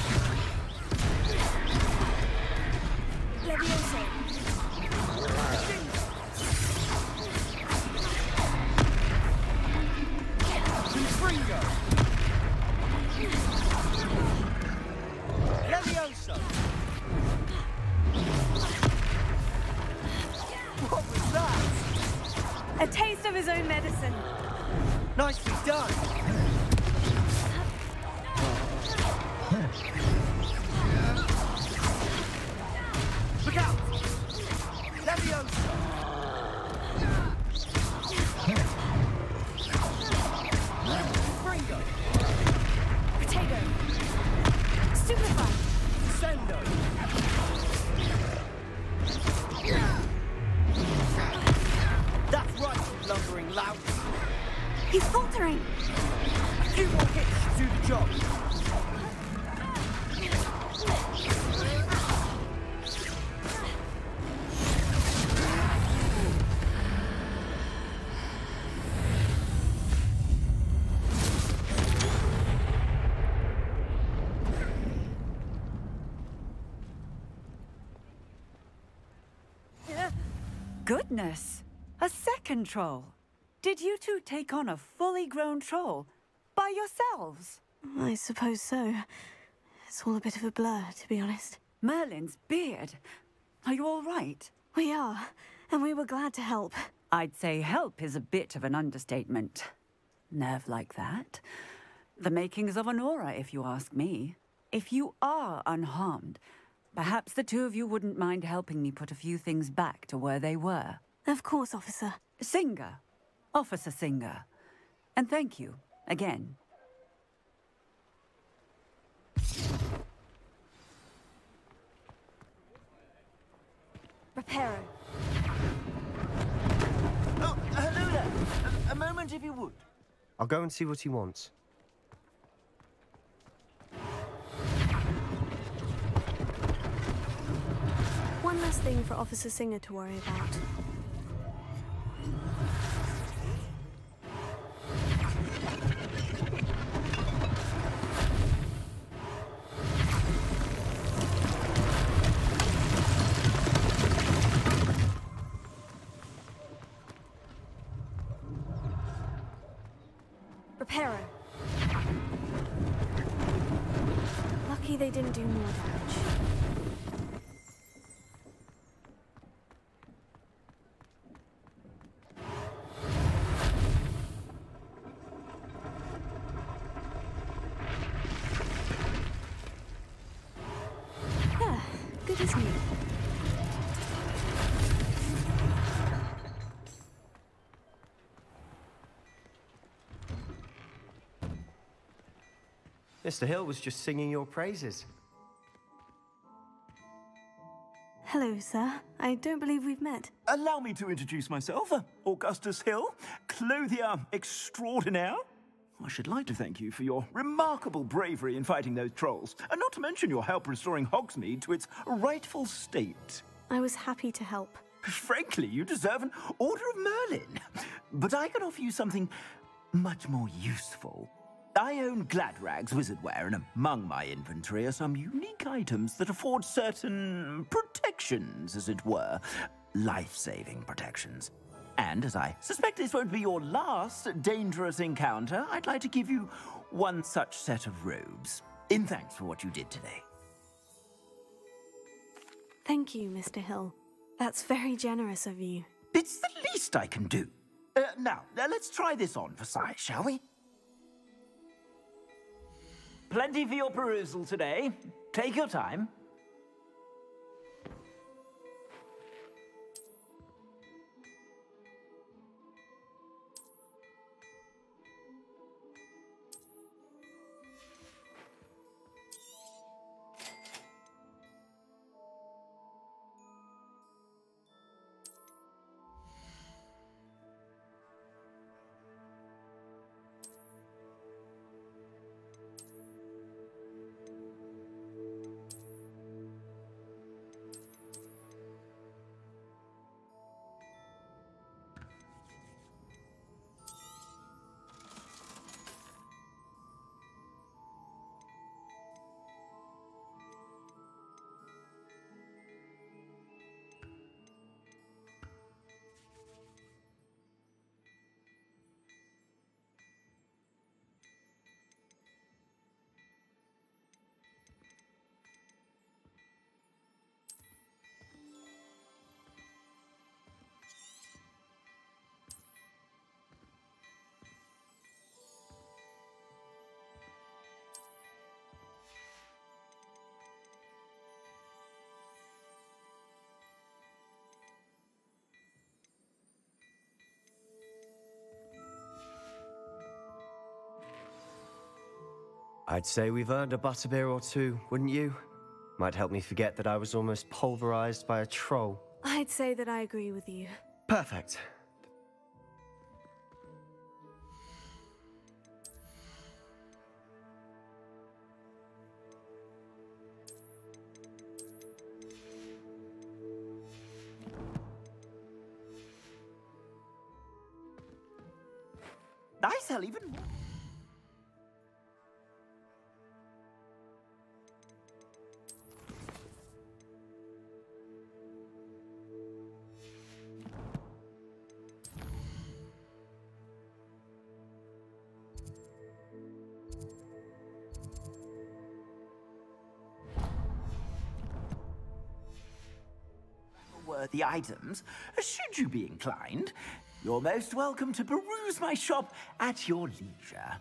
Levioso. Confringo! Levioso! What was that? A taste of his own medicine. Nicely done! Look out! Levioso! Confringo! Potato. Stupefy. Sendo! That's right, you lumbering lout! He's faltering. A few more hits should do the job. Goodness! A second troll. Did you two take on a fully grown troll by yourselves? I suppose so. It's all a bit of a blur, to be honest. Merlin's beard. Are you all right? We are, and we were glad to help. I'd say help is a bit of an understatement. Nerve like that. The makings of an aura, if you ask me. If you are unharmed, perhaps the two of you wouldn't mind helping me put a few things back to where they were. Of course, officer. Singer. Officer Singer. And thank you, again. Reparo. Oh, hello there. A moment, if you would. I'll go and see what he wants. One last thing for Officer Singer to worry about. Reparo. Lucky they didn't do more damage. Yeah, good as new. Mr. Hill was just singing your praises. Hello, sir. I don't believe we've met. Allow me to introduce myself, Augustus Hill, clothier extraordinaire. I should like to thank you for your remarkable bravery in fighting those trolls, and not to mention your help restoring Hogsmeade to its rightful state. I was happy to help. Frankly, you deserve an Order of Merlin. But I can offer you something much more useful. I own Gladrag's wizardware, and among my inventory are some unique items that afford certain protections, as it were. Life-saving protections. And as I suspect this won't be your last dangerous encounter, I'd like to give you one such set of robes, in thanks for what you did today. Thank you, Mr. Hill. That's very generous of you. It's the least I can do. Now, let's try this on for size, shall we? Plenty for your perusal today. Take your time. I'd say we've earned a butterbeer or two, wouldn't you? Might help me forget that I was almost pulverized by a troll. I'd say that I agree with you. Perfect. I sell even more. Worthy items, should you be inclined. You're most welcome to peruse my shop at your leisure.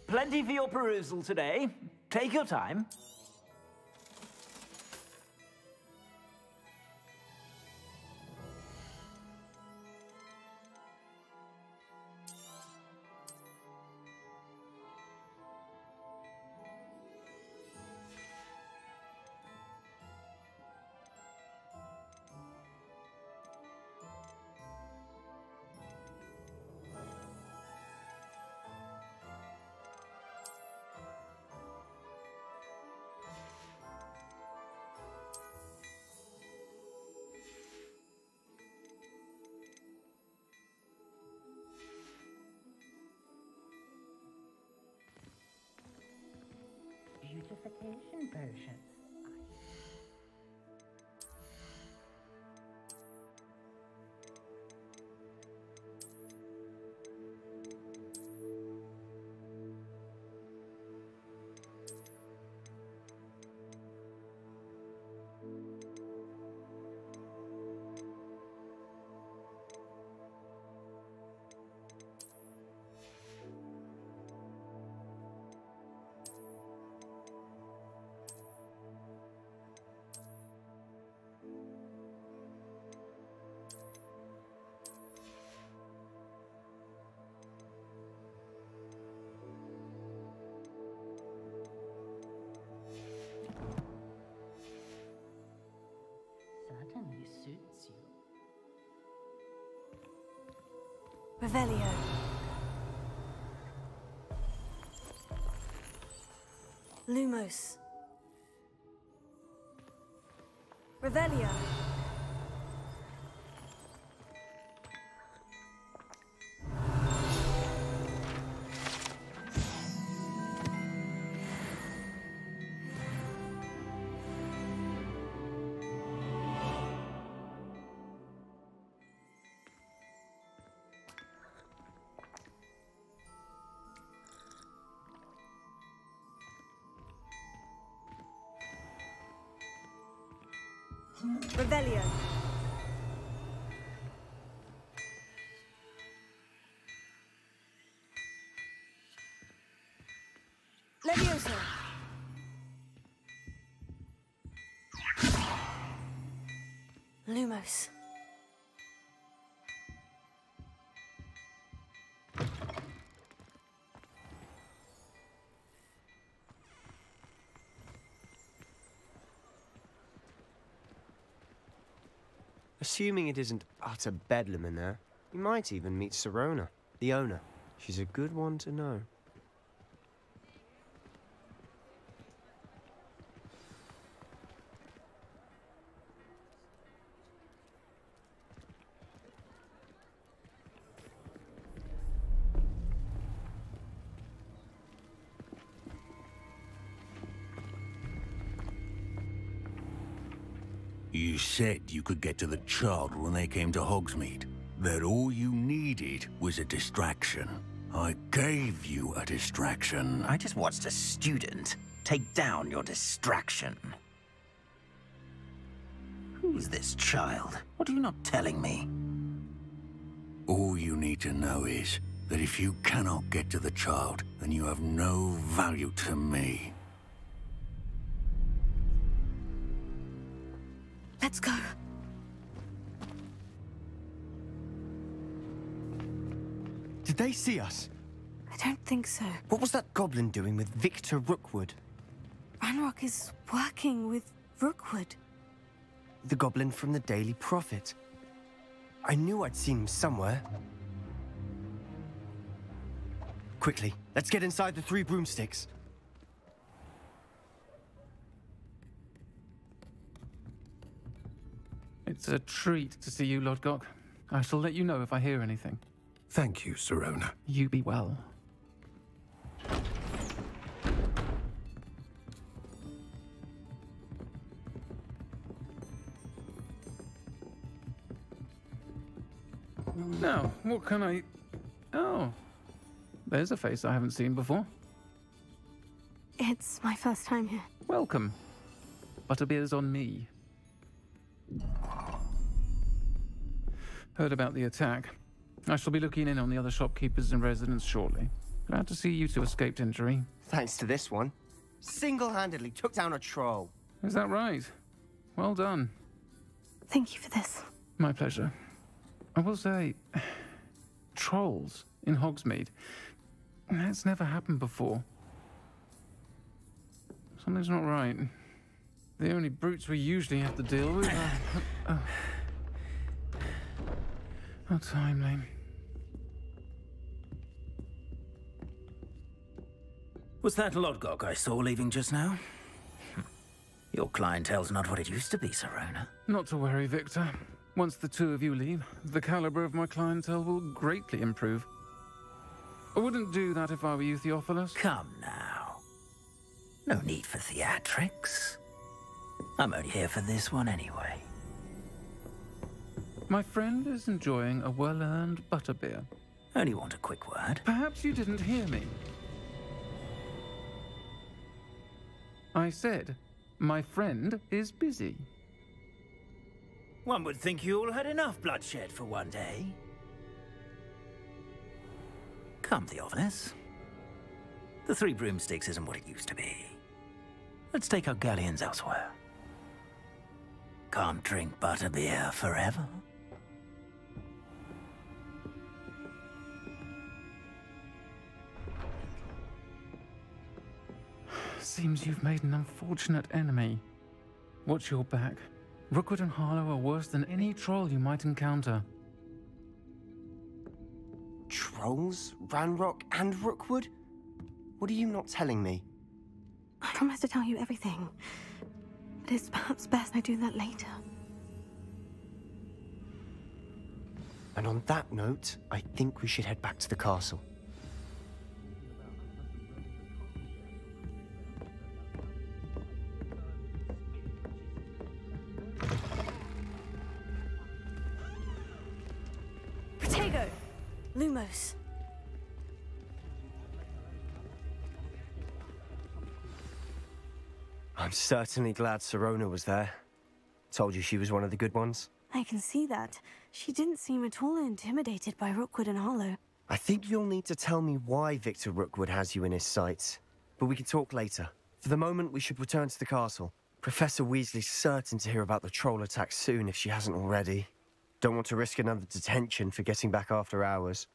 Plenty for your perusal today. Take your time. Beautification potion. Certainly suits you. Revelio. Lumos. Revelio. Revelio. Levioso. Lumos. Assuming it isn't utter bedlam in there, you might even meet Sirona, the owner. She's a good one to know. You said you could get to the child when they came to Hogsmeade. That all you needed was a distraction. I gave you a distraction. I just watched a student take down your distraction. Who's this child? What are you not telling me? All you need to know is that if you cannot get to the child, then you have no value to me. Let's go. Did they see us? I don't think so. What was that goblin doing with Victor Rookwood? Ranrock is working with Rookwood. The goblin from the Daily Prophet. I knew I'd seen him somewhere. Quickly, let's get inside the 3 broomsticks. It's a treat to see you, Lodgok. I shall let you know if I hear anything. Thank you, Sirona. You be well. Now, what can I... Oh, there's a face I haven't seen before. It's my first time here. Welcome. Butterbeer's on me. Heard about the attack. I shall be looking in on the other shopkeepers and residents shortly. Glad to see you two escaped injury. Thanks to this one. Single-handedly took down a troll. Is that right? Well done. Thank you for this. My pleasure. I will say, trolls in Hogsmeade. That's never happened before. Something's not right. The only brutes we usually have to deal with are... How timely. Was that Lodgok I saw leaving just now? Your clientele's not what it used to be, Sirona. Not to worry, Victor. Once the two of you leave, the caliber of my clientele will greatly improve. I wouldn't do that if I were you, Theophilus. Come now. No need for theatrics. I'm only here for this one anyway. My friend is enjoying a well-earned butterbeer. Only want a quick word. Perhaps you didn't hear me. I said, my friend is busy. One would think you all had enough bloodshed for one day. Come, Theophilus. The 3 broomsticks isn't what it used to be. Let's take our galleons elsewhere. Can't drink butterbeer forever. Seems you've made an unfortunate enemy. Watch your back. Rookwood and Harlow are worse than any troll you might encounter. Trolls? Ranrock and Rookwood? What are you not telling me? I promise to tell you everything. But it's perhaps best I do that later. And on that note, I think we should head back to the castle. Protego! Lumos. I'm certainly glad Sirona was there. Told you she was one of the good ones. I can see that. She didn't seem at all intimidated by Rookwood and Harlow. I think you'll need to tell me why Victor Rookwood has you in his sights. But we can talk later. For the moment, we should return to the castle. Professor Weasley's certain to hear about the troll attack soon if she hasn't already. Don't want to risk another detention for getting back after hours.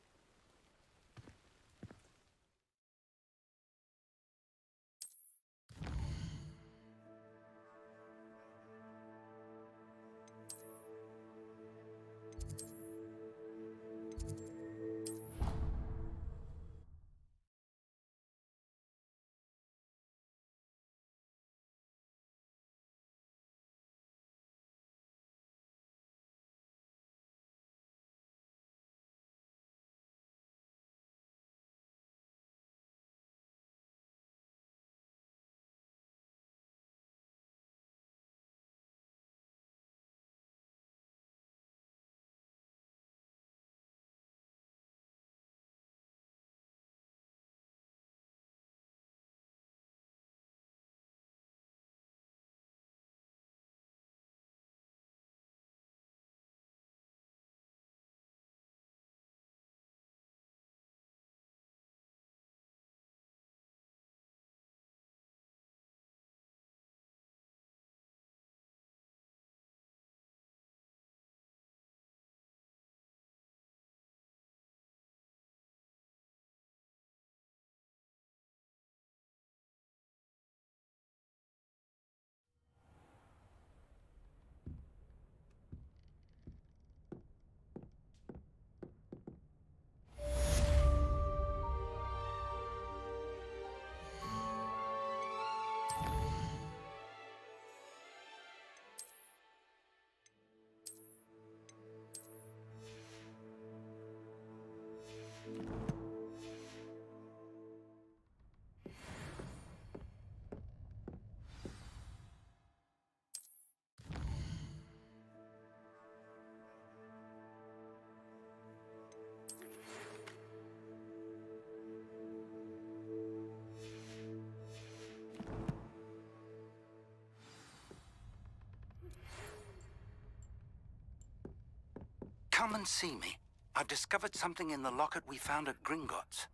Come and see me. I've discovered something in the locket we found at Gringotts.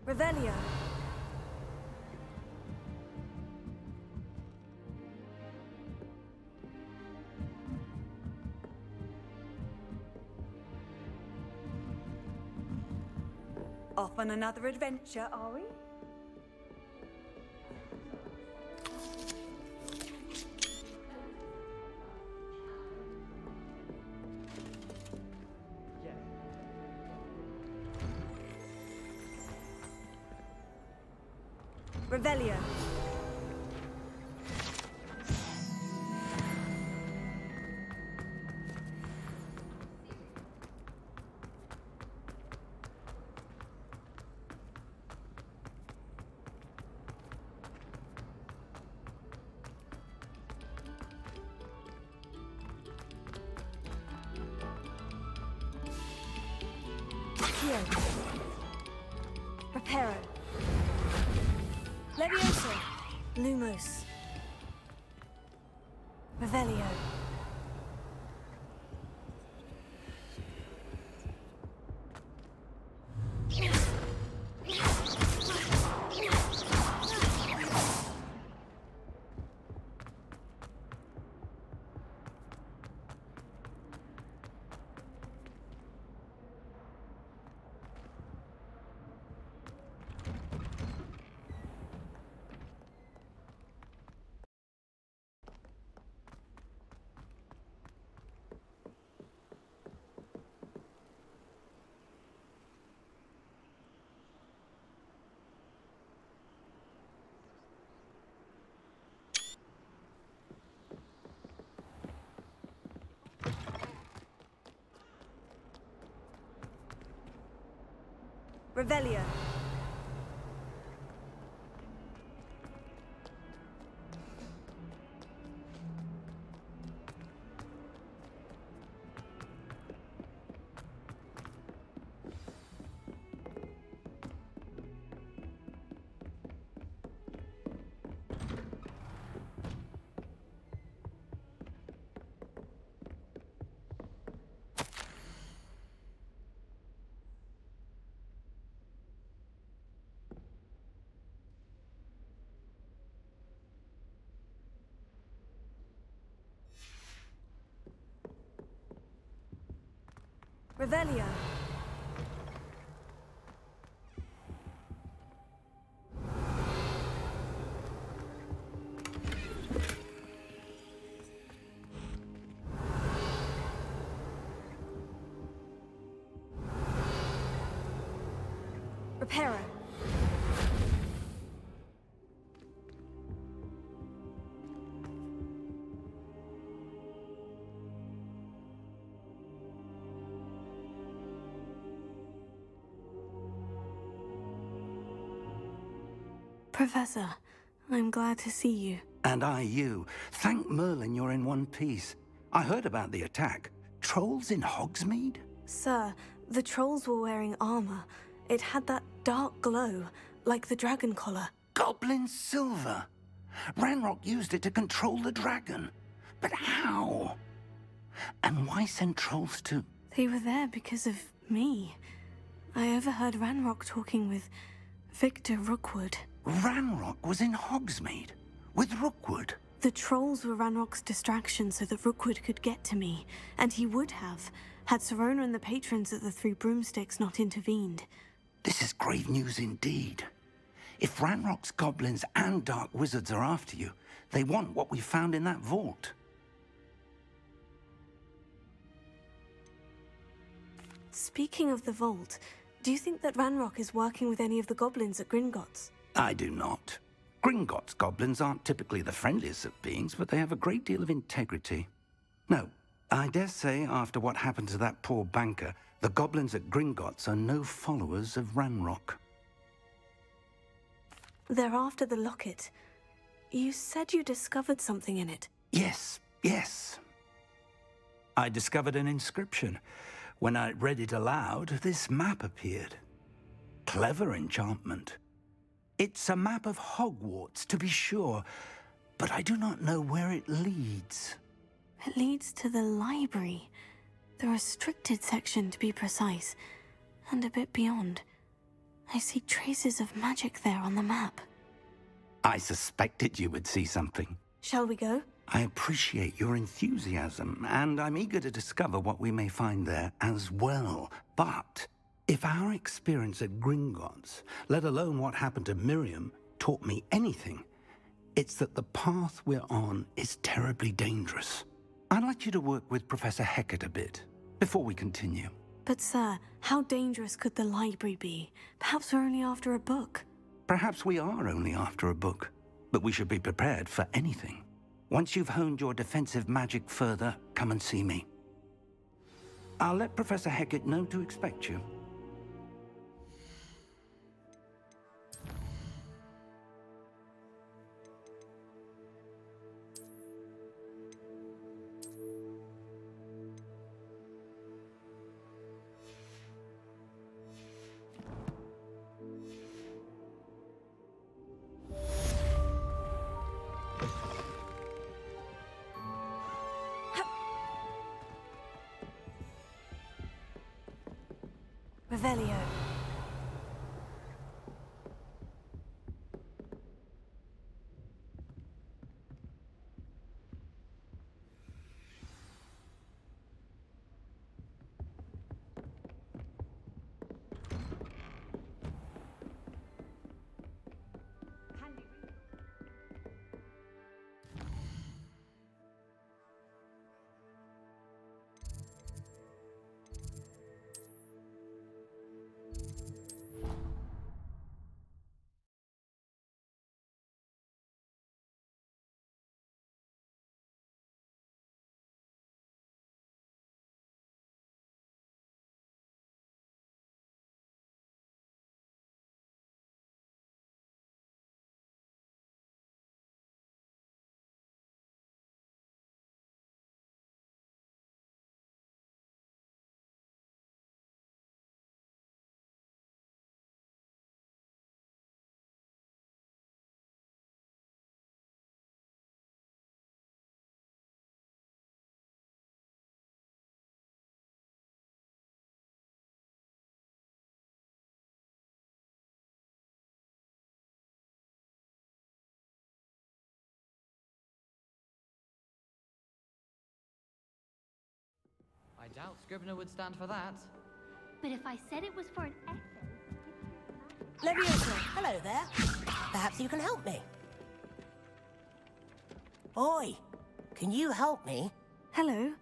Revelio. Off on another adventure, are we? Revelio. Reparo. Levioso. Lumos. Revelio. Revelio. Revelio. Reparo. Professor, I'm glad to see you. And I you. Thank Merlin you're in one piece. I heard about the attack. Trolls in Hogsmeade? Sir, the trolls were wearing armor. It had that dark glow, like the dragon collar. Goblin silver. Ranrock used it to control the dragon. But how? And why send trolls to... They were there because of me. I overheard Ranrock talking with Victor Rookwood. Ranrock was in Hogsmeade? With Rookwood? The trolls were Ranrock's distraction so that Rookwood could get to me. And he would have, had Sirona and the patrons at the Three Broomsticks not intervened. This is grave news indeed. If Ranrock's goblins and dark wizards are after you, they want what we found in that vault. Speaking of the vault, do you think that Ranrock is working with any of the goblins at Gringotts? I do not. Gringotts goblins aren't typically the friendliest of beings, but they have a great deal of integrity. No, I dare say after what happened to that poor banker, the goblins at Gringotts are no followers of Ranrock. They're after the locket. You said you discovered something in it. Yes, yes. I discovered an inscription. When I read it aloud, this map appeared. Clever enchantment. It's a map of Hogwarts, to be sure, but I do not know where it leads. It leads to the library. The restricted section, to be precise, and a bit beyond. I see traces of magic there on the map. I suspected you would see something. Shall we go? I appreciate your enthusiasm, and I'm eager to discover what we may find there as well. But if our experience at Gringotts, let alone what happened to Miriam, taught me anything, it's that the path we're on is terribly dangerous. I'd like you to work with Professor Hecat a bit, before we continue. But sir, how dangerous could the library be? Perhaps we're only after a book. Perhaps we are only after a book, but we should be prepared for anything. Once you've honed your defensive magic further, come and see me. I'll let Professor Hecat know to expect you. Revelio. doubt Scrivener would stand for that. But if I said it was for an essay... Leviosa, hello there. Perhaps you can help me. Oi, can you help me? Hello.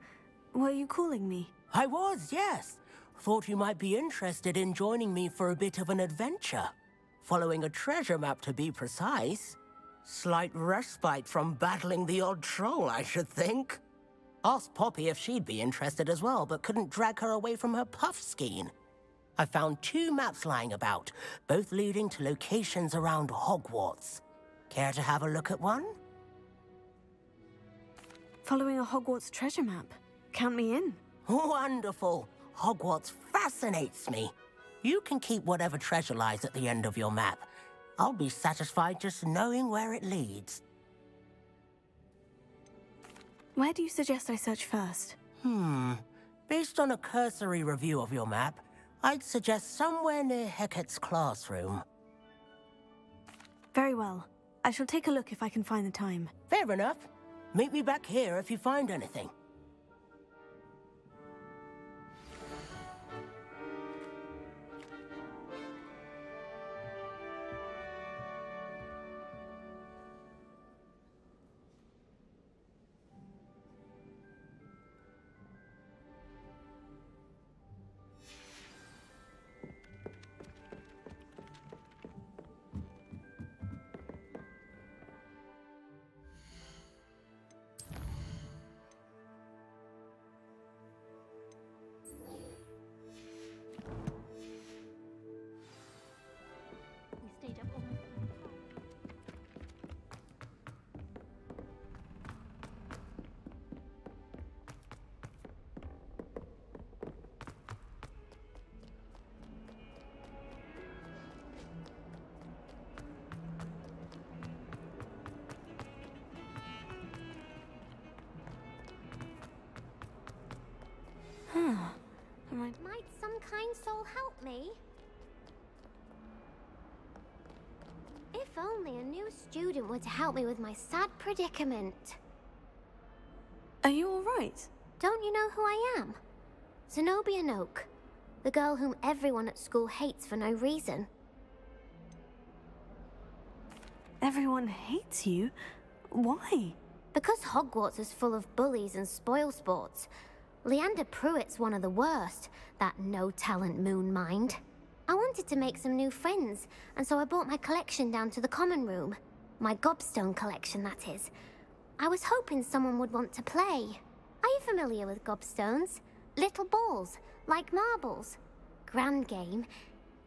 Were you calling me? I was, yes. Thought you might be interested in joining me for a bit of an adventure. Following a treasure map, to be precise. Slight respite from battling the odd troll, I should think. Asked Poppy if she'd be interested as well, but couldn't drag her away from her puff skein. I found 2 maps lying about, both leading to locations around Hogwarts. Care to have a look at one? Following a Hogwarts treasure map. Count me in. Wonderful. Hogwarts fascinates me. You can keep whatever treasure lies at the end of your map. I'll be satisfied just knowing where it leads. Where do you suggest I search first? Based on a cursory review of your map, I'd suggest somewhere near Hecate's classroom. Very well. I shall take a look if I can find the time. Fair enough. Meet me back here if you find anything. Might some kind soul help me? If only a new student were to help me with my sad predicament. Are you all right? Don't you know who I am? Zenobia Noak, the girl whom everyone at school hates for no reason. Everyone hates you? Why? Because Hogwarts is full of bullies and spoilsports. Leander Pruitt's one of the worst, that no-talent moon mind. I wanted to make some new friends, and so I brought my collection down to the common room. My gobstone collection, that is. I was hoping someone would want to play. Are you familiar with gobstones? Little balls, like marbles. Grand game.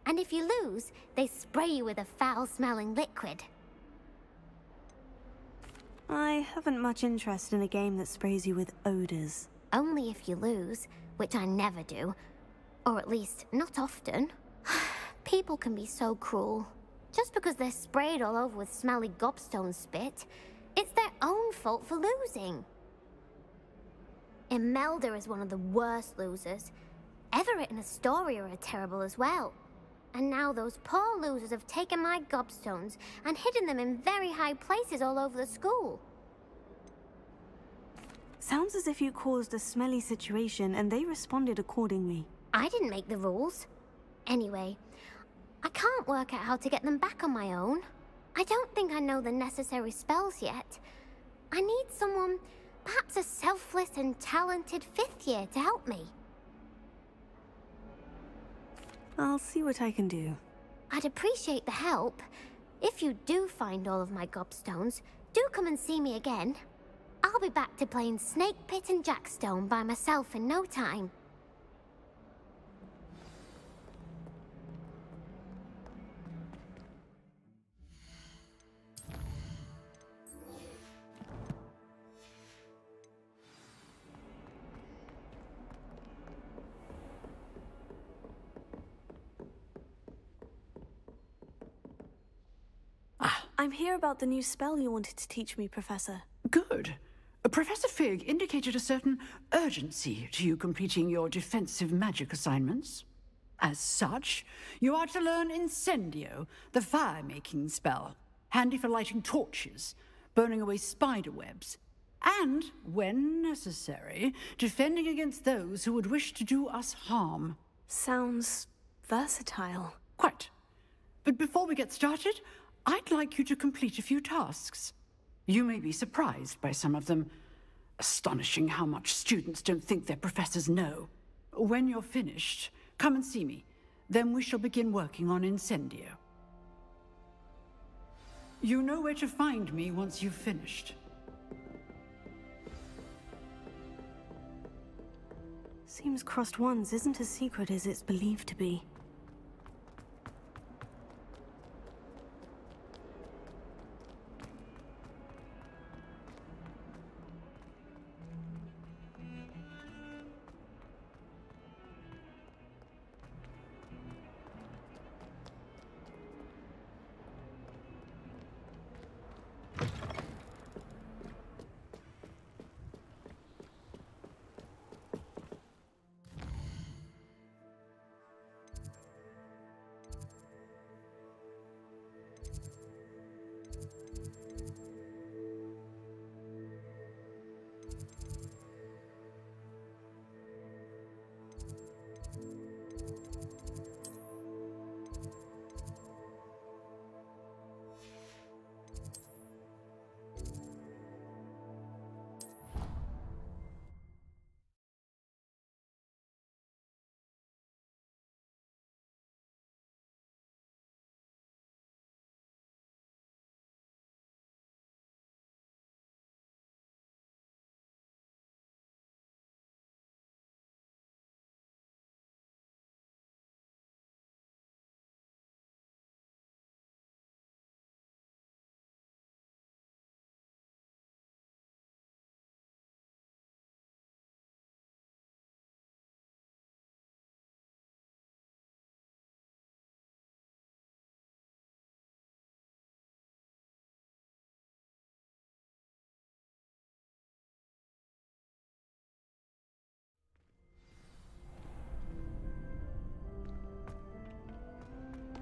And if you lose, they spray you with a foul-smelling liquid. I haven't much interest in a game that sprays you with odors. Only if you lose, which I never do. Or at least, not often. People can be so cruel. Just because they're sprayed all over with smelly gobstone spit, it's their own fault for losing. Imelda is one of the worst losers. Everett and Astoria are terrible as well. And now those poor losers have taken my gobstones and hidden them in very high places all over the school. Sounds as if you caused a smelly situation and they responded accordingly. I didn't make the rules. Anyway, I can't work out how to get them back on my own. I don't think I know the necessary spells yet. I need someone, perhaps a selfless and talented 5th year to help me. I'll see what I can do. I'd appreciate the help. If you do find all of my gobstones, do come and see me again. I'll be back to playing Snake Pit and Jackstone by myself in no time. I'm here about the new spell you wanted to teach me, Professor. Good. Professor Fig indicated a certain urgency to you completing your defensive magic assignments. As such, you are to learn Incendio, the fire-making spell, handy for lighting torches, burning away spider webs, And, when necessary, defending against those who would wish to do us harm. Sounds versatile. Quite. But before we get started, I'd like you to complete a few tasks. You may be surprised by some of them. Astonishing how much students don't think their professors know. When you're finished, come and see me. Then we shall begin working on Incendio. You know where to find me once you've finished. Seems Crossed Wands isn't as secret as it's believed to be.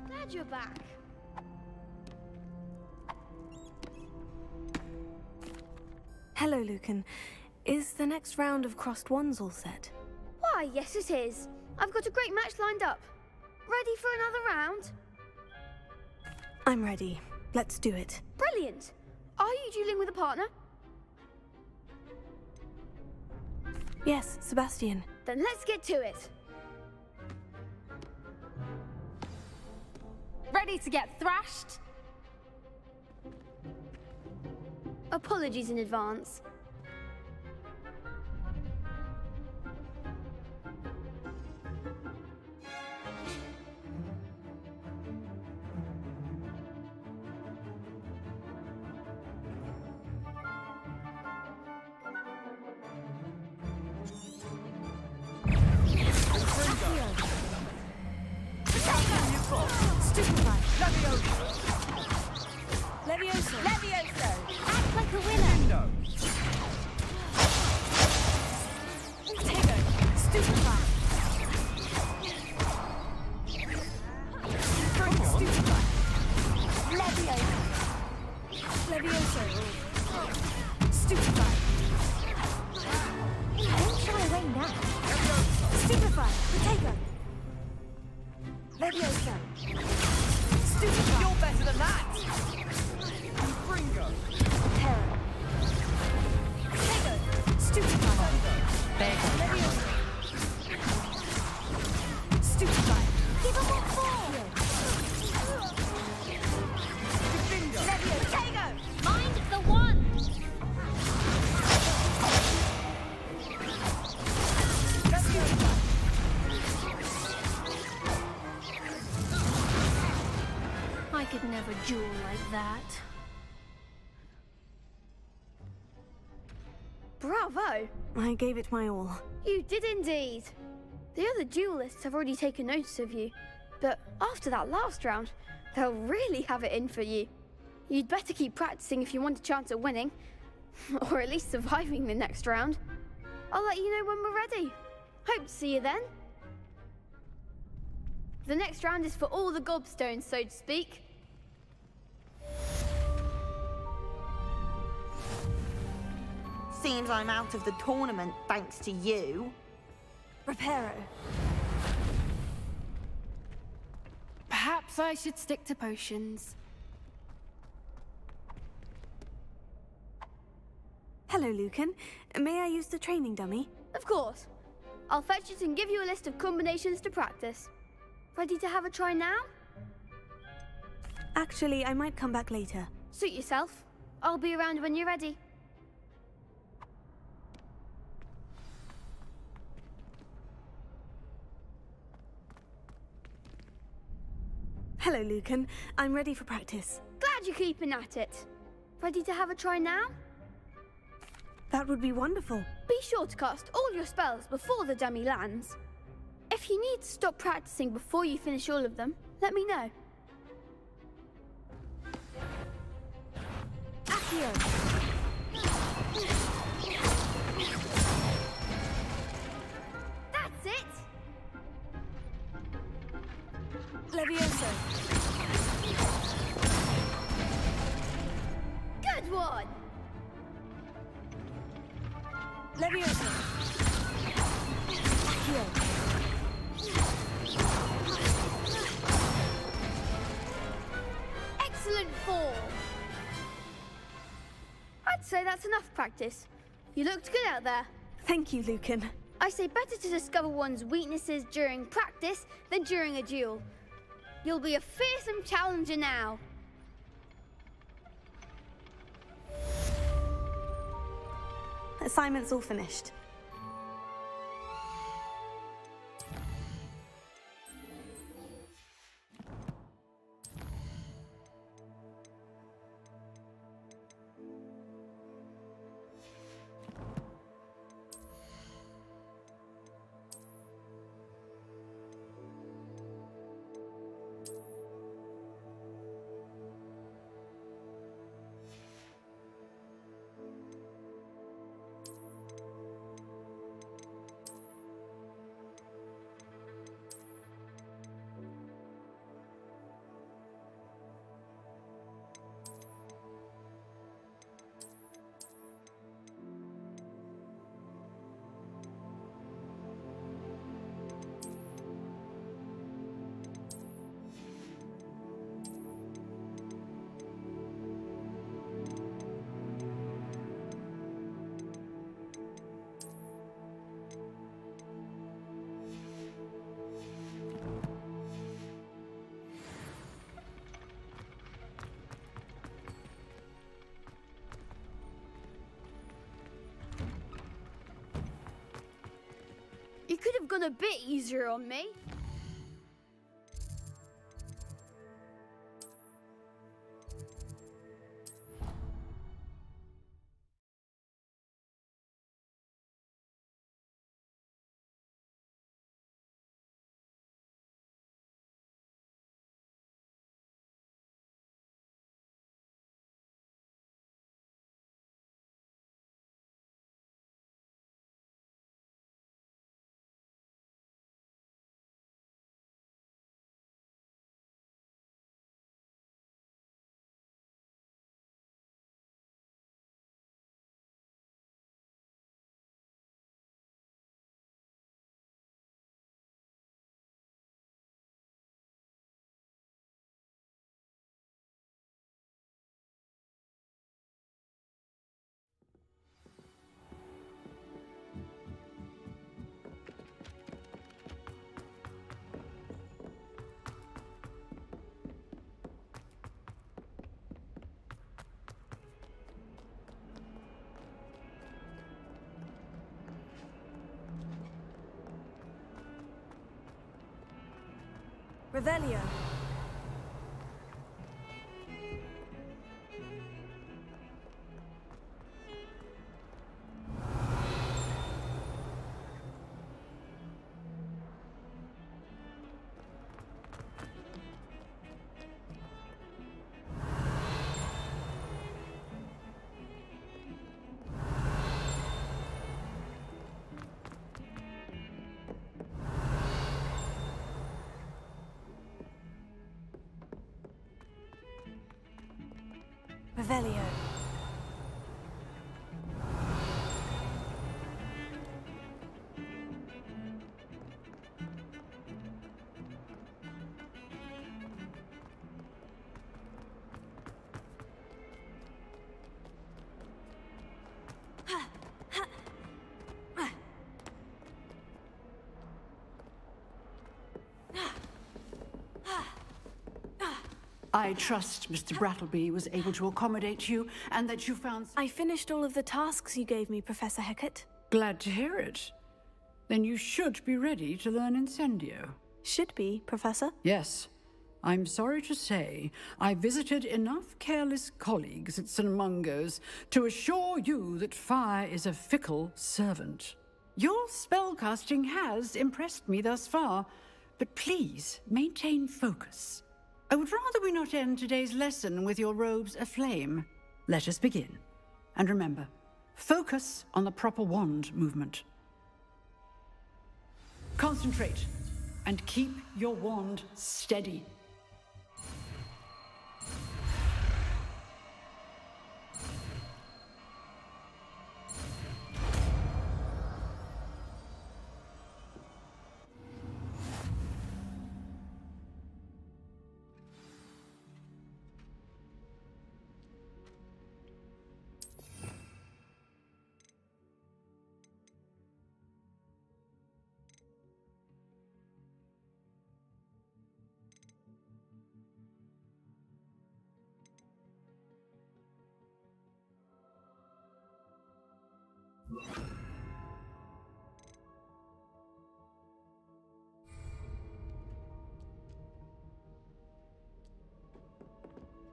Glad you're back. Hello, Lucan. Is the next round of Crossed Wands all set? Why, yes it is. I've got a great match lined up. Ready for another round? I'm ready. Let's do it. Brilliant. Are you dueling with a partner? Yes, Sebastian. Then let's get to it. Ready to get thrashed? Apologies in advance. Levioso! Levioso! Act like a winner! Tego! Stupefy! Stupefy! Levioso! Levioso! Stupefy! Don't shy away now. Stupefy! Tego! Levioso! Stupefy! You're better than that! Bringo! Terror! Tego! Stupefy! Levioso! Stupefy! Give him what for! Levio! Tego! Mind the one! I could never duel like that. Bravo! I gave it my all. You did indeed. The other duelists have already taken notice of you, but after that last round, they'll really have it in for you. You'd better keep practicing if you want a chance at winning, or at least surviving the next round. I'll let you know when we're ready. Hope to see you then. The next round is for all the gobstones, so to speak. Seems I'm out of the tournament thanks to you. Reparo. Perhaps I should stick to potions. Hello, Lucan. May I use the training dummy? Of course. I'll fetch it and give you a list of combinations to practice. Ready to have a try now? Actually, I might come back later. Suit yourself. I'll be around when you're ready. Hello, Lucan. I'm ready for practice. Glad you're keeping at it. Ready to have a try now? That would be wonderful. Be sure to cast all your spells before the dummy lands. If you need to stop practicing before you finish all of them, let me know. Accio. That's it! Levioso. Good one! Levioso. Accio. Excellent form! I'd say that's enough practice. You looked good out there. Thank you, Lucan. I say better to discover one's weaknesses during practice than during a duel. You'll be a fearsome challenger now. Assignment's all finished. You could have gone a bit easier on me. Revelio. Revelio. I trust Mr. Brattleby was able to accommodate you, and that you found... I finished all of the tasks you gave me, Professor Hecat. Glad to hear it. Then you should be ready to learn Incendio. Should be, Professor? Yes. I'm sorry to say, I visited enough careless colleagues at St. Mungo's to assure you that fire is a fickle servant. Your spellcasting has impressed me thus far, but please maintain focus. I would rather we not end today's lesson with your robes aflame. Let us begin. And remember, focus on the proper wand movement. Concentrate, and keep your wand steady.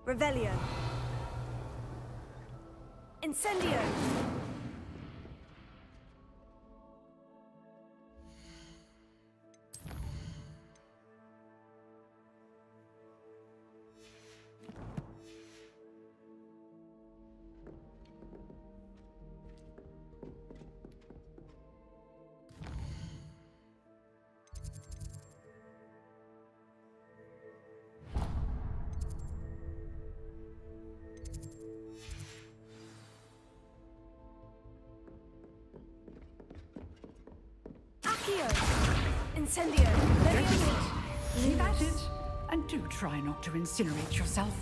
Revelio. Incendio. Incendio. Leave at it, and do try not to incinerate yourself.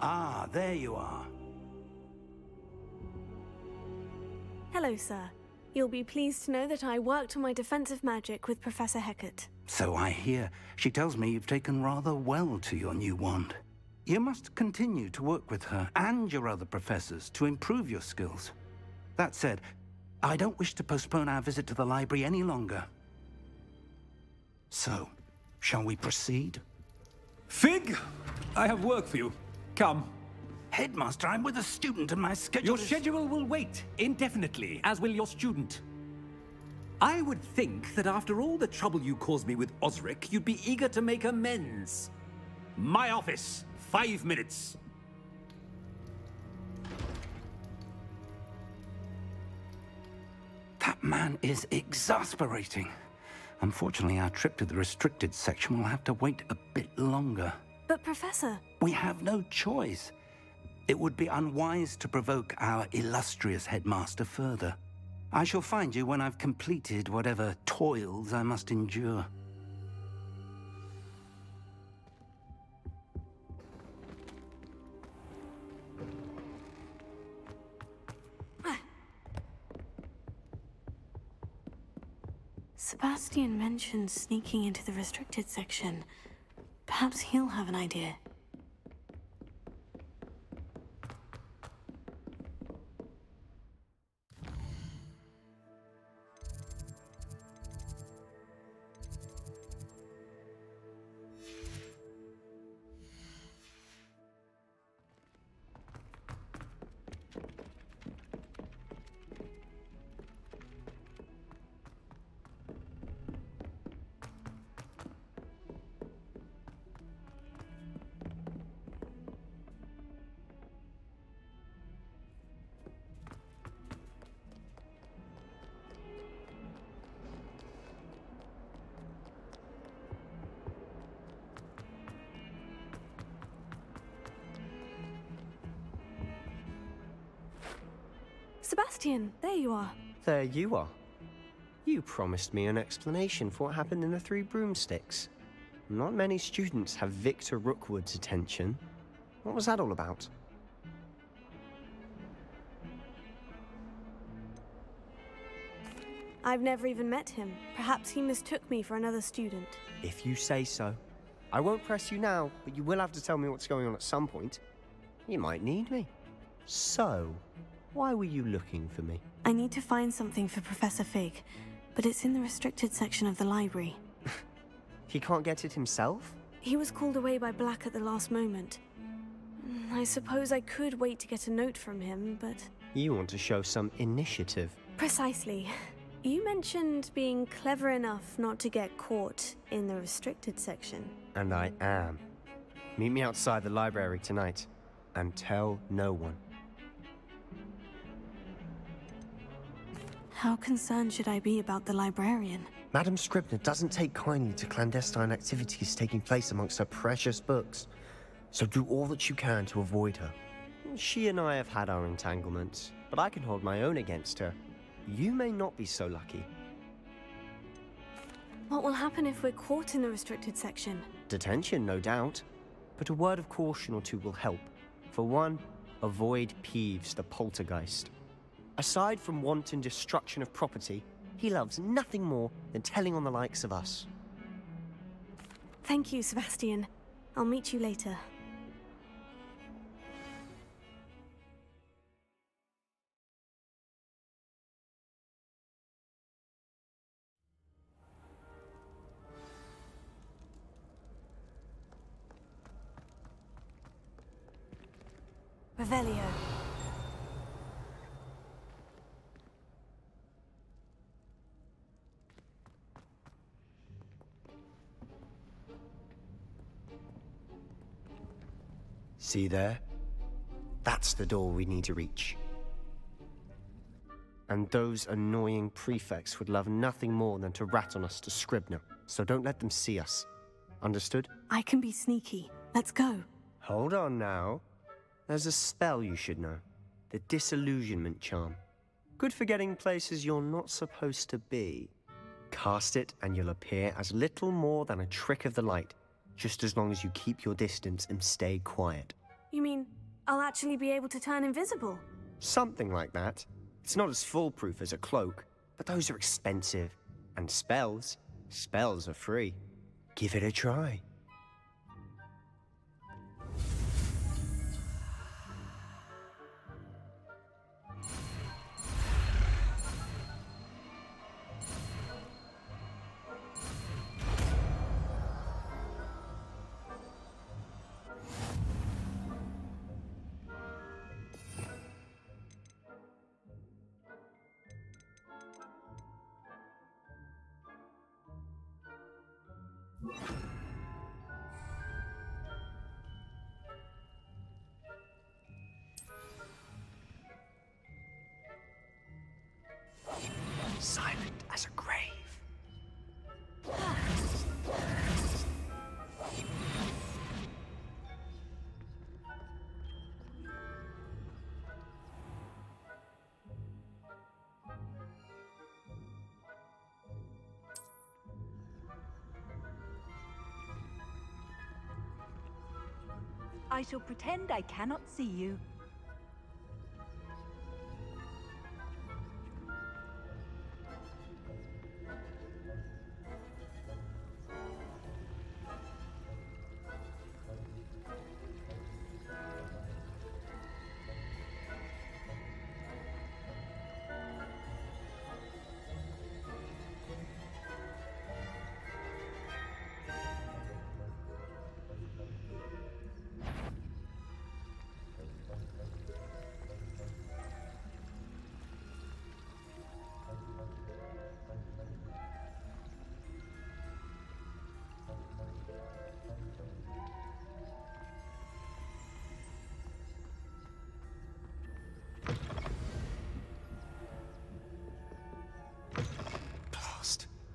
Ah, there you are. Hello, sir. You'll be pleased to know that I worked on my defensive magic with Professor Hecat. So I hear. She tells me you've taken rather well to your new wand. You must continue to work with her and your other professors to improve your skills. That said, I don't wish to postpone our visit to the library any longer. So, shall we proceed? Fig! I have work for you. Come. Headmaster, I'm with a student and my schedule Your schedule will wait indefinitely, as will your student. I would think that after all the trouble you caused me with Osric, you'd be eager to make amends. My office, 5 minutes. That man is exasperating. Unfortunately, our trip to the restricted section will have to wait a bit longer. But Professor... We have no choice. It would be unwise to provoke our illustrious headmaster further. I shall find you when I've completed whatever toils I must endure. Sebastian mentioned sneaking into the restricted section. Perhaps he'll have an idea. Sebastian, there you are. There you are. You promised me an explanation for what happened in the Three Broomsticks. Not many students have Victor Rookwood's attention. What was that all about? I've never even met him. Perhaps he mistook me for another student. If you say so. I won't press you now, but you will have to tell me what's going on at some point. You might need me. So, why were you looking for me? I need to find something for Professor Fig, but it's in the restricted section of the library. He can't get it himself? He was called away by Black at the last moment. I suppose I could wait to get a note from him, but... You want to show some initiative. Precisely. You mentioned being clever enough not to get caught in the restricted section. And I am. Meet me outside the library tonight, and tell no one. How concerned should I be about the librarian? Madame Scribner doesn't take kindly to clandestine activities taking place amongst her precious books, so do all that you can to avoid her. She and I have had our entanglements, but I can hold my own against her. You may not be so lucky. What will happen if we're caught in the restricted section? Detention, no doubt, but a word of caution or two will help. For one, avoid Peeves the poltergeist. Aside from wanton destruction of property, he loves nothing more than telling on the likes of us. Thank you, Sebastian. I'll meet you later. Revelio. See there? That's the door we need to reach. And those annoying prefects would love nothing more than to rat on us to Scribner, so don't let them see us. Understood? I can be sneaky. Let's go. Hold on now. There's a spell you should know. The Disillusionment Charm. Good for getting places you're not supposed to be. Cast it and you'll appear as little more than a trick of the light, just as long as you keep your distance and stay quiet. You mean I'll actually be able to turn invisible? Something like that. It's not as foolproof as a cloak, but those are expensive. And spells are free. Give it a try. Silent as a grave. I shall pretend I cannot see you.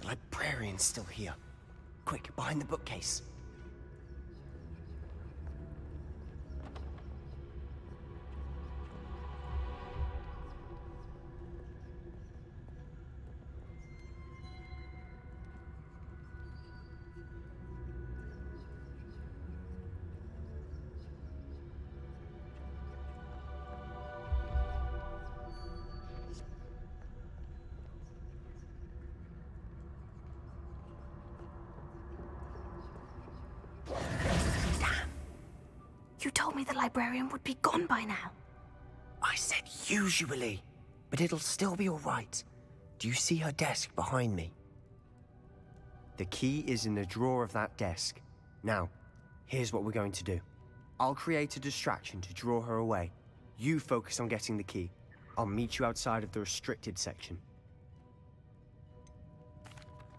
The librarian's still here. Quick, behind the bookcase. You told me the librarian would be gone by now. I said usually, but it'll still be all right. Do you see her desk behind me? The key is in the drawer of that desk. Now, here's what we're going to do. I'll create a distraction to draw her away. You focus on getting the key. I'll meet you outside of the restricted section.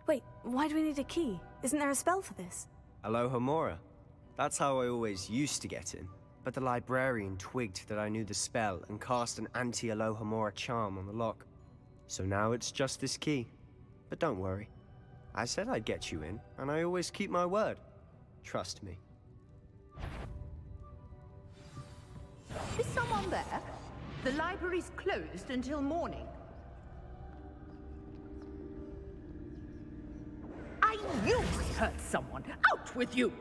Wait, why do we need a key? Isn't there a spell for this? Alohomora. That's how I always used to get in. But the librarian twigged that I knew the spell and cast an anti-Alohomora charm on the lock. So now it's just this key. But don't worry. I said I'd get you in, and I always keep my word. Trust me. Is someone there? The library's closed until morning. I knew I heard someone. Out with you!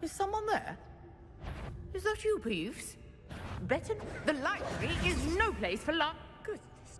Is someone there? Is that you, Peeves? Better. The library is no place for luck. Goodness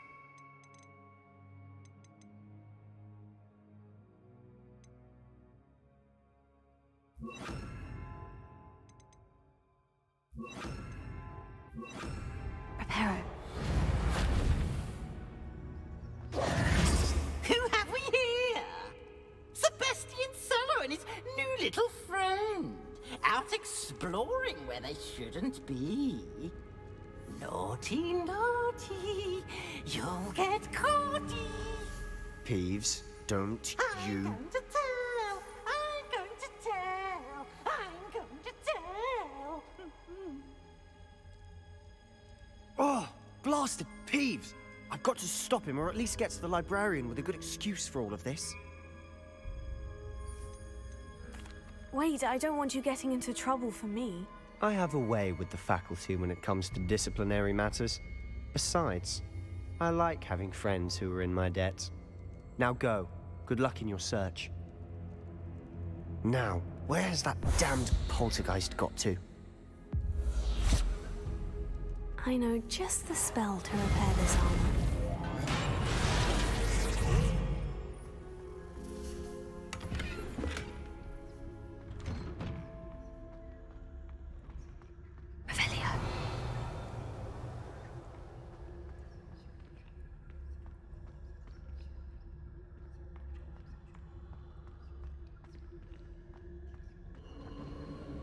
Reparo. Who have we here? Sebastian Sallow and his new little friend. Out exploring where they shouldn't be. Naughty, naughty. You'll get caughty. Peeves, don't you... I'm going to tell. I'm going to tell. I'm going to tell. Oh, blasted Peeves! I've got to stop him, or at least get to the librarian with a good excuse for all of this. Wait, I don't want you getting into trouble for me. I have a way with the faculty when it comes to disciplinary matters. Besides, I like having friends who are in my debt. Now go. Good luck in your search. Now, where's that damned poltergeist got to? I know just the spell to repair this armor. Revelio.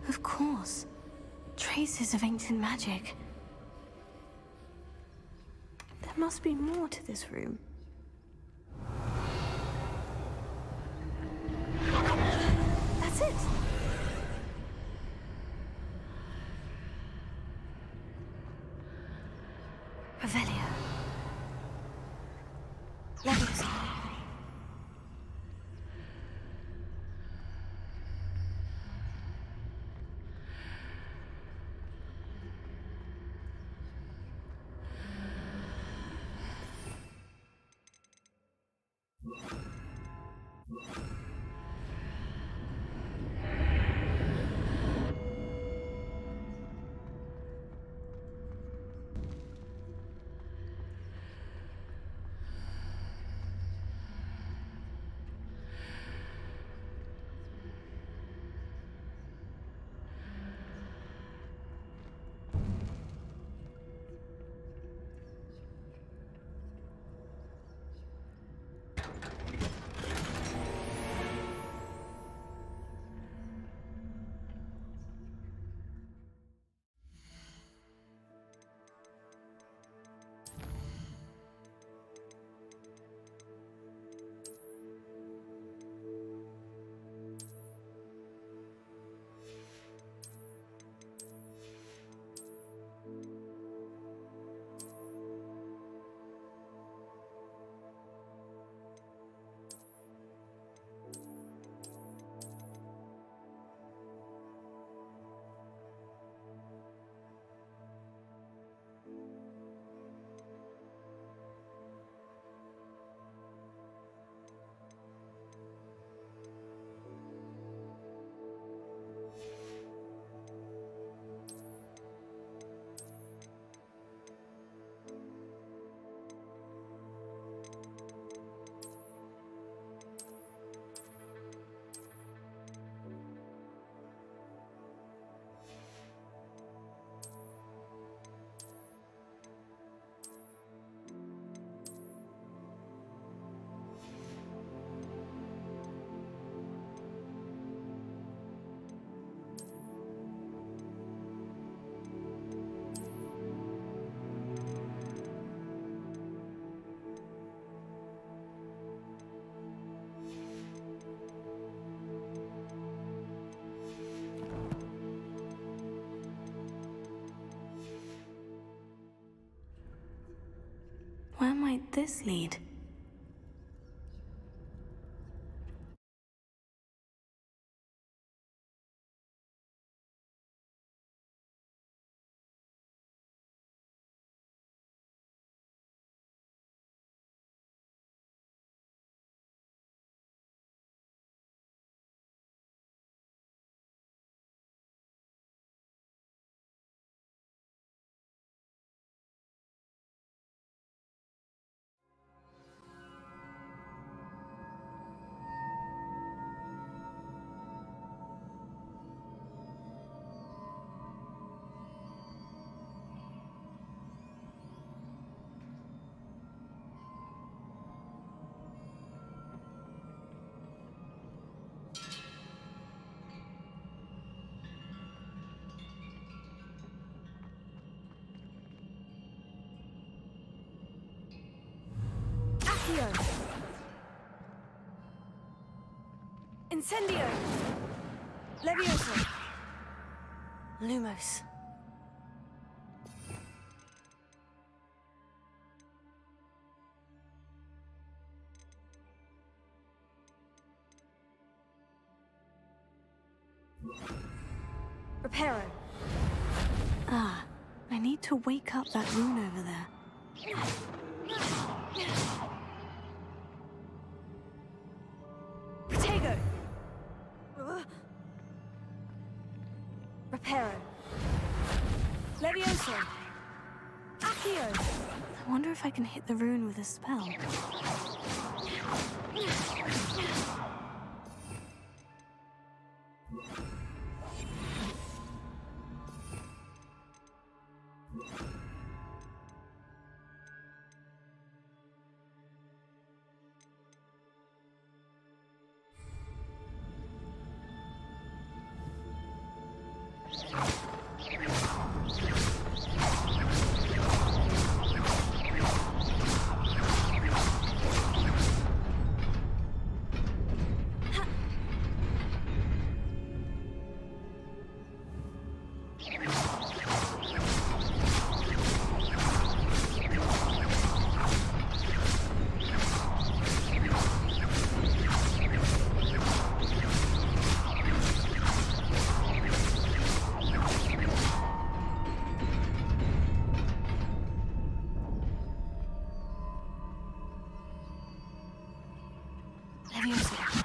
Of course. Traces of ancient magic. There must be more to this room. That's it! Revelio. Leviosa. Where might this lead? Accio. Incendio. Levioso. Lumos. Reparo. Ah, I need to wake up that rune over there. Protego. Reparo. Levioso. Accio. I wonder if I can hit the rune with a spell.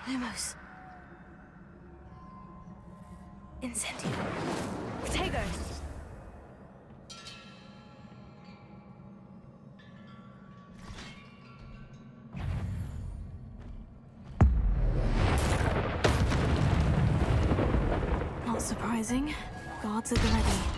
Lumos. Incendio. Protego. Not surprising. Guards at the ready.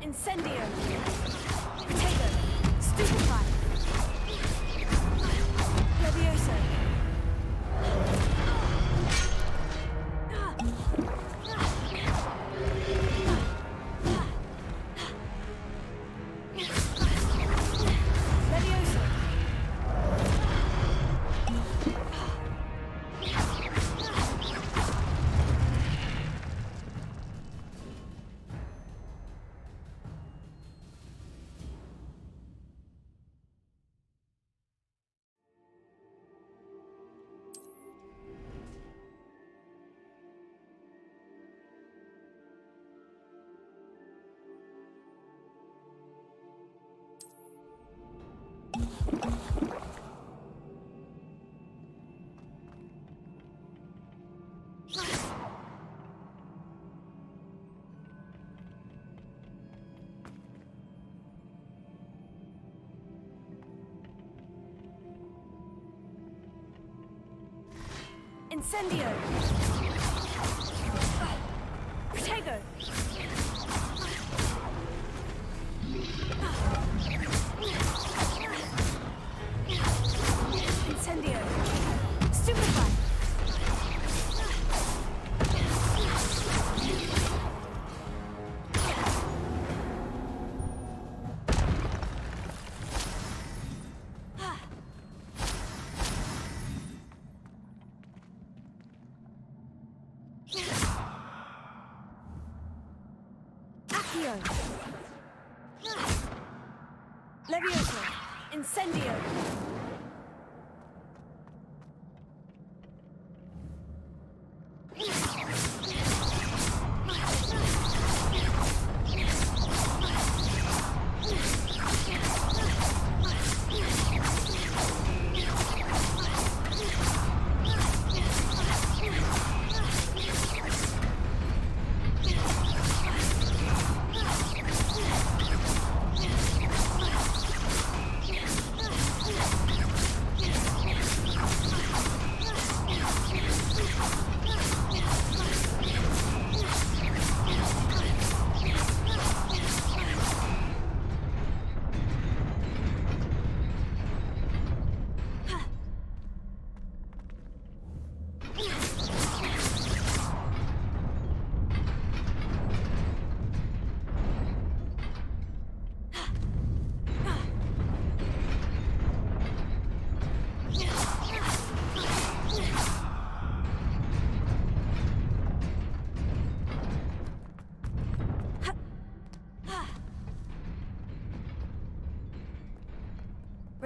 Incendio! Potato! Stupefy! Levioso! Incendio! Protego! Incendio! Stupefy! Accio! Levioso! Incendio!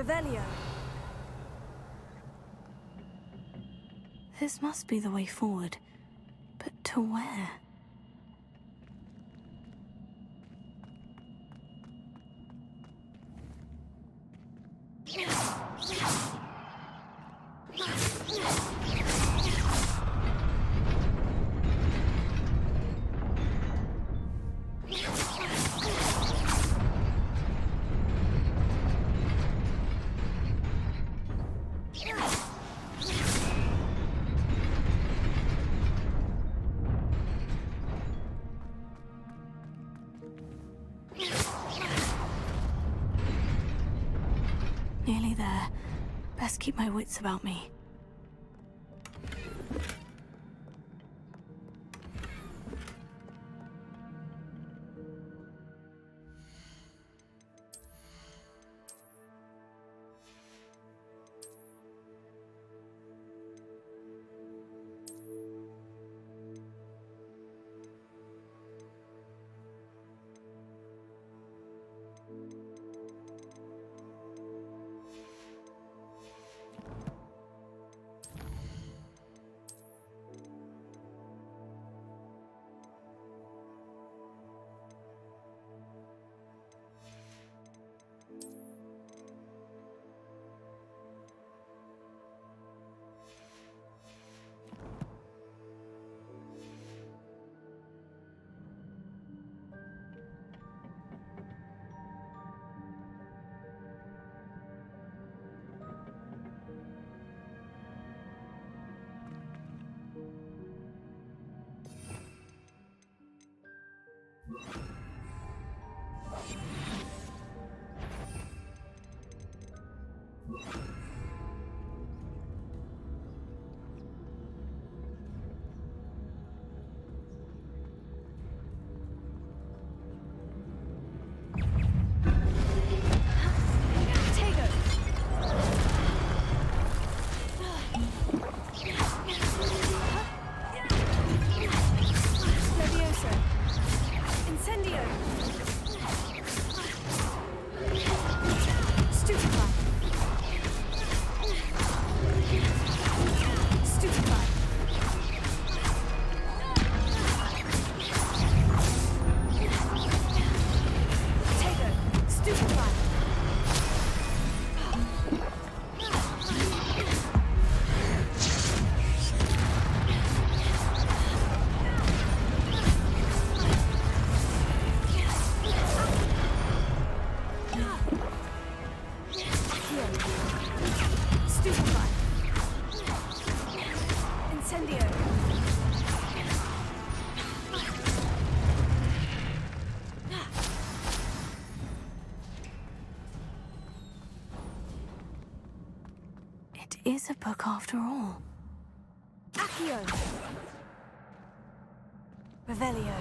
Revelio. This must be the way forward. But to where? Nearly there. Best keep my wits about me. Is a book after all. Accio! Revelio.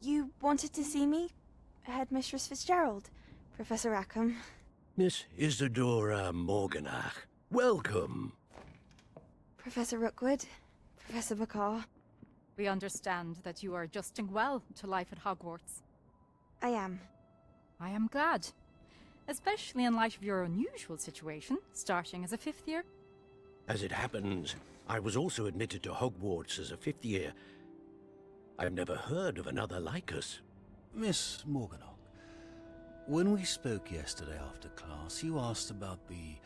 You wanted to see me? Headmistress Fitzgerald, Professor Rackham. Miss Isadora Morganach, welcome. Professor Rookwood, Professor Bakar. We understand that you are adjusting well to life at Hogwarts. I am. I am glad. Especially in light of your unusual situation, starting as a 5th year. As it happens, I was also admitted to Hogwarts as a 5th year. I've never heard of another like us. Miss Morganach, when we spoke yesterday after class, you asked about the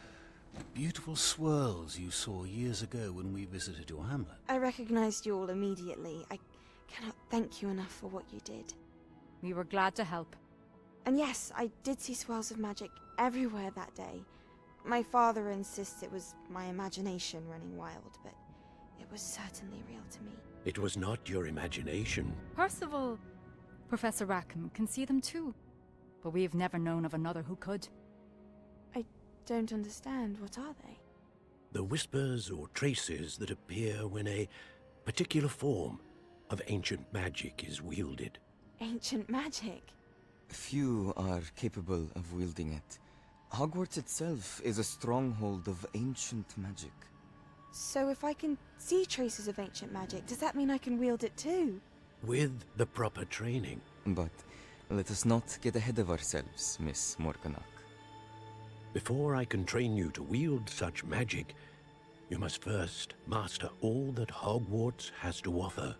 beautiful swirls you saw years ago when we visited your hamlet. I recognized you all immediately. I cannot thank you enough for what you did. We were glad to help. And yes, I did see swirls of magic everywhere that day. My father insists it was my imagination running wild, but it was certainly real to me. It was not your imagination. Percival, Professor Rackham can see them too. But we have never known of another who could. I don't understand. What are they? The whispers or traces that appear when a particular form of ancient magic is wielded. Ancient magic? Few are capable of wielding it. Hogwarts itself is a stronghold of ancient magic. So if I can see traces of ancient magic, does that mean I can wield it too? With the proper training. But let us not get ahead of ourselves, Miss Morganach. Before I can train you to wield such magic, you must first master all that Hogwarts has to offer.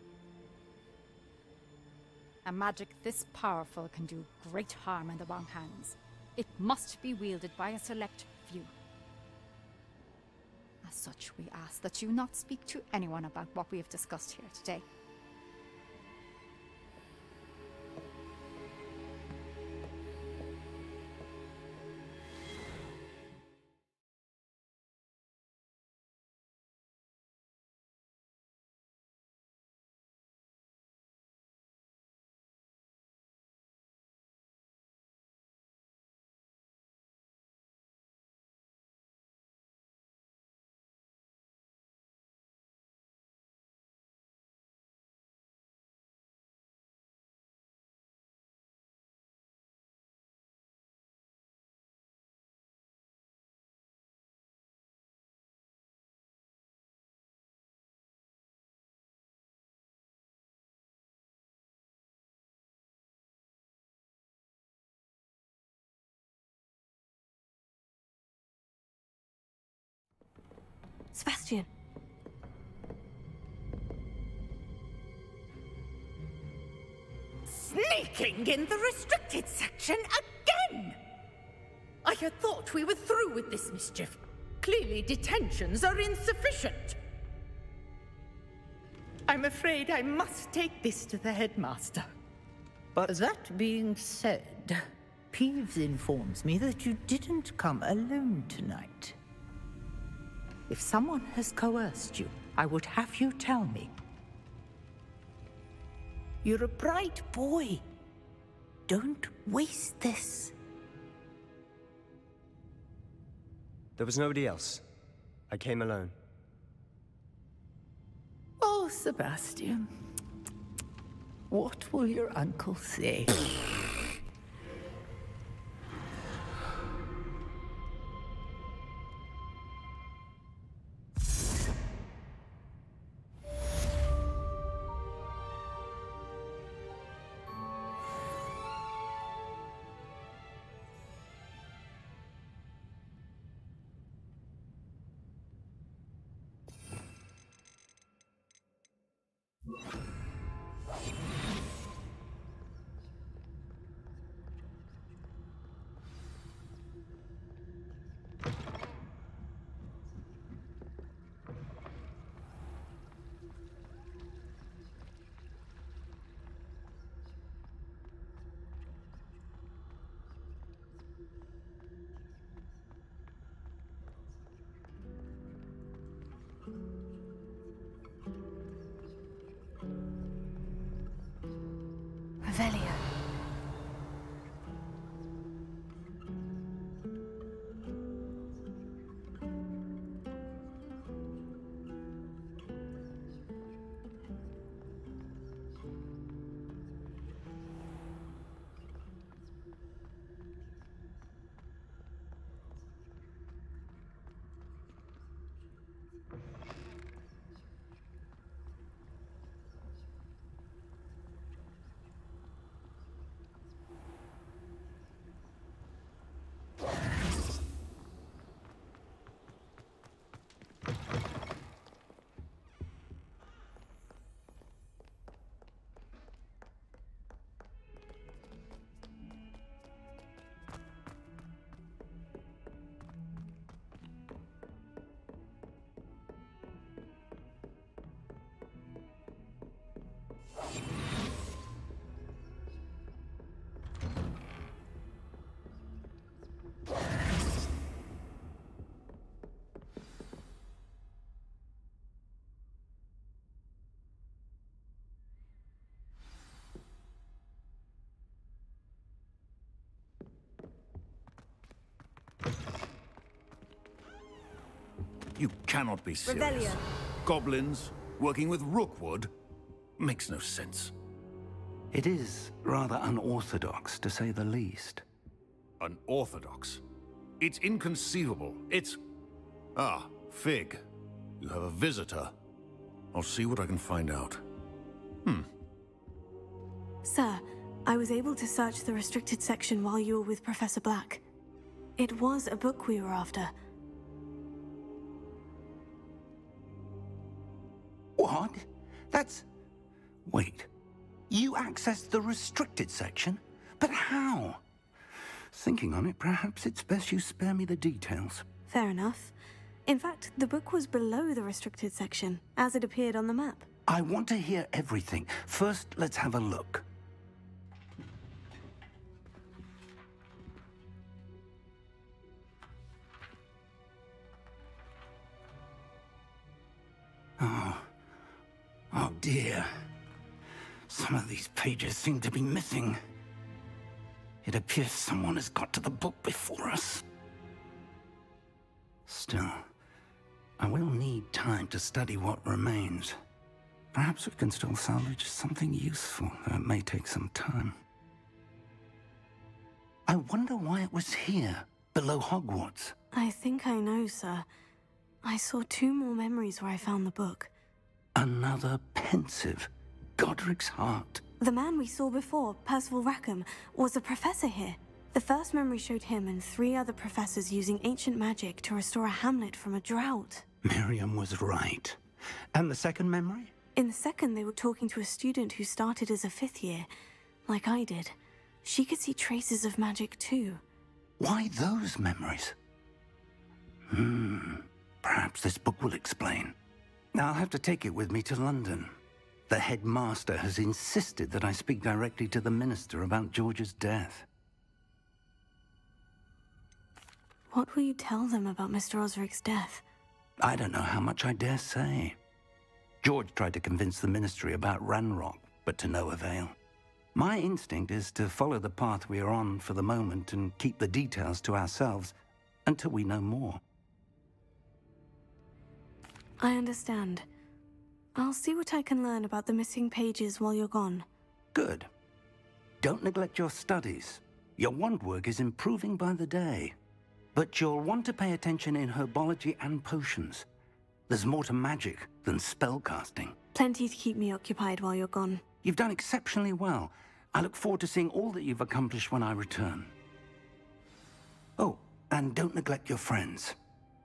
A magic this powerful can do great harm in the wrong hands. It must be wielded by a select few. As such, we ask that you not speak to anyone about what we have discussed here today. Sebastian. Sneaking in the restricted section again! I had thought we were through with this mischief. Clearly detentions are insufficient. I'm afraid I must take this to the headmaster. But that being said, Peeves informs me that you didn't come alone tonight. If someone has coerced you, I would have you tell me. You're a bright boy. Don't waste this. There was nobody else. I came alone. Oh, Sebastian. What will your uncle say? You cannot be serious. Revelio. Goblins working with Rookwood? Makes no sense. It is rather unorthodox, to say the least. Unorthodox? It's inconceivable. It's... Ah, Fig. You have a visitor. I'll see what I can find out. Sir, I was able to search the restricted section while you were with Professor Black. It was a book we were after. What? That's... Wait. You accessed the restricted section? But how? Thinking on it, perhaps it's best you spare me the details. Fair enough. In fact, the book was below the restricted section, as it appeared on the map. I want to hear everything. First, let's have a look. Oh dear. Some of these pages seem to be missing. It appears someone has got to the book before us. Still, I will need time to study what remains. Perhaps we can still salvage something useful, though it may take some time. I wonder why it was here, below Hogwarts. I think I know, sir. I saw 2 more memories where I found the book. Another pensive. Godric's heart. The man we saw before, Percival Rackham, was a professor here. The first memory showed him and 3 other professors using ancient magic to restore a hamlet from a drought. Miriam was right. And the second memory? In the second, they were talking to a student who started as a 5th year, like I did. She could see traces of magic too. Why those memories? Perhaps this book will explain. I'll have to take it with me to London. The headmaster has insisted that I speak directly to the minister about George's death. What will you tell them about Mr. Osric's death? I don't know how much I dare say. George tried to convince the ministry about Ranrock, but to no avail. My instinct is to follow the path we are on for the moment and keep the details to ourselves until we know more. I understand. I'll see what I can learn about the missing pages while you're gone. Good. Don't neglect your studies. Your wand work is improving by the day. But you'll want to pay attention in herbology and potions. There's more to magic than spellcasting. Plenty to keep me occupied while you're gone. You've done exceptionally well. I look forward to seeing all that you've accomplished when I return. Oh, and don't neglect your friends.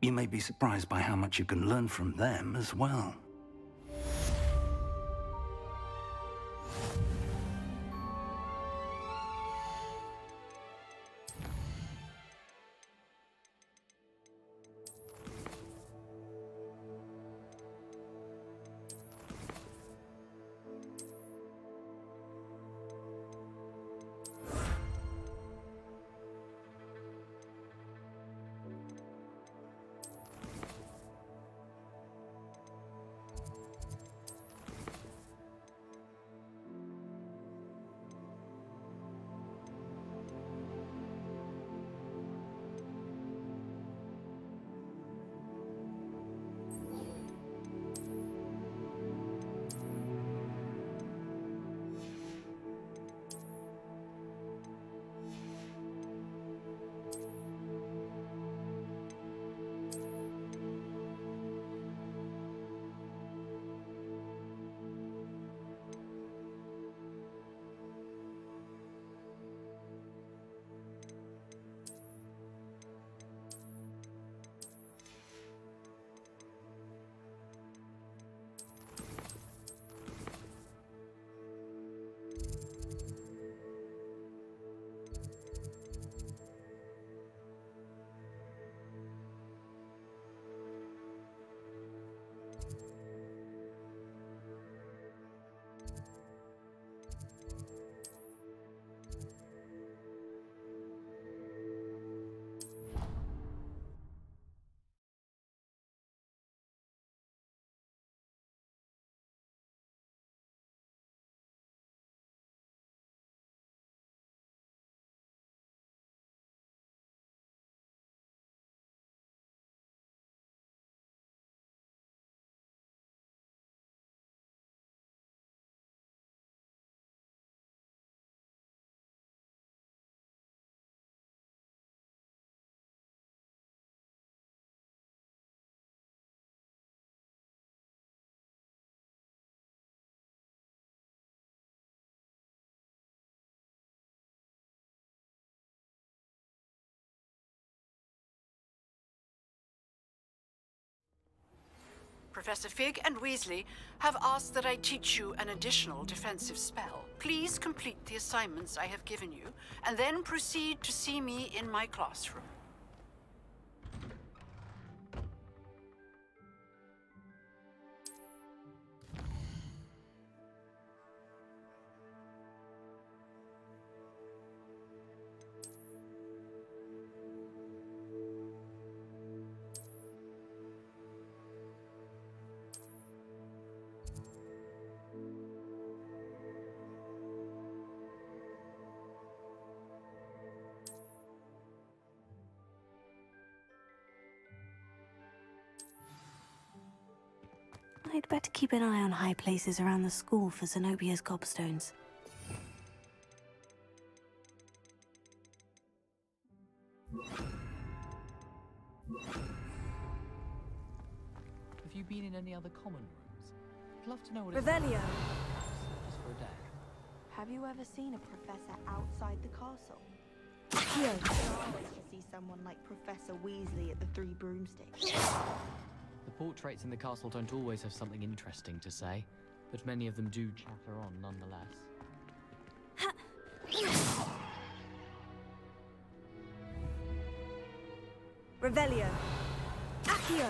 You may be surprised by how much you can learn from them as well. Professor Fig and Weasley have asked that I teach you an additional defensive spell. Please complete the assignments I have given you, and then proceed to see me in my classroom. I'd better keep an eye on high places around the school for Zenobia's gobstones. Have you been in any other common rooms? I'd love to know what it's Revelio! like. Just for a day. Have you ever seen a professor outside the castle? Accio! Always to see someone like Professor Weasley at the Three Broomsticks. The portraits in the castle don't always have something interesting to say, but many of them do chatter on nonetheless. Revelio! Accio!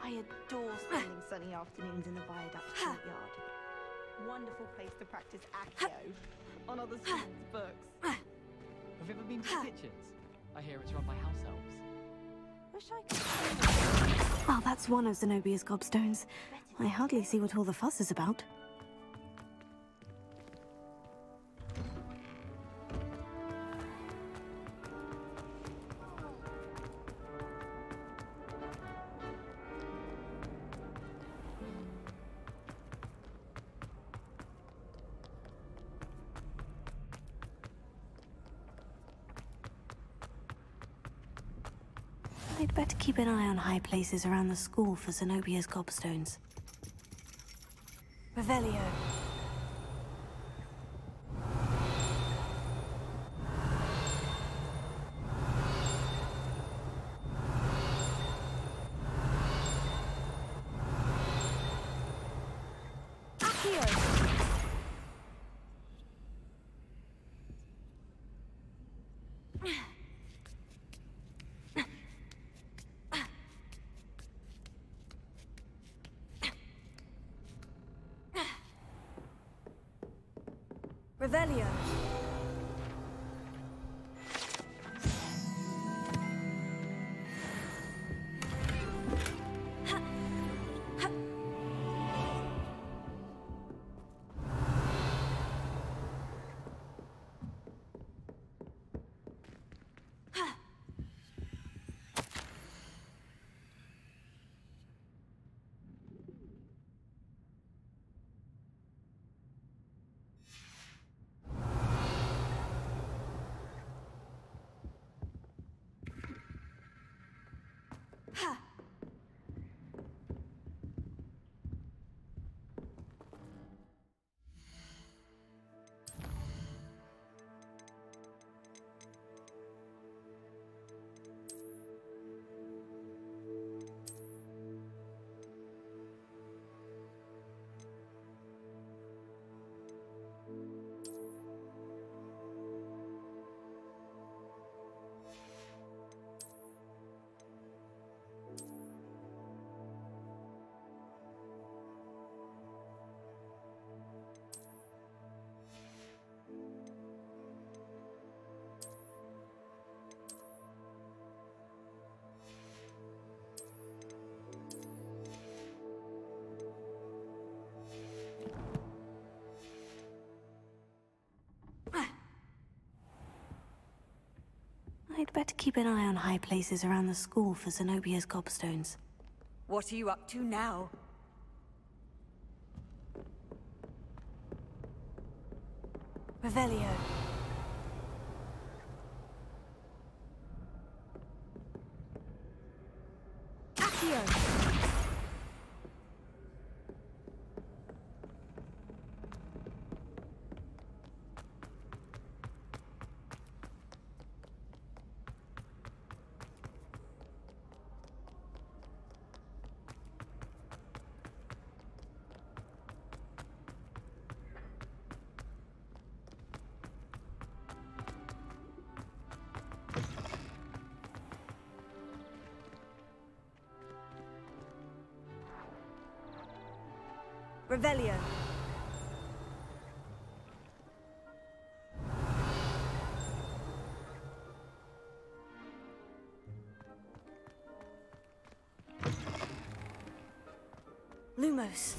I adore spending sunny afternoons in the viaduct courtyard. Wonderful place to practice Accio on other students' books. Have you ever been to the kitchens? I hear it's run by house elves. Wish I could. Well, that's one of Zenobia's gobstones. I hardly see what all the fuss is about. I'd better keep an eye on high places around the school for Zenobia's gobstones. Revelio. Revelio. I'd better keep an eye on high places around the school for Zenobia's gobstones. What are you up to now? Revelio. Accio. Revelio. Lumos.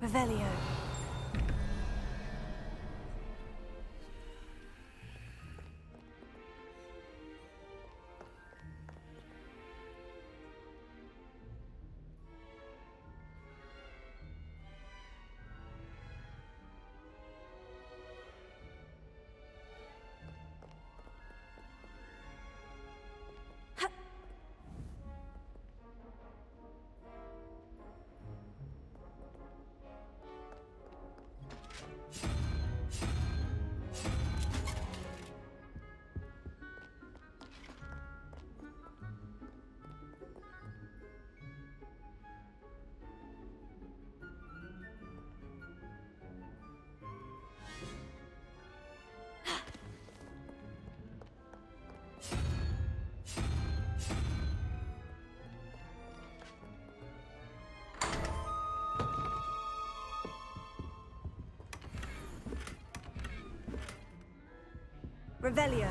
Revelio. Revelio.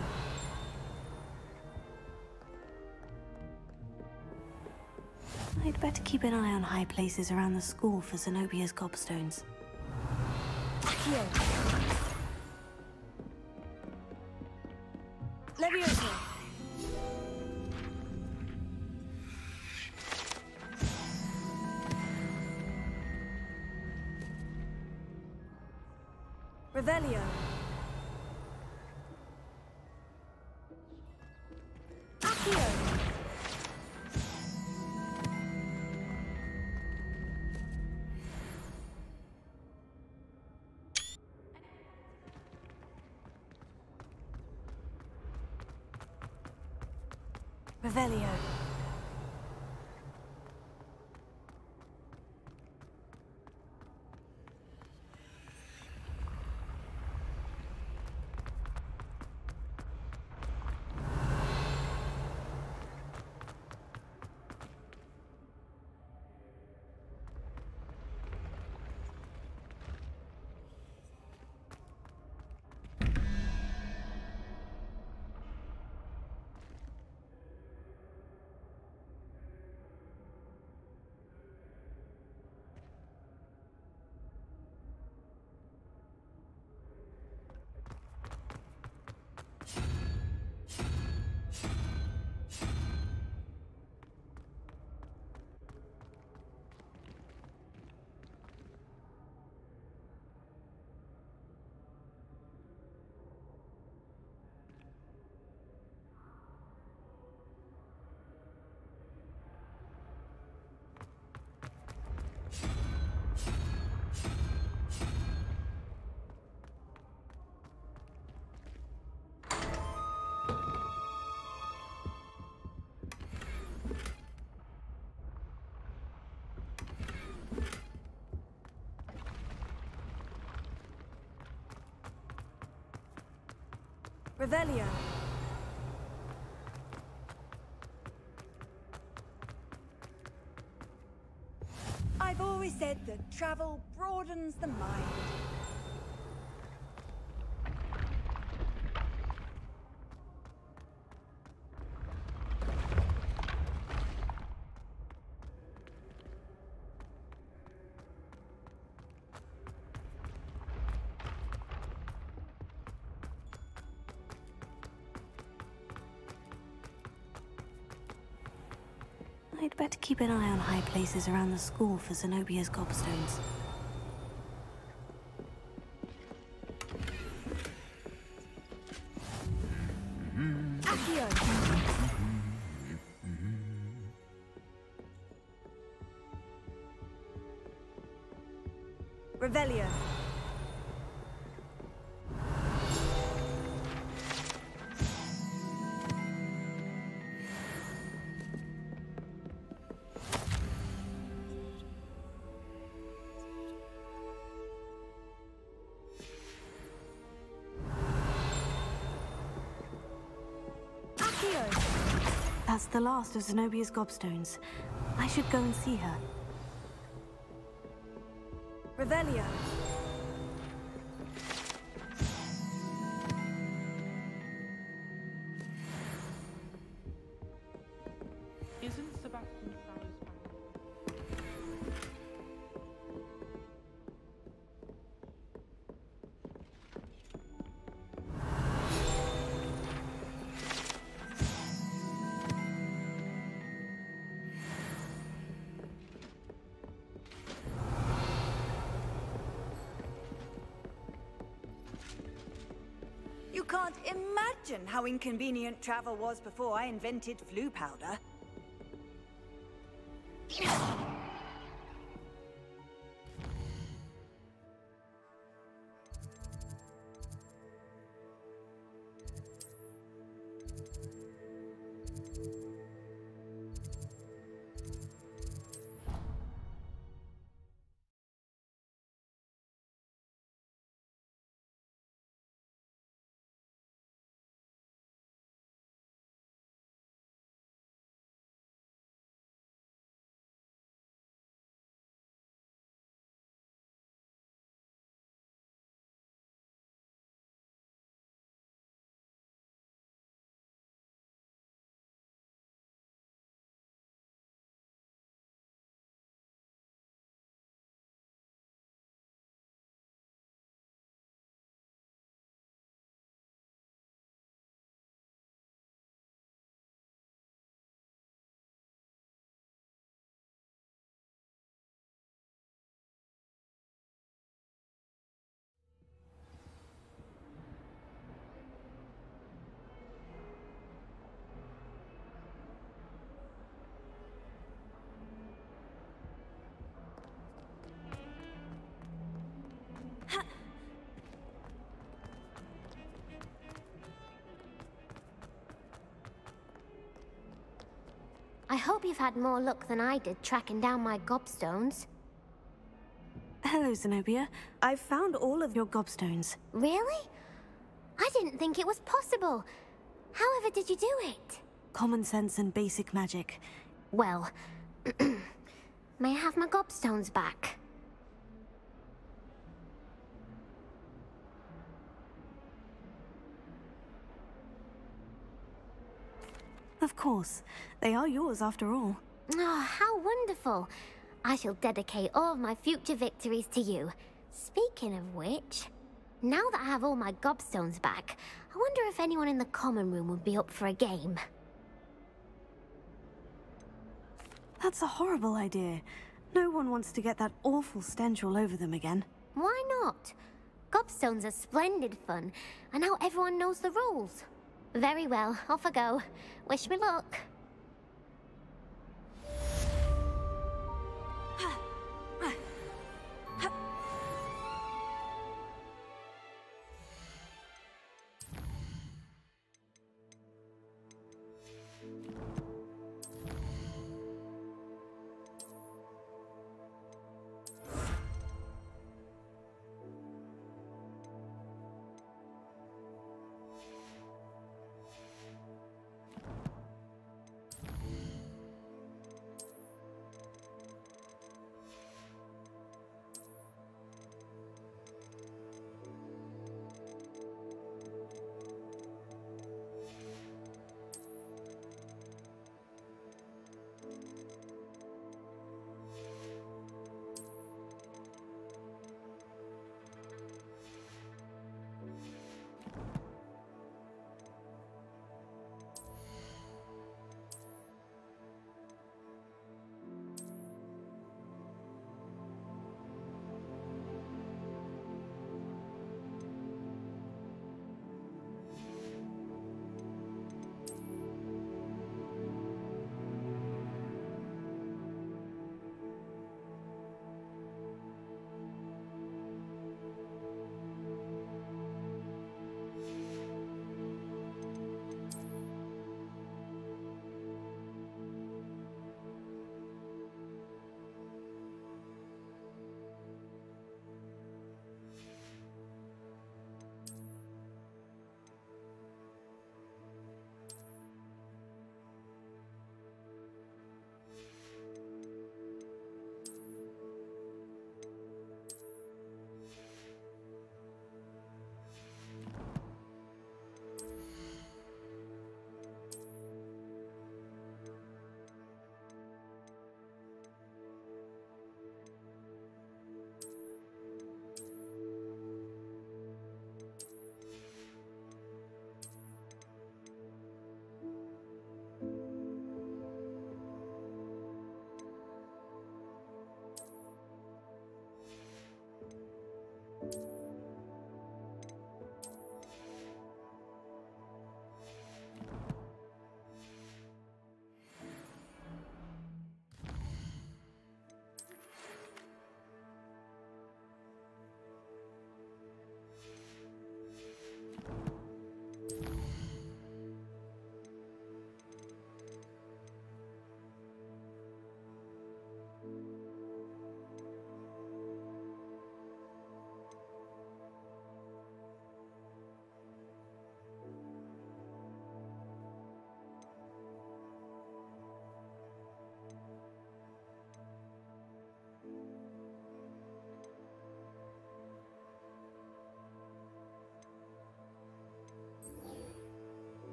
I'd better keep an eye on high places around the school for Zenobia's gobstones. Accio. Levioso. Revelio. Revelio. Revelio. I've always said that travel broadens the mind. better keep an eye on high places around the school for Zenobia's gobstones. Revelio. That's the last of Zenobia's gobstones. I should go and see her. Revelio. Isn't Sebastian You can't imagine how inconvenient travel was before I invented flu powder. I hope you've had more luck than I did tracking down my gobstones. Hello, Zenobia. I've found all of your gobstones. Really? I didn't think it was possible. However did you do it? Common sense and basic magic. Well, may I have my gobstones back? Of course. They are yours after all. Oh, how wonderful. I shall dedicate all of my future victories to you. Speaking of which, now that I have all my gobstones back, I wonder if anyone in the common room would be up for a game. That's a horrible idea. No one wants to get that awful stench all over them again. Why not? Gobstones are splendid fun, and now everyone knows the rules. Very well, off I go. Wish me luck.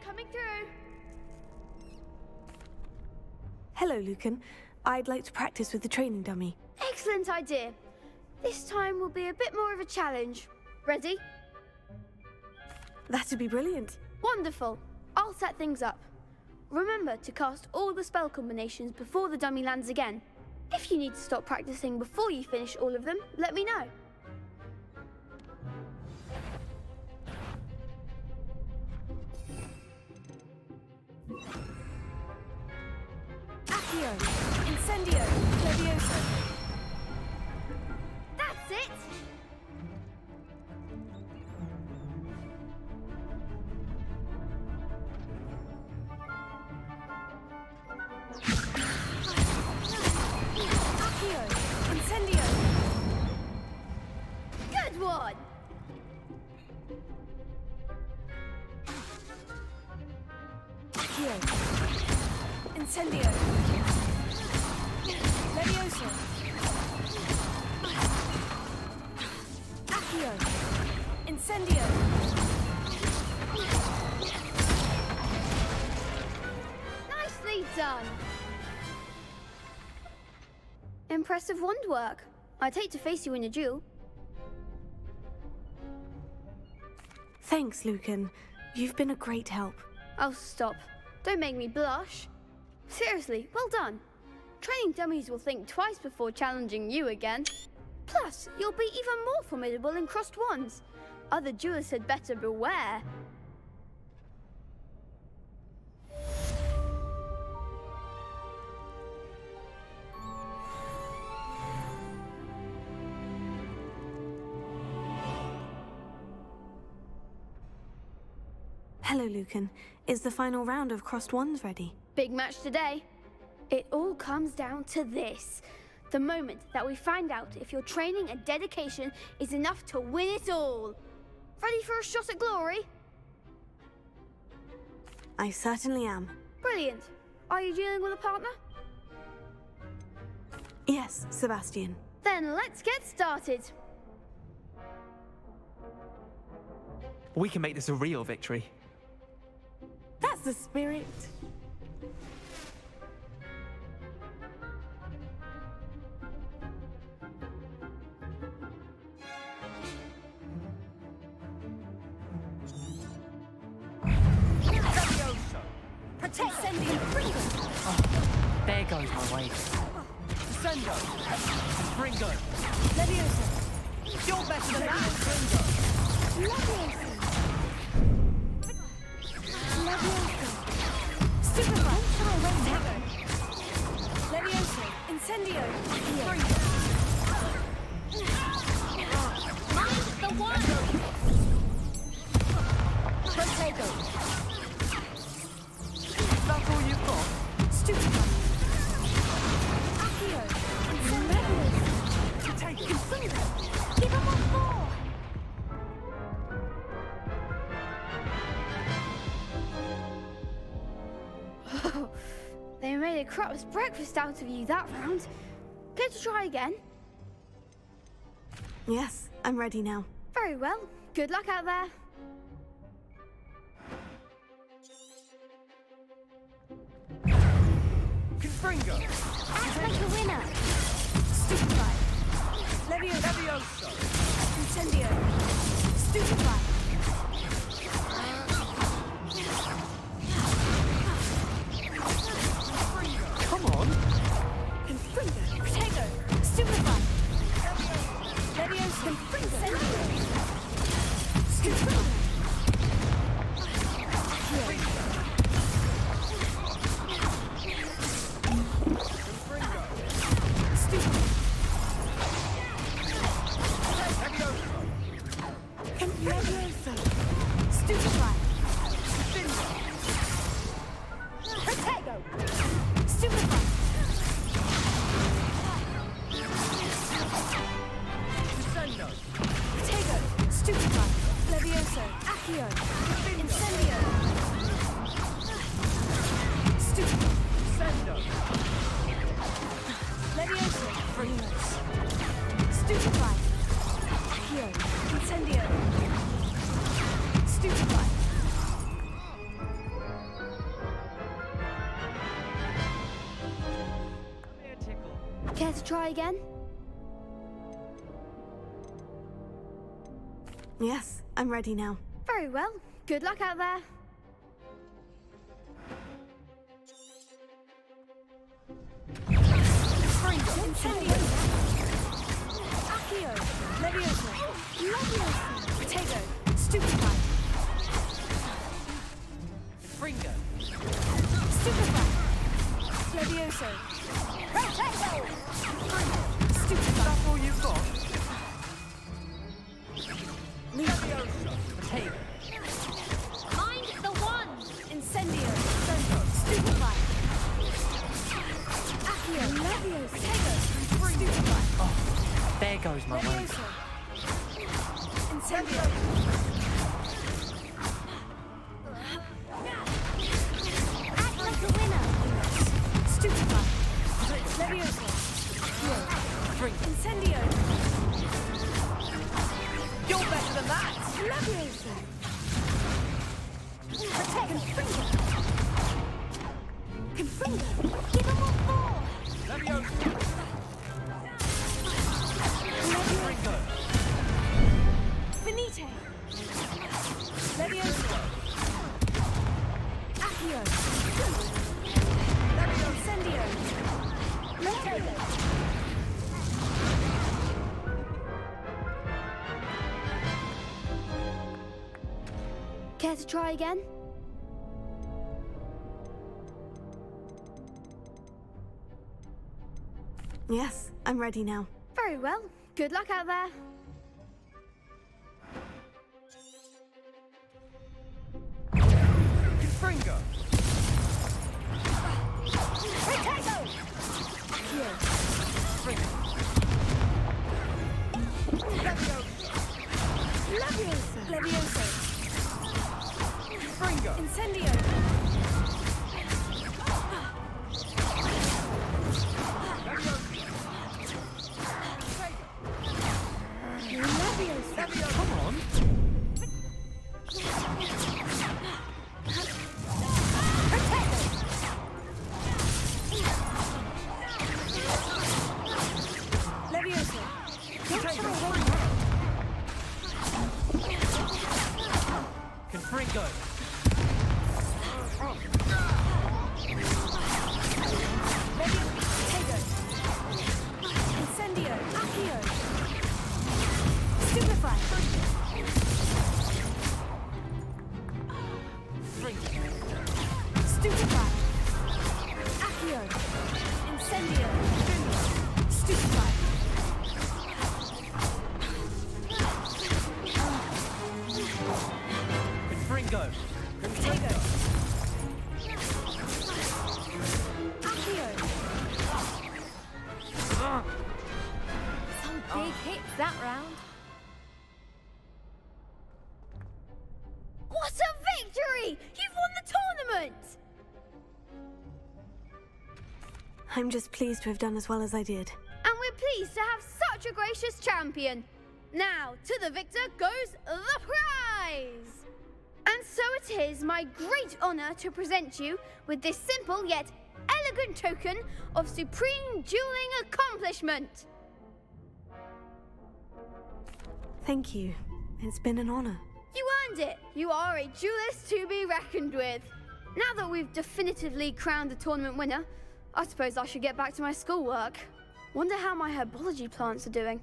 coming through. Hello, Lucan. I'd like to practice with the training dummy. Excellent idea. This time will be a bit more of a challenge. Ready? That'd be brilliant. Wonderful. I'll set things up. Remember to cast all the spell combinations before the dummy lands again. If you need to stop practicing before you finish all of them, let me know. Accio, Incendio, Levioso. That's it! Accio, Incendio. Good one! Accio, Incendio. Levioso. Accio, Incendio. Nicely done! Impressive wand work. I'd hate to face you in a duel. Thanks, Lucan. You've been a great help. Oh, stop. Don't make me blush. Seriously, well done. Training dummies will think twice before challenging you again. Plus, you'll be even more formidable in crossed wands. Other duelists had better beware. Hello, Lucan. Is the final round of crossed wands ready? Big match today. It all comes down to this. The moment that we find out if your training and dedication is enough to win it all. Ready for a shot at glory? I certainly am. Brilliant. Are you dealing with a partner? Yes, Sebastian. Then let's get started. We can make this a real victory. That's the spirit. Protect Incendio. Oh, there goes my way. Descendo. Ringo. Levioso. You're better than that. Levioso. Levioso. Stupefy. Levioso. Incendio. Mind the wand! Protego. That's all you've got? Stupefy. Accio. Levioso. Take it. Incendio. Give him one more. They made a crap's breakfast out of you that round. Care to try again? Yes, I'm ready now. Very well. Good luck out there. Confringo. Act like a winner! Stupefy. Levioso. Incendio. Stupefy. Come on. Confringo. Protego. Stupefy. Levioso. Confringo. Stupefy. Levioso. Care to try again? Yes, I'm ready now. Very well. Good luck out there. Incendio! Accio! Levioso! Levioso! Potato! Stupefy! Fringo! Stupefy! Levioso! Potato! Stupefy! That's all you've got? Levioso! Potato! Mind the one! Incendio! Stupefy! Accio! Levioso! Potato! Stupefy! Oh, there goes my way. Incendio! Act like a winner! Stupefy! Levioso! Accio! Incendio! You're better than that! Levioso! Potato! Confringo! Give him what for! Levioso! Fringo! Finite! Levioso! Accio! Incendio! Potato! Care to try again? Yes, I'm ready now. Very well. Good luck out there. Fringo! Potato! Accio! Fringo! Levioso! Levioso! Fringo! Incendio! Levioso! Come on! Levioso! Confringo! Potato! Incendio! Accio! Stupefy! Stupefy! Accio! Incendio! Stupefy! Confringo! Potato! Accio! Some big hits that round. What a victory! You've won the tournament! I'm just pleased to have done as well as I did. And we're pleased to have such a gracious champion. Now, to the victor goes the prize! And so it is my great honor to present you with this simple yet elegant token of supreme dueling accomplishment. Thank you. It's been an honor. You earned it. You are a duelist to be reckoned with. Now that we've definitively crowned the tournament winner, I suppose I should get back to my schoolwork. Wonder how my herbology plants are doing.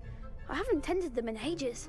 I haven't tended them in ages.